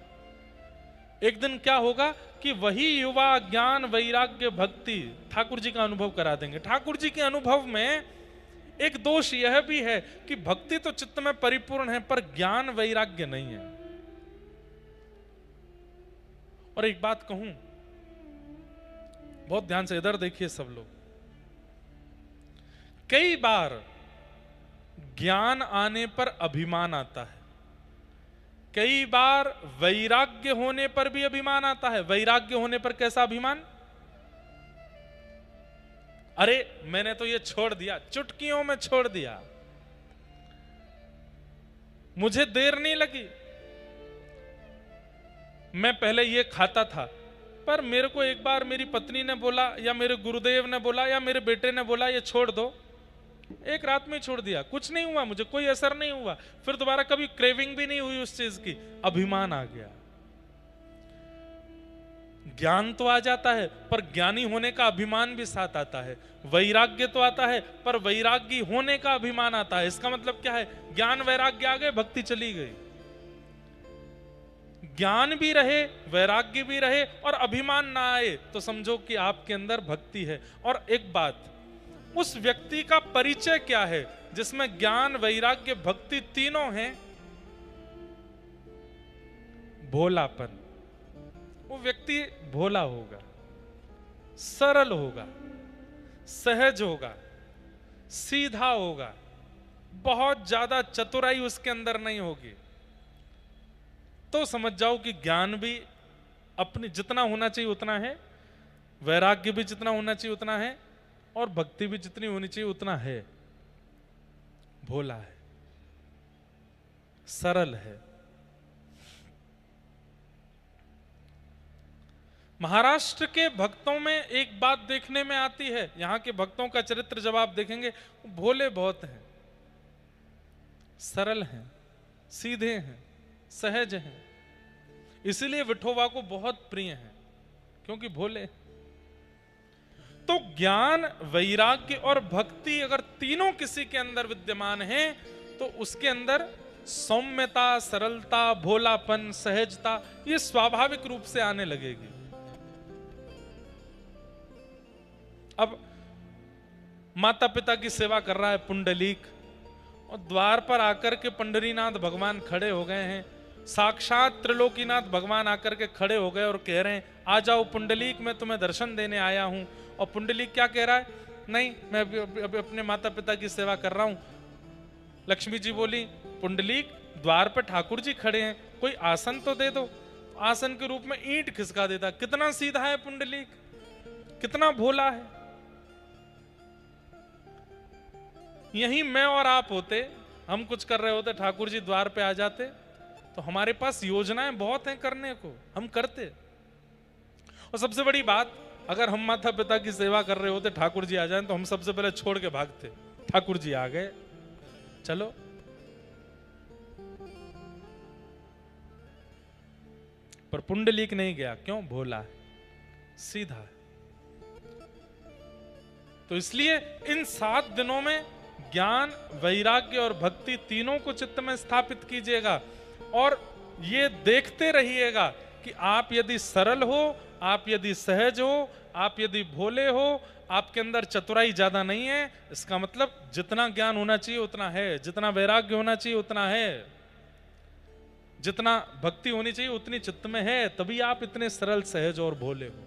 Speaker 1: एक दिन क्या होगा कि वही युवा ज्ञान वैराग्य भक्ति ठाकुर जी का अनुभव करा देंगे। ठाकुर जी के अनुभव में एक दोष यह भी है कि भक्ति तो चित्त में परिपूर्ण है, पर ज्ञान वैराग्य नहीं है। और एक बात कहूं, बहुत ध्यान से इधर देखिए सब लोग। कई बार ज्ञान आने पर अभिमान आता है, कई बार वैराग्य होने पर भी अभिमान आता है। वैराग्य होने पर कैसा अभिमान? अरे मैंने तो ये छोड़ दिया, चुटकियों में छोड़ दिया, मुझे देर नहीं लगी। मैं पहले ये खाता था, पर मेरे को एक बार मेरी पत्नी ने बोला या मेरे गुरुदेव ने बोला या मेरे बेटे ने बोला ये छोड़ दो, एक रात में छोड़ दिया, कुछ नहीं हुआ, मुझे कोई असर नहीं हुआ, फिर दोबारा कभी क्रेविंग भी नहीं हुई उस चीज की। अभिमान आ गया। ज्ञान तो आ जाता है, पर ज्ञानी होने का अभिमान भी साथ आता है। वैराग्य तो आता है, पर वैरागी होने का अभिमान आता है। इसका मतलब क्या है? ज्ञान वैराग्य आ गए, भक्ति चली गई। ज्ञान भी रहे, वैराग्य भी रहे और अभिमान ना आए तो समझो कि आपके अंदर भक्ति है। और एक बात, उस व्यक्ति का परिचय क्या है जिसमें ज्ञान वैराग्य भक्ति तीनों हैं? भोलापन। वो व्यक्ति भोला होगा, सरल होगा, सहज होगा, सीधा होगा, बहुत ज्यादा चतुराई उसके अंदर नहीं होगी। तो समझ जाओ कि ज्ञान भी अपने जितना होना चाहिए उतना है, वैराग्य भी जितना होना चाहिए उतना है, और भक्ति भी जितनी होनी चाहिए उतना है। भोला है, सरल है। महाराष्ट्र के भक्तों में एक बात देखने में आती है, यहां के भक्तों का चरित्र जब आप देखेंगे, वो भोले बहुत हैं, सरल हैं, सीधे हैं, सहज हैं। इसीलिए विठोबा को बहुत प्रिय हैं, क्योंकि भोले। तो ज्ञान वैराग्य और भक्ति अगर तीनों किसी के अंदर विद्यमान हैं, तो उसके अंदर सौम्यता, सरलता, भोलापन, सहजता ये स्वाभाविक रूप से आने लगेगी। अब माता पिता की सेवा कर रहा है पुंडलीक, और द्वार पर आकर के पंडरीनाथ भगवान खड़े हो गए हैं। साक्षात त्रिलोकीनाथ भगवान आकर के खड़े हो गए और कह रहे हैं, आ जाओ पुंडलीक, मैं तुम्हें दर्शन देने आया हूं। और पुंडलीक क्या कह रहा है? नहीं, मैं अभी अपने माता पिता की सेवा कर रहा हूं। लक्ष्मी जी बोली, पुंडलीक द्वार पर ठाकुर जी खड़े हैं, कोई आसन तो दे दो। आसन के रूप में ईंट खिसका देता। कितना सीधा है पुंडलीक, कितना भोला है। यही मैं और आप होते, हम कुछ कर रहे होते, ठाकुर जी द्वार पे आ जाते, तो हमारे पास योजनाएं बहुत हैं करने को, हम करते। और सबसे बड़ी बात, अगर हम माता पिता की सेवा कर रहे होते, ठाकुर जी आ जाएं, तो हम सबसे पहले छोड़ के भागते, ठाकुर जी आ गए, चलो। पर पुंडलीक नहीं गया, क्यों? भोला है, सीधा है। तो इसलिए इन 7 दिनों में ज्ञान, वैराग्य और भक्ति तीनों को चित्त में स्थापित कीजिएगा, और ये देखते रहिएगा कि आप यदि सरल हो, आप यदि सहज हो, आप यदि भोले हो, आपके अंदर चतुराई ज्यादा नहीं है, इसका मतलब जितना ज्ञान होना चाहिए उतना है, जितना वैराग्य होना चाहिए उतना है, जितना भक्ति होनी चाहिए उतनी चित्त में है, तभी आप इतने सरल, सहज और भोले हो।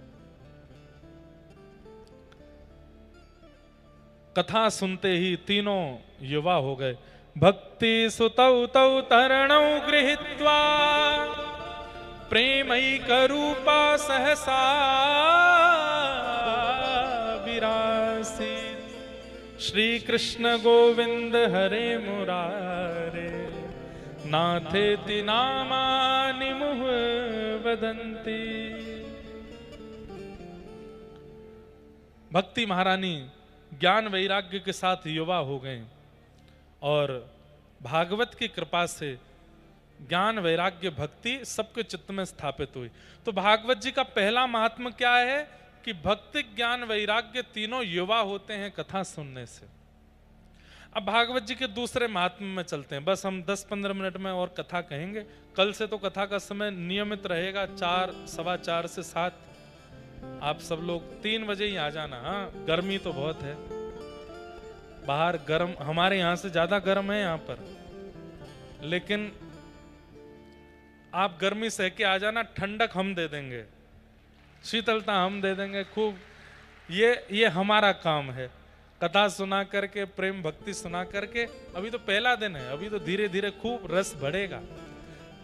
Speaker 1: कथा सुनते ही तीनों युवा हो गए। भक्ति सुतौ तौ तरणौ गृहीत्वा प्रेमैक रूपा सहसा विरासी। श्री कृष्ण गोविंद हरे मुरारे नाथेति नामानि मुह वदन्ति। भक्ति महारानी ज्ञान वैराग्य के साथ युवा हो गए, और भागवत की कृपा से ज्ञान वैराग्य भक्ति सबके चित्त में स्थापित हुई। तो भागवत जी का पहला महात्म क्या है कि भक्ति, ज्ञान, वैराग्य तीनों युवा होते हैं कथा सुनने से। अब भागवत जी के दूसरे महात्म में चलते हैं। बस हम 10-15 मिनट में और कथा कहेंगे। कल से तो कथा का समय नियमित रहेगा, 4, 4:15 से 7। आप सब लोग 3 बजे ही आ जाना। हाँ, गर्मी तो बहुत है बाहर, गर्म, हमारे यहाँ से ज्यादा गर्म है यहाँ पर, लेकिन आप गर्मी सह के आ जाना, ठंडक हम दे देंगे, शीतलता हम दे देंगे खूब। ये हमारा काम है, कथा सुना करके, प्रेम भक्ति सुना करके। अभी तो पहला दिन है, अभी तो धीरे धीरे खूब रस बढ़ेगा।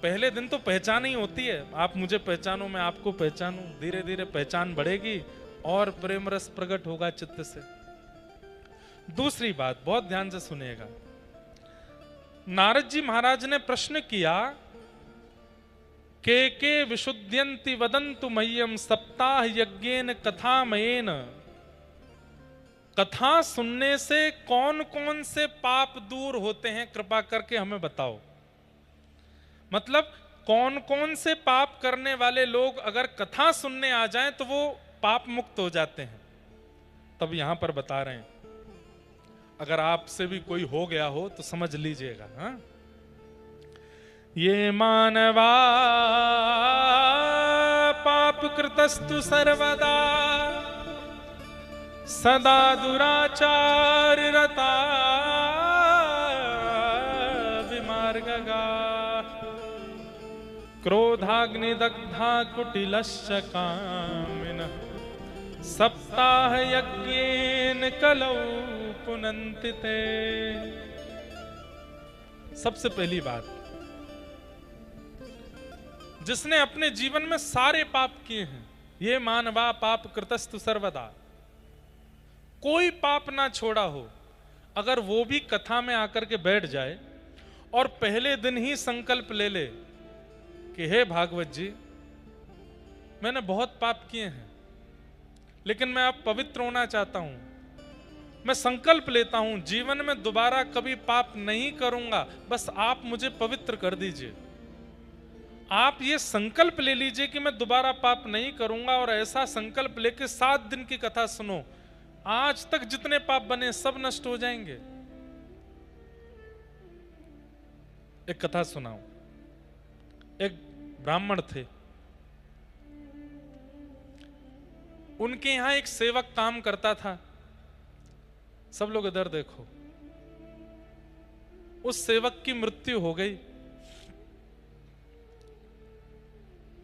Speaker 1: पहले दिन तो पहचान ही होती है, आप मुझे पहचानो, मैं आपको पहचानूं। धीरे धीरे पहचान बढ़ेगी और प्रेम रस प्रकट होगा चित्त से। दूसरी बात, बहुत ध्यान से सुनिएगा। नारद जी महाराज ने प्रश्न किया, के विशुद्ध्यन्ति वदन्तु मह्यम सप्ताह यज्ञेन कथामयेन। कथा सुनने से कौन कौन से पाप दूर होते हैं, कृपा करके हमें बताओ। मतलब कौन कौन से पाप करने वाले लोग अगर कथा सुनने आ जाएं तो वो पाप मुक्त हो जाते हैं। तब यहां पर बता रहे हैं, अगर आपसे भी कोई हो गया हो तो समझ लीजिएगा। हाँ, ये मानवा पाप कृतस्तु सर्वदा सदा दुराचार रता विमार्गगा क्रोधाग्निदग्धा कुटिलश्च कामिनः सप्ताह यज्ञेन कलौ पुनन्ति ते। सबसे पहली बात, जिसने अपने जीवन में सारे पाप किए हैं, ये मानवा पाप कृतस्तु सर्वदा, कोई पाप ना छोड़ा हो, अगर वो भी कथा में आकर के बैठ जाए और पहले दिन ही संकल्प ले ले कि हे भागवत जी, मैंने बहुत पाप किए हैं, लेकिन मैं अब पवित्र होना चाहता हूं, मैं संकल्प लेता हूं जीवन में दोबारा कभी पाप नहीं करूंगा, बस आप मुझे पवित्र कर दीजिए। आप ये संकल्प ले लीजिए कि मैं दोबारा पाप नहीं करूंगा, और ऐसा संकल्प लेके 7 दिन की कथा सुनो, आज तक जितने पाप बने सब नष्ट हो जाएंगे। एक कथा सुनाऊं। एक ब्राह्मण थे, उनके यहां एक सेवक काम करता था। सब लोग इधर देखो। उस सेवक की मृत्यु हो गई।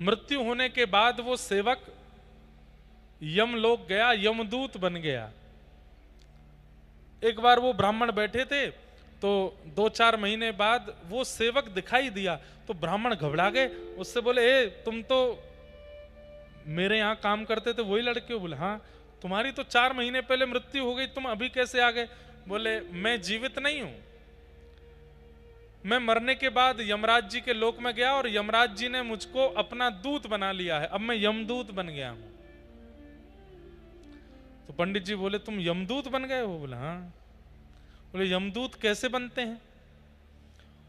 Speaker 1: मृत्यु होने के बाद वो सेवक यमलोक गया, यमदूत बन गया। एक बार वो ब्राह्मण बैठे थे, तो 2-4 महीने बाद वो सेवक दिखाई दिया, तो ब्राह्मण घबरा गए। उससे बोले, ए तुम तो मेरे यहाँ काम करते थे, वही लड़के हो? बोले हाँ। तुम्हारी तो 4 महीने पहले मृत्यु हो गई, तुम अभी कैसे आ गए? बोले मैं जीवित नहीं हूं, मैं मरने के बाद यमराज जी के लोक में गया और यमराज जी ने मुझको अपना दूत बना लिया है, अब मैं यमदूत बन गया हूं। तो पंडित जी बोले तुम यमदूत बन गए हो? बोले हाँ। बोले यमदूत कैसे बनते हैं?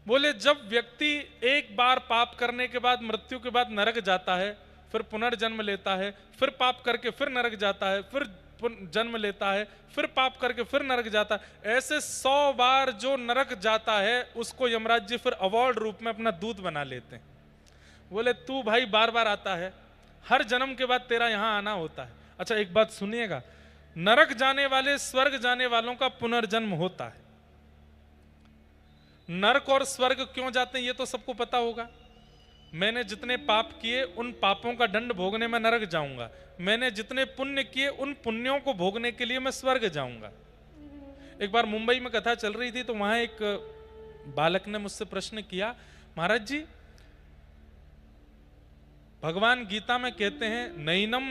Speaker 1: बोले जब व्यक्ति एक बार पाप करने के बाद मृत्यु के बाद नरक जाता है, फिर पुनर्जन्म लेता है, फिर पाप करके फिर नरक जाता है, फिर जन्म लेता है, फिर पाप करके फिर नरक जाता है, ऐसे 100 बार जो नरक जाता है उसको यमराज जी फिर अवार्ड रूप में अपना दूत बना लेते हैं। बोले तू भाई बार बार आता है, हर जन्म के बाद तेरा यहां आना होता है। अच्छा एक बात सुनिएगा, नरक जाने वाले स्वर्ग जाने वालों का पुनर्जन्म होता है। नरक और स्वर्ग क्यों जाते हैं ये तो सबको पता होगा। मैंने जितने पाप किए उन पापों का दंड भोगने में नरक जाऊंगा, मैंने जितने पुण्य किए उन पुण्यों को भोगने के लिए मैं स्वर्ग जाऊंगा। एक बार मुंबई में कथा चल रही थी तो वहां एक बालक ने मुझसे प्रश्न किया, महाराज जी भगवान गीता में कहते हैं नैनम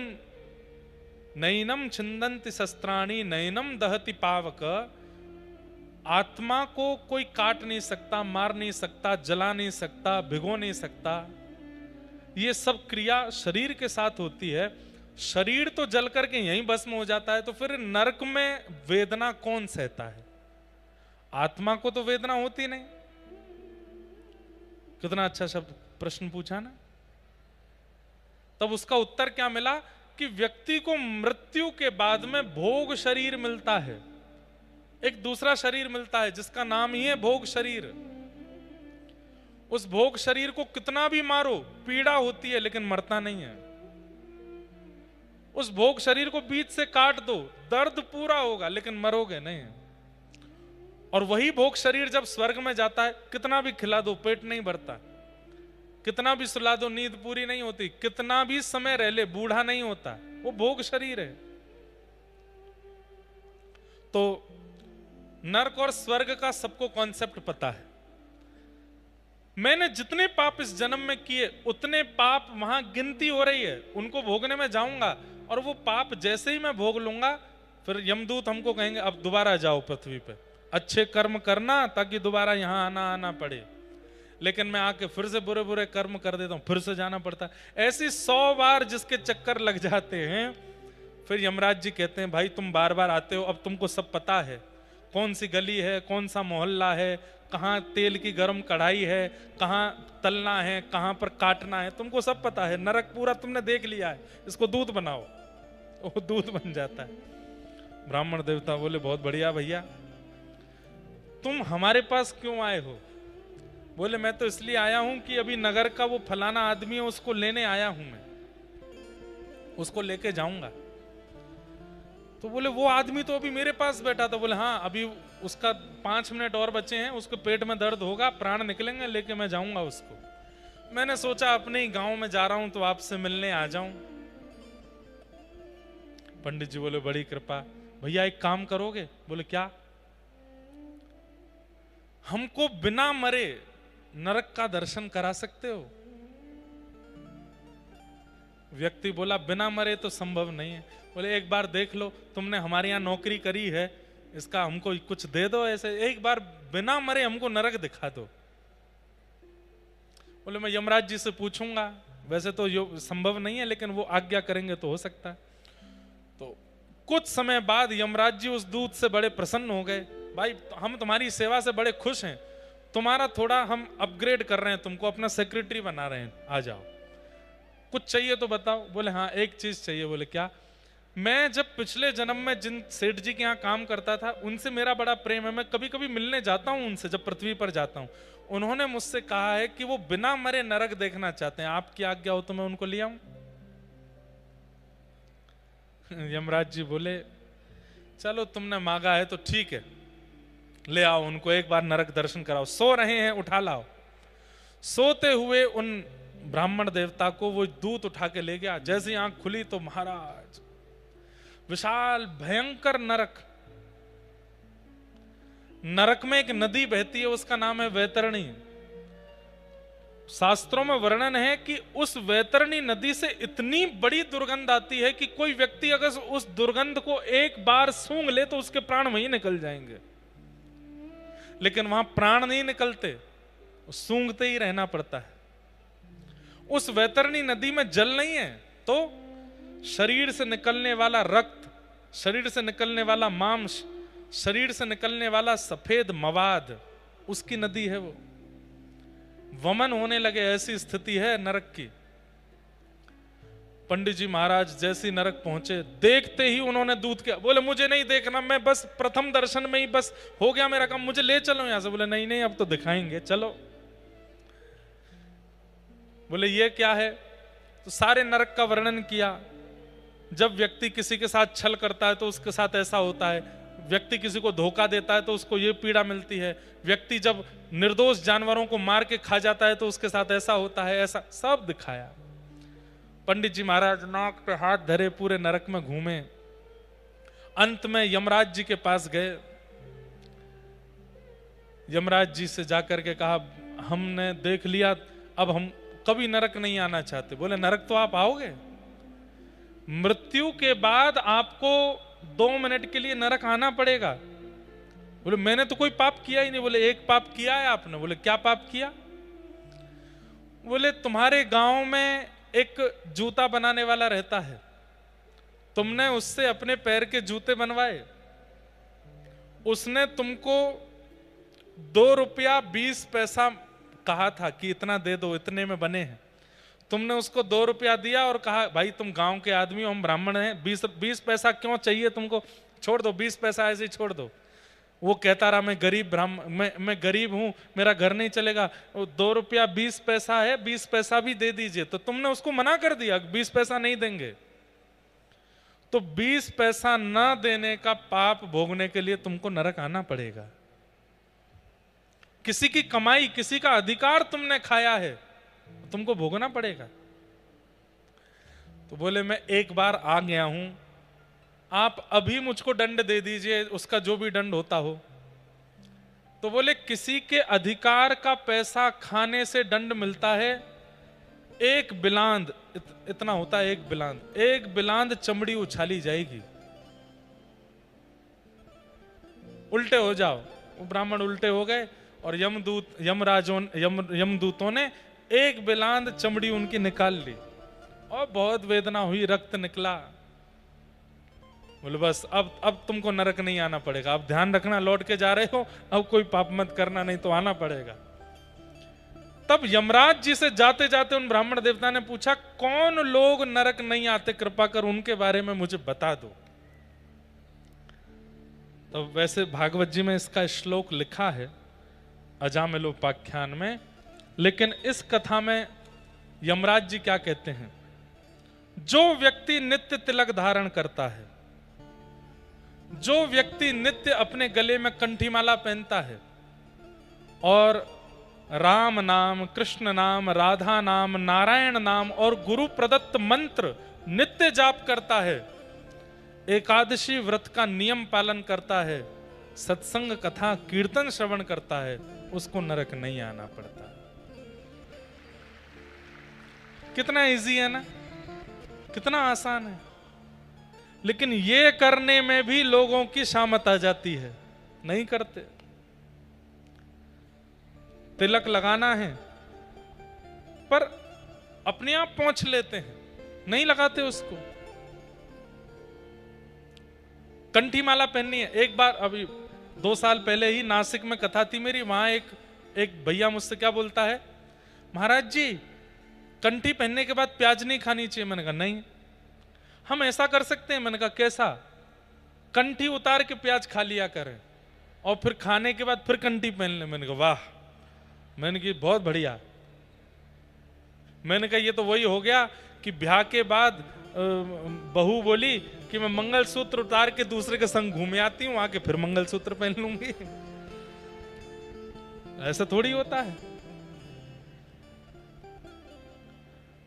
Speaker 1: नैनम छिंदन्ति शस्त्राणि नैनम दहति पावक, आत्मा को कोई काट नहीं सकता, मार नहीं सकता, जला नहीं सकता, भिगो नहीं सकता, ये सब क्रिया शरीर के साथ होती है। शरीर तो जल करके यहीं भस्म हो जाता है, तो फिर नरक में वेदना कौन सहता है? आत्मा को तो वेदना होती नहीं। कितना अच्छा शब्द प्रश्न पूछा ना। तब उसका उत्तर क्या मिला कि व्यक्ति को मृत्यु के बाद में भोग शरीर मिलता है, एक दूसरा शरीर मिलता है जिसका नाम ही है भोग शरीर। उस भोग शरीर को कितना भी मारो पीड़ा होती है लेकिन मरता नहीं है। उस भोग शरीर को बीच से काट दो दर्द पूरा होगा लेकिन मरोगे नहीं। और वही भोग शरीर जब स्वर्ग में जाता है, कितना भी खिला दो पेट नहीं भरता, कितना भी सुला दो नींद पूरी नहीं होती, कितना भी समय रह ले बूढ़ा नहीं होता, वो भोग शरीर है। तो नरक और स्वर्ग का सबको कॉन्सेप्ट पता है। मैंने जितने पाप इस जन्म में किए उतने पाप वहां गिनती हो रही है, उनको भोगने में जाऊंगा और वो पाप जैसे ही मैं भोग लूंगा फिर यमदूत हमको कहेंगे अब दोबारा जाओ पृथ्वी पे, अच्छे कर्म करना ताकि दोबारा यहां आना पड़े। लेकिन मैं आके फिर से बुरे बुरे कर्म कर देता हूं, फिर से जाना पड़ता है। ऐसी 100 बार जिसके चक्कर लग जाते हैं, फिर यमराज जी कहते हैं भाई तुम बार बार आते हो, अब तुमको सब पता है, कौन सी गली है, कौन सा मोहल्ला है, कहाँ तेल की गर्म कढ़ाई है, कहाँ तलना है, कहाँ पर काटना है, तुमको सब पता है। नरक पूरा तुमने देख लिया है, इसको दूध बनाओ। वो दूध बन जाता है। ब्राह्मण देवता बोले बहुत बढ़िया भैया, तुम हमारे पास क्यों आए हो? बोले मैं तो इसलिए आया हूं कि अभी नगर का वो फलाना आदमी है उसको लेने आया हूं, मैं उसको लेके जाऊंगा। तो बोले वो आदमी तो अभी मेरे पास बैठा था। बोले हाँ अभी उसका 5 मिनट और बचे हैं, उसके पेट में दर्द होगा, प्राण निकलेंगे, लेके मैं जाऊंगा उसको। मैंने सोचा अपने ही गांव में जा रहा हूं तो आपसे मिलने आ जाऊं। पंडित जी बोले बड़ी कृपा, भैया एक काम करोगे? बोले क्या? हमको बिना मरे नरक का दर्शन करा सकते हो? व्यक्ति बोला बिना मरे तो संभव नहीं है। बोले एक बार देख लो, तुमने हमारे यहाँ नौकरी करी है, इसका हमको कुछ दे दो, ऐसे एक बार बिना मरे हमको नरक दिखा दो। बोले मैं यमराज जी से पूछूंगा, वैसे तो संभव नहीं है लेकिन वो आज्ञा करेंगे तो हो सकता है। तो कुछ समय बाद यमराज जी उस दूत से बड़े प्रसन्न हो गए, भाई हम तुम्हारी सेवा से बड़े खुश हैं, तुम्हारा थोड़ा हम अपग्रेड कर रहे हैं, तुमको अपना सेक्रेटरी बना रहे हैं, आ जाओ, कुछ चाहिए तो बताओ। बोले हाँ एक चीज चाहिए। बोले क्या? मैं जब पिछले जन्म में जिन सेठ जी के यहाँ काम करता था उनसे मेरा बड़ा प्रेम है, मैं कभी कभी मिलने जाता हूँ उनसे जब पृथ्वी पर जाता हूँ। उन्होंने मुझसे कहा है कि वो बिना मरे नरक देखना चाहते हैं, आपकी आज्ञा हो तो मैं उनको ले आऊं। यमराज जी बोले चलो तुमने मांगा है तो ठीक है, ले आओ उनको, एक बार नरक दर्शन कराओ, सो रहे हैं उठा लाओ। सोते हुए उन ब्राह्मण देवता को वो दूत उठा के ले गया। जैसे ही आंख खुली तो महाराज विशाल भयंकर नरक, नरक में एक नदी बहती है, उसका नाम है वैतरणी। शास्त्रों में वर्णन है कि उस वैतरणी नदी से इतनी बड़ी दुर्गंध आती है कि कोई व्यक्ति अगर उस दुर्गंध को एक बार सूंघ ले तो उसके प्राण वहीं निकल जाएंगे। लेकिन वहां प्राण नहीं निकलते, सूंघते ही रहना पड़ता है। उस वैतरणी नदी में जल नहीं है तो शरीर से निकलने वाला रक्त, शरीर से निकलने वाला मांस, शरीर से निकलने वाला सफेद मवाद, उसकी नदी है वो। वमन होने लगे, ऐसी स्थिति है नरक की। पंडित जी महाराज जैसी नरक पहुंचे, देखते ही उन्होंने दूध किया, बोले मुझे नहीं देखना, मैं बस प्रथम दर्शन में ही बस हो गया मेरा काम, मुझे ले चलो यहां से। बोले नहीं नहीं, अब तो दिखाएंगे, चलो। बोले ये क्या है? तो सारे नरक का वर्णन किया। जब व्यक्ति किसी के साथ छल करता है तो उसके साथ ऐसा होता है, व्यक्ति किसी को धोखा देता है तो उसको ये पीड़ा मिलती है, व्यक्ति जब निर्दोष जानवरों को मार के खा जाता है तो उसके साथ ऐसा होता है, ऐसा सब दिखाया। पंडित जी महाराज नाक पे हाथ धरे पूरे नरक में घूमे। अंत में यमराज जी के पास गए। यमराज जी से जाकर के कहा हमने देख लिया, अब हम कभी नरक नहीं आना चाहते। बोले नरक तो आप आओगे, मृत्यु के बाद आपको 2 मिनट के लिए नरक आना पड़ेगा। बोले मैंने तो कोई पाप किया ही नहीं। बोले एक पाप किया है आपने। बोले क्या पाप किया? बोले तुम्हारे गांव में एक जूता बनाने वाला रहता है, तुमने उससे अपने पैर के जूते बनवाए, उसने तुमको 2 रुपया 20 पैसा कहा था कि इतना दे दो, इतने में बने हैं। तुमने उसको 2 रुपया दिया और कहा भाई तुम गांव के आदमी हो, हम ब्राह्मण हैं, 20 पैसा क्यों चाहिए तुमको, छोड़ दो, 20 पैसा ऐसे ही छोड़ दो। वो कहता रहा मैं गरीब ब्राह्मण, मैं गरीब हूं, मेरा घर नहीं चलेगा, 2 रुपया 20 पैसा है, 20 पैसा भी दे दीजिए। तो तुमने उसको मना कर दिया 20 पैसा नहीं देंगे। तो 20 पैसा ना देने का पाप भोगने के लिए तुमको नरक आना पड़ेगा। किसी की कमाई, किसी का अधिकार तुमने खाया है, तुमको भोगना पड़ेगा। तो बोले मैं एक बार आ गया हूं, आप अभी मुझको दंड दे दीजिए, उसका जो भी दंड होता हो। तो बोले किसी के अधिकार का पैसा खाने से दंड मिलता है, एक बिलांद, इतना होता है एक बिलांद, एक बिलांद चमड़ी उछाली जाएगी। उल्टे हो जाओ। वो ब्राह्मण उल्टे हो गए और यमदूतों ने एक बिलांद चमड़ी उनकी निकाल ली और बहुत वेदना हुई, रक्त निकला। बोले बस अब तुमको नरक नहीं आना पड़ेगा, अब ध्यान रखना लौट के जा रहे हो, अब कोई पाप मत करना नहीं तो आना पड़ेगा। तब यमराज जी से जाते जाते उन ब्राह्मण देवता ने पूछा कौन लोग नरक नहीं आते, कृपा कर उनके बारे में मुझे बता दो। तो वैसे भागवत जी में इसका श्लोक लिखा है अजामिलोपाख्यान में, लेकिन इस कथा में यमराज जी क्या कहते हैं? जो व्यक्ति नित्य तिलक धारण करता है, जो व्यक्ति नित्य अपने गले में कंठीमाला पहनता है और राम नाम, कृष्ण नाम, राधा नाम, नारायण नाम और गुरु प्रदत्त मंत्र नित्य जाप करता है, एकादशी व्रत का नियम पालन करता है, सत्संग कथा कीर्तन श्रवण करता है, उसको नरक नहीं आना पड़ता। कितना इजी है ना, कितना आसान है। लेकिन ये करने में भी लोगों की शामत आ जाती है, नहीं करते। तिलक लगाना है पर अपने आप पहुंच लेते हैं, नहीं लगाते उसको। कंठी माला पहननी है। एक बार अभी 2 साल पहले ही नासिक में कथा थी मेरी, वहां एक भैया मुझसे क्या बोलता है, महाराज जी कंठी पहनने के बाद प्याज नहीं खानी चाहिए। मैंने कहा नहीं। हम ऐसा कर सकते हैं? मैंने कहा कैसा? कंठी उतार के प्याज खा लिया करें और फिर खाने के बाद फिर कंठी पहन ले। मैंने कहा वाह। मैंने कहा बहुत बढ़िया। मैंने कहा ये तो वही हो गया कि ब्याह के बाद बहू बोली कि मैं मंगलसूत्र उतार के दूसरे के संग घूमे आती हूं, आके फिर मंगलसूत्र पहन लूंगी। ऐसा थोड़ी होता है।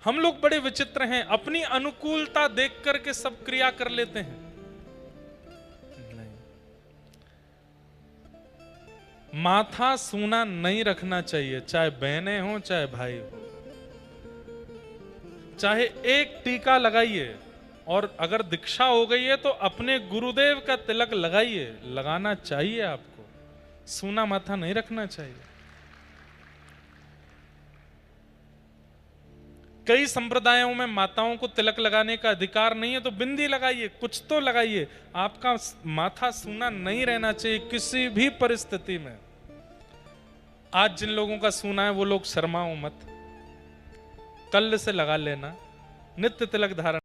Speaker 1: हम लोग बड़े विचित्र हैं, अपनी अनुकूलता देख करके सब क्रिया कर लेते हैं। नहीं, माथा सूना नहीं रखना चाहिए, चाहे बहनें हो चाहे भाई हो। चाहे एक टीका लगाइए, और अगर दीक्षा हो गई है तो अपने गुरुदेव का तिलक लगाइए, लगाना चाहिए आपको। सूना माथा नहीं रखना चाहिए। कई संप्रदायों में माताओं को तिलक लगाने का अधिकार नहीं है, तो बिंदी लगाइए, कुछ तो लगाइए। आपका माथा सूना नहीं रहना चाहिए किसी भी परिस्थिति में। आज जिन लोगों का सूना है वो लोग शर्माओ मत, कल से लगा लेना, नित्य तिलक धारण